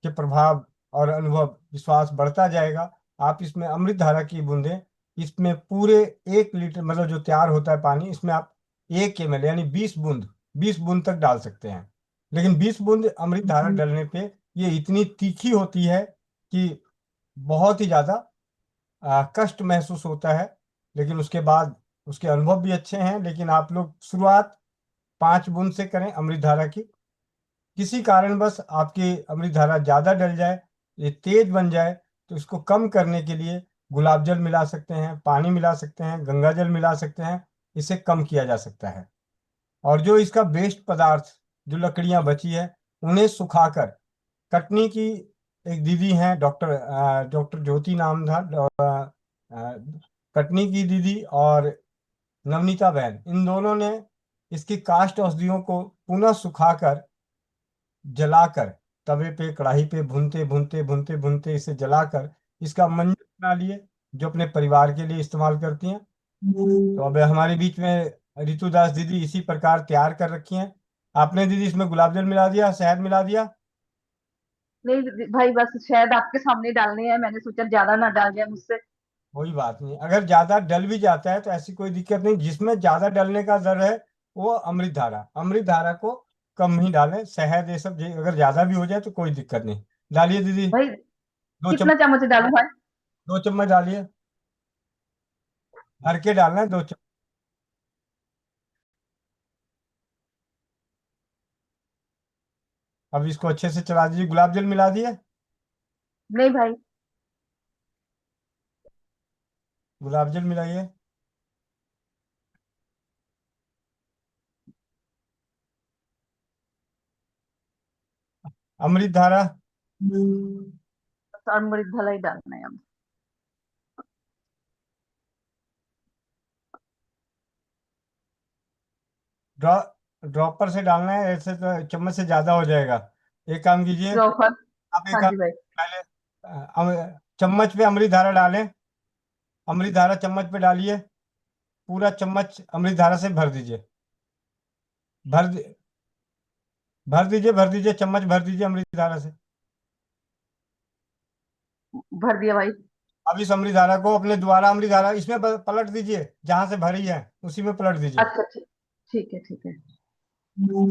के प्रभाव और अनुभव विश्वास बढ़ता जाएगा, आप इसमें अमृत धारा की बूंदें, इसमें पूरे 1 लीटर मतलब जो तैयार होता है पानी, इसमें आप 1 ml यानी 20 बूंद, 20 बूंद तक डाल सकते हैं। लेकिन 20 बूंद अमृत धारा डालने पे ये इतनी तीखी होती है कि बहुत ही ज्यादा कष्ट महसूस होता है। लेकिन उसके बाद उसके अनुभव भी अच्छे हैं। लेकिन आप लोग शुरुआत 5 बूंद से करें अमृत धारा की। किसी कारणवश आपकी अमृत धारा ज्यादा डल जाए, ये तेज बन जाए, तो इसको कम करने के लिए गुलाब जल मिला सकते हैं, पानी मिला सकते हैं, गंगा जल मिला सकते हैं। इसे कम किया जा सकता है। और जो इसका वेस्ट पदार्थ, जो लकड़ियां बची है, उन्हें सुखाकर, कटनी की एक दीदी हैं, डॉक्टर ज्योति नाम था, कटनी की दीदी और नवनीता बहन, इन दोनों ने इसकी काष्ठ औषधियों को पुनः सुखाकर, जलाकर, तवे पे कढ़ाई पे भूनते भूनते भूनते भूनते इसे जलाकर इसका मंजन बना लिए, जो अपने परिवार के लिए इस्तेमाल करती हैं। तो अब हमारे बीच में रितु दास दीदी इसी प्रकार तैयार कर रखी हैं। आपने दीदी इसमें गुलाब जल मिला दिया, शहद मिला दिया? नहीं भाई, बस शायद आपके सामने डालने हैं, मैंने सोचा ज्यादा ना डाल जाए मुझसे। कोई बात नहीं, अगर ज्यादा डल भी जाता है तो ऐसी कोई दिक्कत नहीं। जिसमें ज्यादा डलने का डर है वो अमृत धारा को कम ही डालें। शहद ये सब अगर ज्यादा भी हो जाए तो कोई दिक्कत नहीं। डालिए दीदी, भाई 2 चम्मच। कितना चम्मच डालूं भाई? 2 चम्मच डालिए, भर के डालना है 2 चम्मच। अब इसको अच्छे से चला दीजिए। गुलाब जल मिला दिए? नहीं भाई। गुलाब जल मिलाइए। अमृत धारा, बस अमृत भला ही डालना है अब। ड्रॉ ड्रॉपर से डालना है, ऐसे तो चम्मच से ज्यादा हो जाएगा। एक काम कीजिए, ड्रॉपर। आप एक हाँ काम जी भाई। पहले चम्मच पे अमृत धारा डालें। अमृत धारा चम्मच पे डालिए, पूरा चम्मच अमृत धारा से भर दीजिए। भर दि- भर दीजिए, चम्मच भर दीजिए अमृत धारा से। भर दिया भाई। अब इस अमृत धारा को अपने द्वारा अमृत धारा इसमें पलट दीजिए, जहां से भरी है उसी में पलट दीजिए। अच्छा ठीक, ठीक है ठीक है।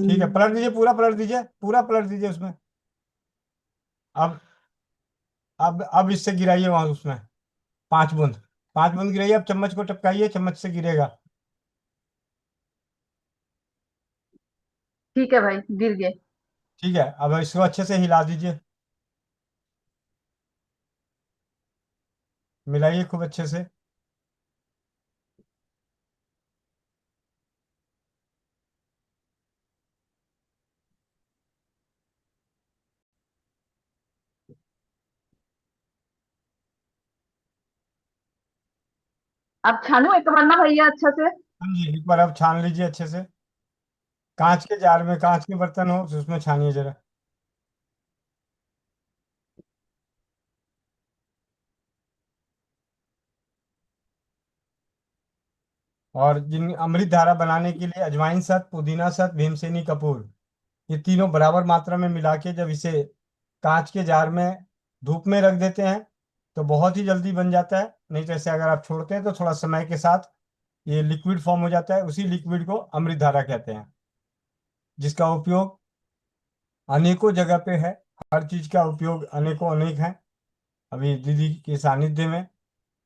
ठीक है, पलट दीजिए, पूरा पलट दीजिए, पूरा पलट दीजिए उसमें। अब अब इससे गिराइए वहां उसमें 5 बूंद। 5 बूंद गिराइए। अब चम्मच को टपकाइए, चम्मच से गिरेगा। ठीक है भाई, गिर गए। ठीक है, अब इसको अच्छे से हिला दीजिए, मिलाइए खूब अच्छे से। अब छानू एक बार ना भैया अच्छा से? हाँ जी, एक बार अब छान लीजिए अच्छे से। कांच के जार में, कांच के बर्तन हो तो उसमें छानिए जरा। और जिन अमृत धारा बनाने के लिए अजवाइन सत, पुदीना सत, भीमसेनी कपूर, ये तीनों बराबर मात्रा में मिला के जब इसे कांच के जार में धूप में रख देते हैं तो बहुत ही जल्दी बन जाता है। नहीं तो ऐसे अगर आप छोड़ते हैं तो थोड़ा समय के साथ ये लिक्विड फॉर्म हो जाता है। उसी लिक्विड को अमृत धारा कहते हैं, जिसका उपयोग अनेकों जगह पे है। हर चीज का उपयोग अनेकों अनेक है। अभी दीदी के सानिध्य में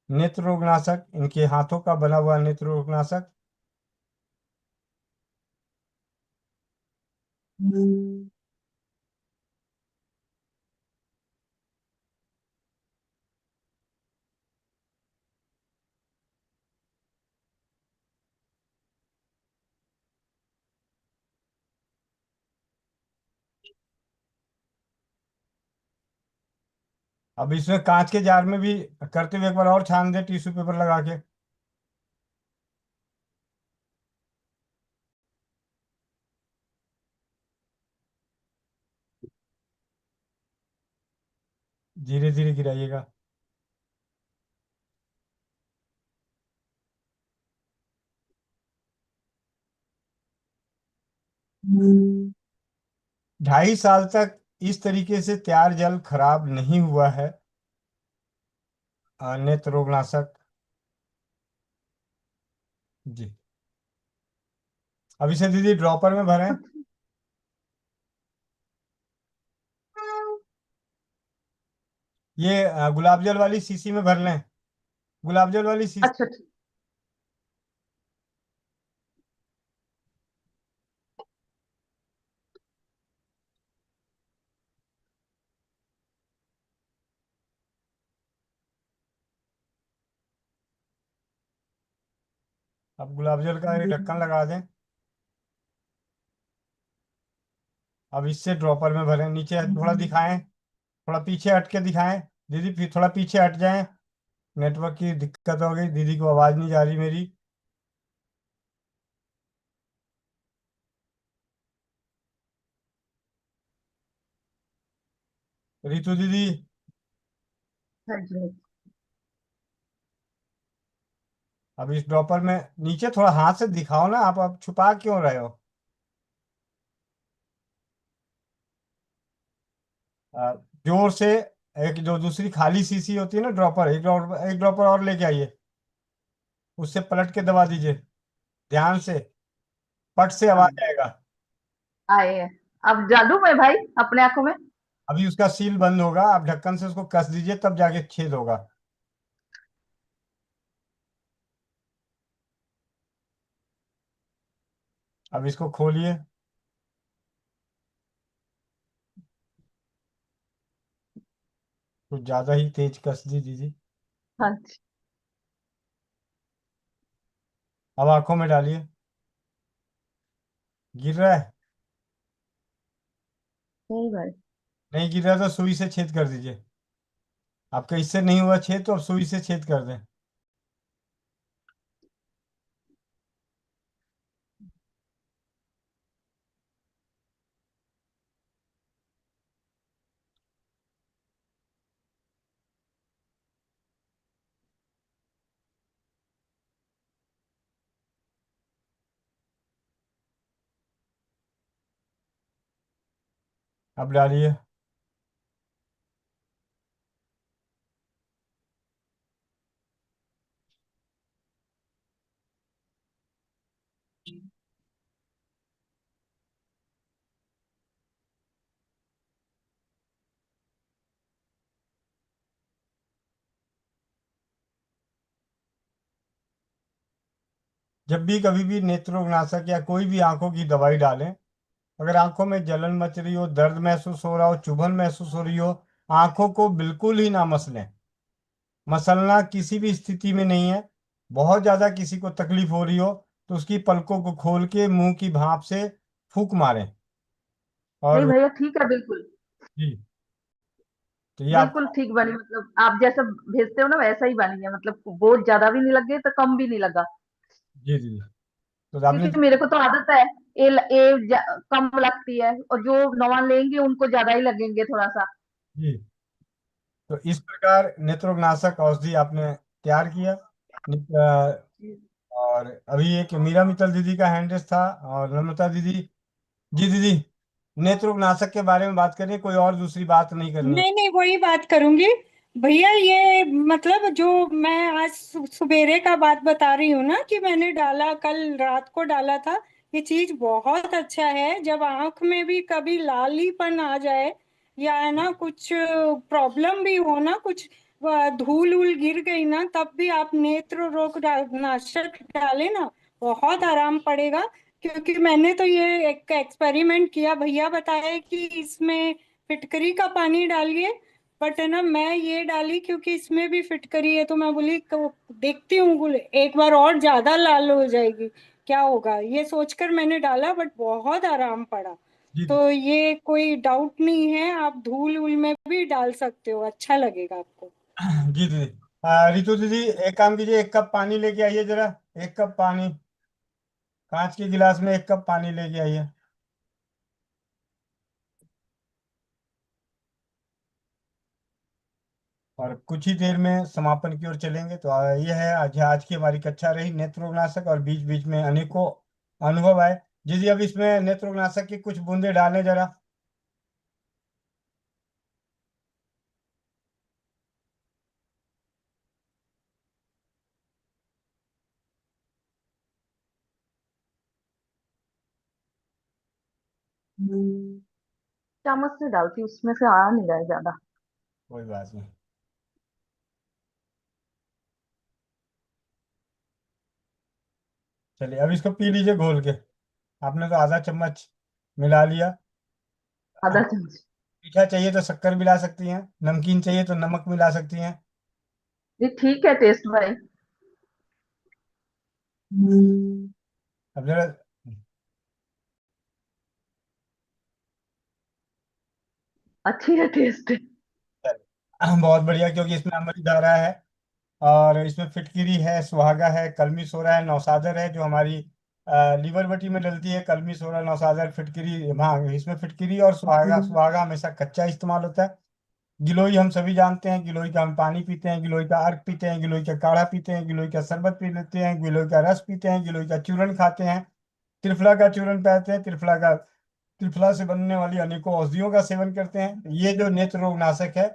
नेत्र रोगनाशक, इनके हाथों का बना हुआ नेत्र रोगनाशक। अब इसमें कांच के जार में भी करते हुए एक बार और छान दे टिश्यू पेपर लगा के। धीरे धीरे गिराइएगा। ढाई साल तक इस तरीके से तैयार जल खराब नहीं हुआ है। नेत्र रोगनाशक जी। अब इसे दीदी ड्रॉपर में भरें। ये गुलाब जल वाली शीशी में भर लें। गुलाब जल वाली शीशी। अच्छा ठीक। अब गुलाब जल का ये ढक्कन लगा दें। अब इससे ड्रॉपर में भरें। नीचे थोड़ा दिखाएं, थोड़ा पीछे हट के दिखाएं दीदी, फिर थोड़ा पीछे हट जाएं। नेटवर्क की दिक्कत हो गई, दीदी को आवाज नहीं जा रही मेरी। रितु दीदी। हाँ जी हाँ जी। अब इस ड्रॉपर में नीचे थोड़ा हाथ से दिखाओ ना, आप छुपा क्यों रहे हो? जोर से। एक जो दूसरी खाली शीशी होती है ना ड्रॉपर, एक ड्रॉपर और लेके आइए। उससे पलट के दबा दीजिए ध्यान से। पट से हाँ आवाज आएगा। आए हैं। अब जादू में भाई अपने आंखों में। अभी उसका सील बंद होगा, आप ढक्कन से उसको कस दीजिए तब जाके छेद होगा। अब इसको खोलिए। कुछ ज्यादा ही तेज कस दी दीदी। हाँ जी। अब आंखों में डालिए। गिर रहा है? नहीं भाई। नहीं गिर रहा तो सुई से छेद कर दीजिए। आपका इससे नहीं हुआ छेद तो अब सुई से छेद कर दें। अब डालिए। जब भी कभी भी नेत्रोनाशक या कोई भी आंखों की दवाई डालें, अगर आंखों में जलन मच रही हो, दर्द महसूस हो रहा हो, चुभन महसूस हो रही हो, आंखों को बिल्कुल ही ना मसलें। मसलना किसी भी स्थिति में नहीं है। बहुत ज्यादा किसी को तकलीफ हो रही हो तो उसकी पलकों को खोल के मुंह की भाप से फूंक मारें। नहीं और भैया ठीक है बिल्कुल। जी, तो ये बिल्कुल आपका। ठीक बनी, मतलब आप जैसा भेजते हो ना वैसा ही बनी है, मतलब बहुत ज्यादा भी नहीं लगे तो कम भी नहीं लगा। जी जी। तो आपने। क्योंकि मेरे को तो आदत है, कम लगती है और जो नवा लेंगे उनको ज्यादा ही लगेंगे थोड़ा सा। जी, तो इस प्रकार नेत्रनाशक औषधि आपने तैयार किया। और अभी एक मीरा मित्तल दीदी का हैंड रेस था, और नम्रता दीदी। जी दीदी, नेत्रनाशक के बारे में बात करें, कोई और दूसरी बात नहीं करनी है। नहीं नहीं, वही बात करूंगी भैया। ये मतलब जो मैं आज सवेरे का बात बता रही हूँ ना, कि मैंने डाला, कल रात को डाला था। ये चीज बहुत अच्छा है। जब आंख में भी कभी लालीपन आ जाए, या है ना कुछ प्रॉब्लम भी हो ना, कुछ धूल उल गिर गई ना, तब भी आप नेत्र रोग नाशक डालें ना, बहुत आराम पड़ेगा। क्योंकि मैंने तो ये एक एक्सपेरिमेंट किया, भैया बताया कि इसमें फिटकरी का पानी डालिए, बट है ना मैं ये डाली क्योंकि इसमें भी फिटकरी है, तो मैं बोली देखती हूँ एक बार और ज्यादा लाल हो जाएगी, क्या होगा, ये सोचकर मैंने डाला, बट बहुत आराम पड़ा। जी तो ये कोई डाउट नहीं है, आप धूल उल में भी डाल सकते हो, अच्छा लगेगा आपको। जी दीदी। रितु दीदी, एक काम कीजिए, एक कप पानी लेके आइए जरा। एक कप पानी, कांच के गिलास में एक कप पानी लेके आइए। और कुछ ही देर में समापन की ओर चलेंगे। तो ये है आज की हमारी कक्षा रही नेत्र रोगनाशक, और बीच बीच में अनेकों अनुभव आए। जी अब इसमें नेत्र रोगनाशक की कुछ बूंदे डालें जरा। चम्मच से डालती हूँ, उसमें से आ नहीं रहा है ज्यादा। कोई बात नहीं। चलिए अब इसको पी लीजिए घोल के। आपने तो आधा चम्मच मिला लिया। आधा चम्मच। मीठा चाहिए तो शक्कर मिला सकती हैं, नमकीन चाहिए तो नमक मिला सकती हैं। ये ठीक है टेस्ट भाई। अब जरा अच्छी है टेस्ट। बहुत बढ़िया, क्योंकि इसमें अमृत धारा है, और इसमें फिटकिरी है, सुहागा है, कलमी सोरा है, नौसादर है, जो हमारी लीवर बटी में डलती है। कलमी सोरा, नौसादर, फिटकिरी, हाँ इसमें फिटकिरी और सुहागा। सुहागा हमेशा कच्चा इस्तेमाल होता है। गिलोई हम सभी जानते हैं, गिलोई का हम पानी पीते हैं, गिलोई का अर्क पीते हैं, गिलोई का काढ़ा पीते हैं, गिलोई का शरबत पी लेते हैं, गिलोई का रस पीते हैं, गिलोई का चूर्ण खाते हैं, त्रिफला का चूर्ण पीते हैं, त्रिफला से बनने वाली अनेकों औषधियों का सेवन करते हैं। ये जो नेत्र रोग नाशक है,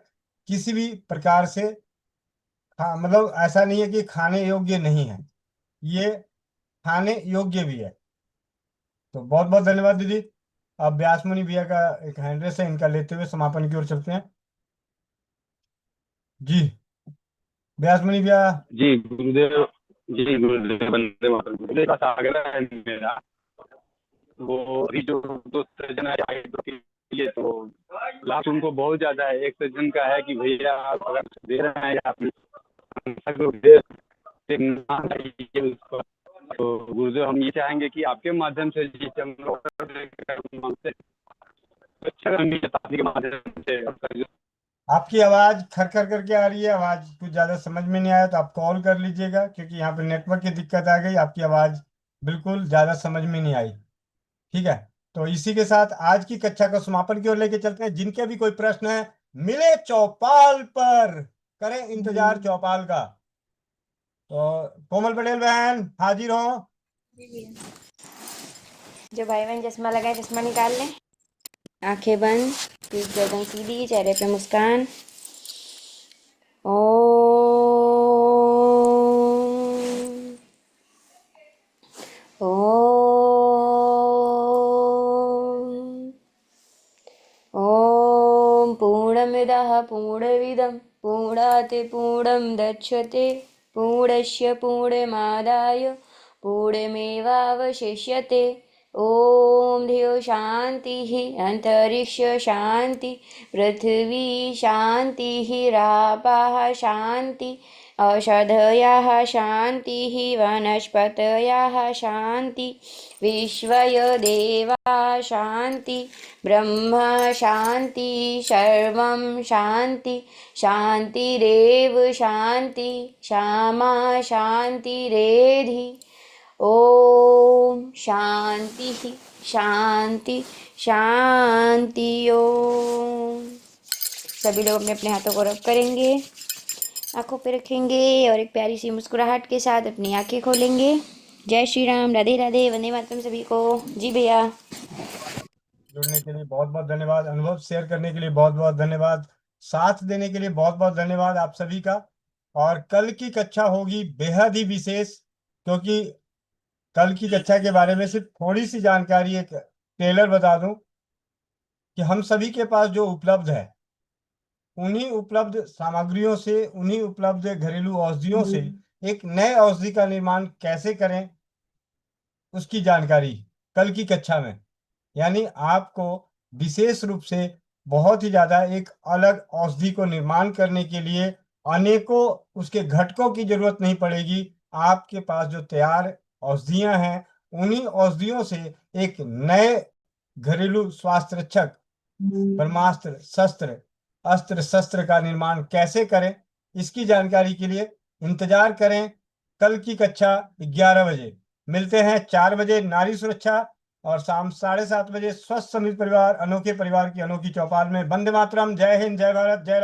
किसी भी प्रकार से मतलब ऐसा नहीं है कि खाने योग्य नहीं है, ये खाने योग्य भी है। तो बहुत बहुत धन्यवाद दीदी। अब व्यास मुनि भैया का एक हैंडरेस है, इनका लेते हुए समापन की ओर चलते हैं। जी व्यास मुनि भैया। जी गुरुदेव। जी गुरुदेव, वंदे मातरम। गुरुदेव का आग्रह है मेरा, वो अभी जो दो सज्जन आए के लिए, तो लाभ उनको बहुत ज्यादा है। एक सज्जन का है कि भैया आप अगर दे रहे हैं आप उसको, तो गुरुदेव हम ये चाहेंगे कि आपके माध्यम से हम लोग के माध्यम से। आपकी आवाज खर खर करके आ रही है, आवाज कुछ ज्यादा समझ में नहीं आया तो आप कॉल कर लीजिएगा, क्योंकि यहाँ पे नेटवर्क की दिक्कत आ गई, आपकी आवाज बिल्कुल ज्यादा समझ में नहीं आई। ठीक है, तो इसी के साथ आज की कक्षा का समापन की ओर लेके चलते हैं। जिनके भी कोई प्रश्न है मिले चौपाल पर, करें इंतजार चौपाल का। तो कोमल पटेल बहन हाजिर हो। जो भाई बहन चश्मा लगाए चश्मा निकाल लें, आंखें बंद, पीठ गर्दन सीधी, चेहरे पे मुस्कान। ओम पूर्णमिदः पूर्णमिदं पूर्णात् पूर्णमुदच्यते पूर्णस्य पूर्णमादाय पूर्णमेवावशिष्यते। ओम धियो शांति अंतरिक्ष शांति पृथ्वी शांति रापाः शांति औषधयाः शांति वनस्पतयः शांति विश्वयो देवा शांति ब्रह्म शांति सर्वं शांति शांतिरेव शांति क्षमा शांतिरेधि। ओम शांति शांति शांति। ओम। सभी लोग अपने अपने हाथों को रब करेंगे, आंखों पे रखेंगे और एक प्यारी सी मुस्कुराहट के साथ अपनी आंखें खोलेंगे। जय श्री राम, राधे राधे, वंदे मातरम सभी को। जी भैया। जुड़ने के लिए बहुत बहुत धन्यवाद, अनुभव शेयर करने के लिए बहुत बहुत धन्यवाद, साथ देने के लिए बहुत बहुत धन्यवाद आप सभी का। और कल की कक्षा होगी बेहद ही विशेष, क्योंकि कल की कक्षा के बारे में सिर्फ थोड़ी सी जानकारी, एक ट्रेलर बता दूं कि हम सभी के पास जो उपलब्ध है, उन्हीं उपलब्ध सामग्रियों से, उन्हीं उपलब्ध घरेलू औषधियों से एक नए औषधि का निर्माण कैसे करें, उसकी जानकारी कल की कक्षा में। यानी आपको विशेष रूप से बहुत ही ज्यादा एक अलग औषधि को निर्माण करने के लिए अनेकों उसके घटकों की जरूरत नहीं पड़ेगी। आपके पास जो तैयार औषधियां हैं, उन्हीं औषधियों से एक नए घरेलू स्वास्थ्य रक्षक, ब्रह्मास्त्र, शस्त्र, अस्त्र शस्त्र का निर्माण कैसे करें, इसकी जानकारी के लिए इंतजार करें। कल की कक्षा 11 बजे मिलते हैं, 4 बजे नारी सुरक्षा, और शाम 7:30 बजे स्वस्थ समृद्ध परिवार, अनोखे परिवार की अनोखी चौपाल में। वंदे मातरम, जय हिंद, जय भारत, जय